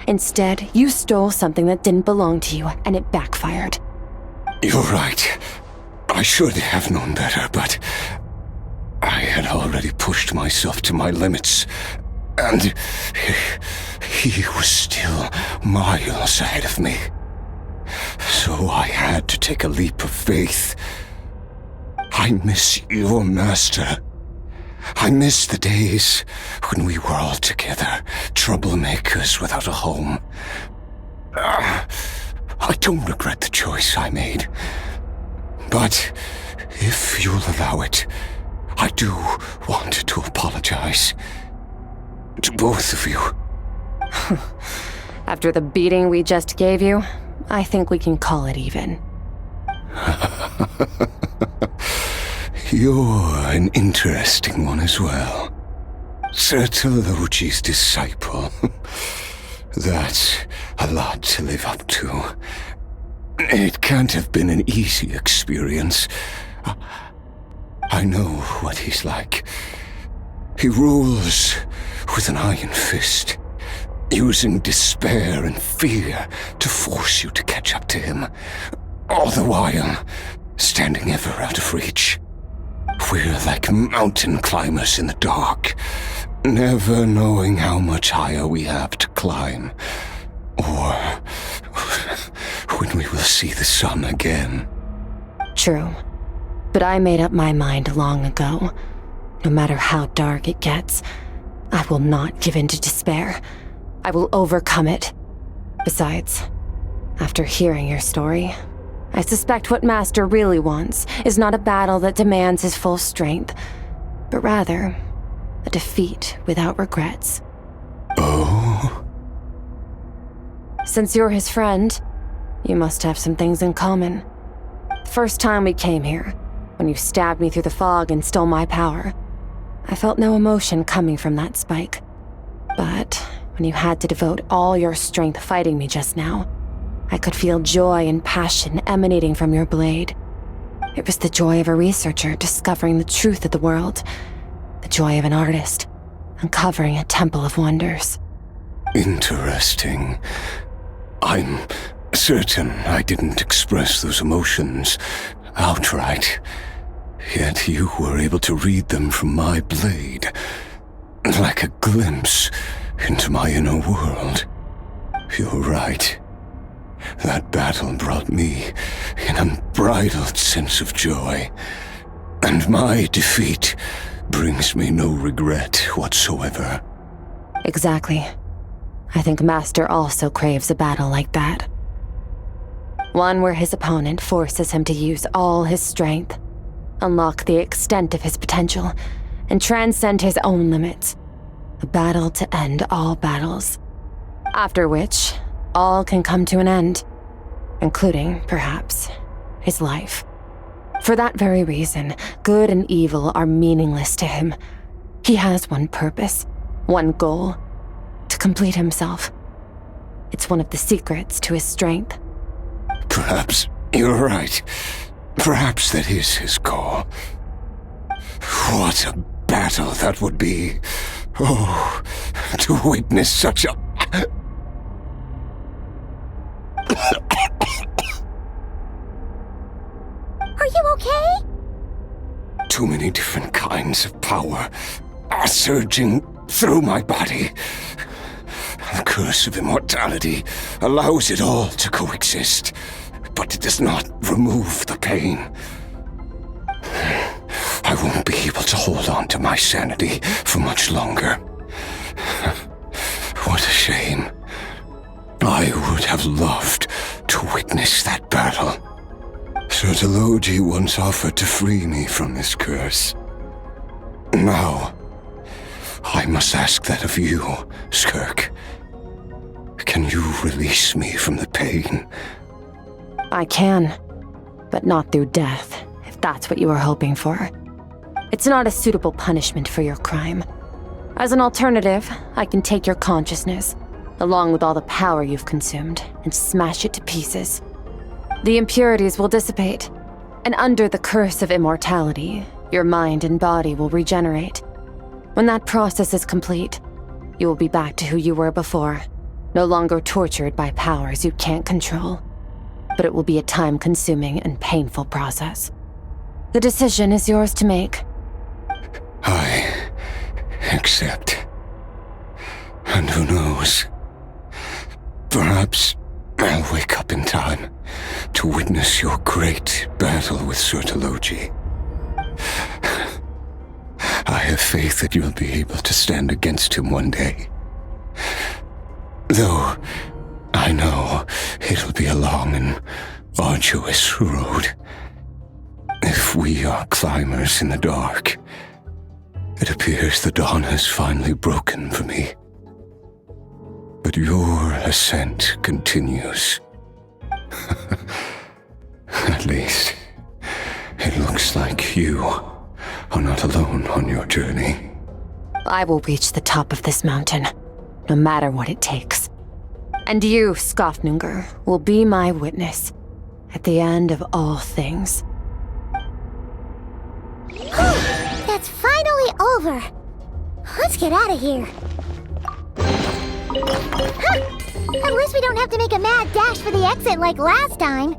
Instead, you stole something that didn't belong to you, and it backfired. You're right. I should have known better, but I had already pushed myself to my limits, and he was still miles ahead of me. So I had to take a leap of faith. I miss your master. I miss the days when we were all together, troublemakers without a home. I don't regret the choice I made. But if you'll allow it, I do want to apologize. To both of you. After the beating we just gave you, I think we can call it even. You're an interesting one as well. Sertologi's disciple. That's a lot to live up to. It can't have been an easy experience. I know what he's like. He rules with an iron fist, using despair and fear to force you to catch up to him, all the while standing ever out of reach. We're like mountain climbers in the dark, never knowing how much higher we have to climb, or when we will see the sun again. True. But I made up my mind long ago. No matter how dark it gets, I will not give in to despair. I will overcome it, Besides, after hearing your story, I suspect what Master really wants is not a battle that demands his full strength, but rather a defeat without regrets. Oh? Since you're his friend, you must have some things in common. The first time we came here, when you stabbed me through the fog and stole my power, I felt no emotion coming from that spike. But when you had to devote all your strength fighting me just now, I could feel joy and passion emanating from your blade. It was the joy of a researcher discovering the truth of the world, the joy of an artist uncovering a temple of wonders. Interesting. I'm certain I didn't express those emotions outright, yet you were able to read them from my blade, like a glimpse into my inner world. You're right. That battle brought me an unbridled sense of joy, and my defeat brings me no regret whatsoever. Exactly. I think Master also craves a battle like that. One where his opponent forces him to use all his strength, unlock the extent of his potential, and transcend his own limits. A battle to end all battles. After which, all can come to an end, including, perhaps, his life. For that very reason, good and evil are meaningless to him. He has one purpose, one goal: to complete himself. It's one of the secrets to his strength. Perhaps you're right. Perhaps that is his call. What a battle that would be. Oh, to witness such a... Are you okay? Too many different kinds of power are surging through my body. The curse of immortality allows it all to coexist, but it does not remove the pain. I won't be able to hold on to my sanity for much longer. What a shame. I would have loved to witness that battle. Sertologi once offered to free me from this curse. Now, I must ask that of you, Skirk. Can you release me from the pain? I can, but not through death, if that's what you were hoping for. It's not a suitable punishment for your crime. As an alternative, I can take your consciousness, along with all the power you've consumed, and smash it to pieces. The impurities will dissipate, and under the curse of immortality, your mind and body will regenerate. When that process is complete, you will be back to who you were before, no longer tortured by powers you can't control. But it will be a time-consuming and painful process. The decision is yours to make. I accept. And who knows? Perhaps I'll wake up in time to witness your great battle with Sertologi. I have faith that you'll be able to stand against him one day. Though I know it'll be a long and arduous road. If we are climbers in the dark, it appears the dawn has finally broken for me. But your ascent continues. At least, it looks like you are not alone on your journey. I will reach the top of this mountain, no matter what it takes. And you, Skofnunger, will be my witness at the end of all things. That's finally over. Let's get out of here. Huh. At least we don't have to make a mad dash for the exit like last time.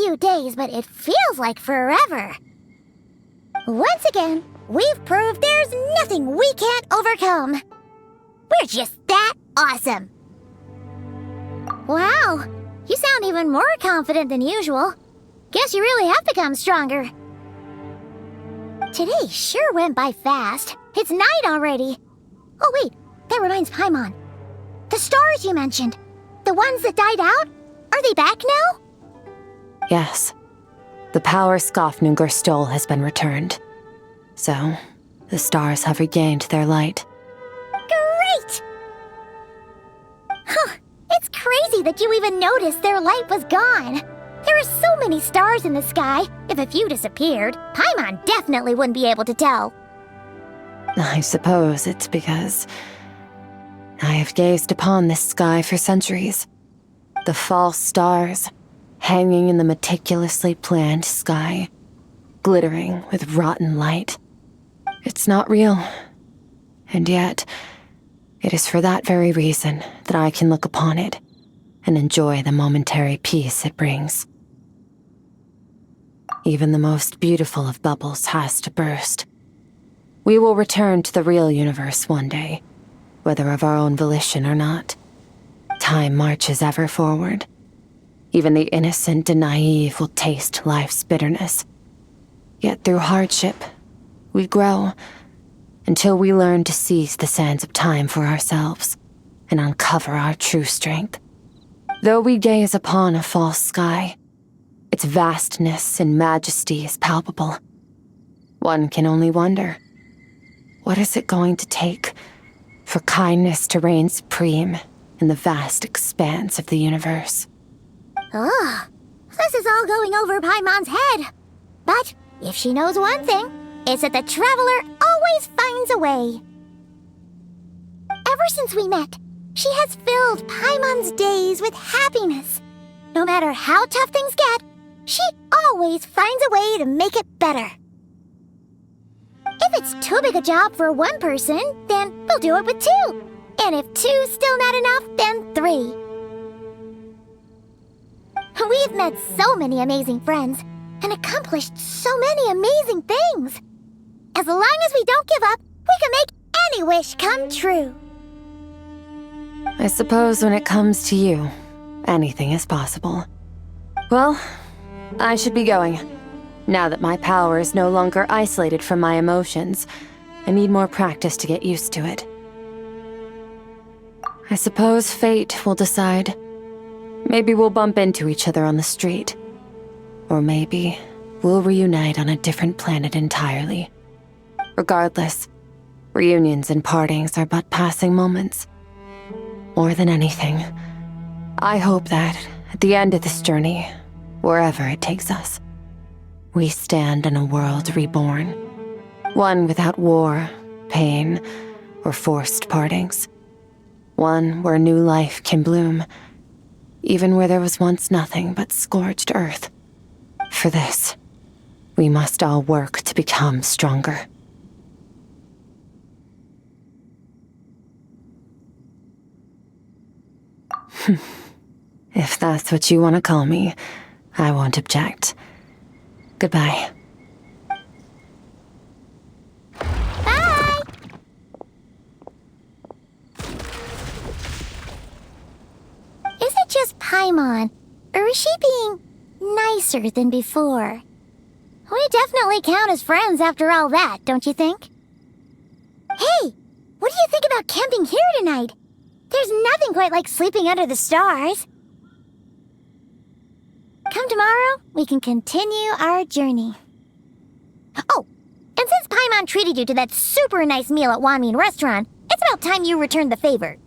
few days, but it feels like forever. Once again, we've proved there's nothing we can't overcome. We're just that awesome. Wow, you sound even more confident than usual. Guess you really have become stronger. Today sure went by fast. It's night already. Oh wait, that reminds Paimon. The stars you mentioned, the ones that died out, are they back now? Yes. The power Skafnungur stole has been returned. So, the stars have regained their light. Great! Huh, it's crazy that you even noticed their light was gone. There are so many stars in the sky. If a few disappeared, Paimon definitely wouldn't be able to tell. I suppose it's because I have gazed upon this sky for centuries. The false stars, hanging in the meticulously planned sky, glittering with rotten light. It's not real. And yet, it is for that very reason that I can look upon it and enjoy the momentary peace it brings. Even the most beautiful of bubbles has to burst. We will return to the real universe one day, whether of our own volition or not. Time marches ever forward. Even the innocent and naive will taste life's bitterness. Yet through hardship, we grow until we learn to seize the sands of time for ourselves and uncover our true strength. Though we gaze upon a false sky, its vastness and majesty is palpable. One can only wonder, what is it going to take for kindness to reign supreme in the vast expanse of the universe? Ugh, this is all going over Paimon's head. But if she knows one thing, it's that the traveler always finds a way. Ever since we met, she has filled Paimon's days with happiness. No matter how tough things get, she always finds a way to make it better. If it's too big a job for one person, then we'll do it with two. And if two's still not enough, then three. We've met so many amazing friends and accomplished so many amazing things. As long as we don't give up, we can make any wish come true. I suppose when it comes to you, anything is possible. Well, I should be going. Now that my power is no longer isolated from my emotions, I need more practice to get used to it. I suppose fate will decide. Maybe we'll bump into each other on the street. Or maybe we'll reunite on a different planet entirely. Regardless, reunions and partings are but passing moments. More than anything, I hope that at the end of this journey, wherever it takes us, we stand in a world reborn. One without war, pain, or forced partings. One where new life can bloom, even where there was once nothing but scorched earth. For this, we must all work to become stronger. If that's what you want to call me, I won't object. Goodbye. Bye! Is it just Paimon, or is she being nicer than before? We definitely count as friends after all that, don't you think? Hey, what do you think about camping here tonight? There's nothing quite like sleeping under the stars. Come tomorrow, we can continue our journey. Oh, and since Paimon treated you to that super nice meal at Wanmin Restaurant, it's about time you returned the favor.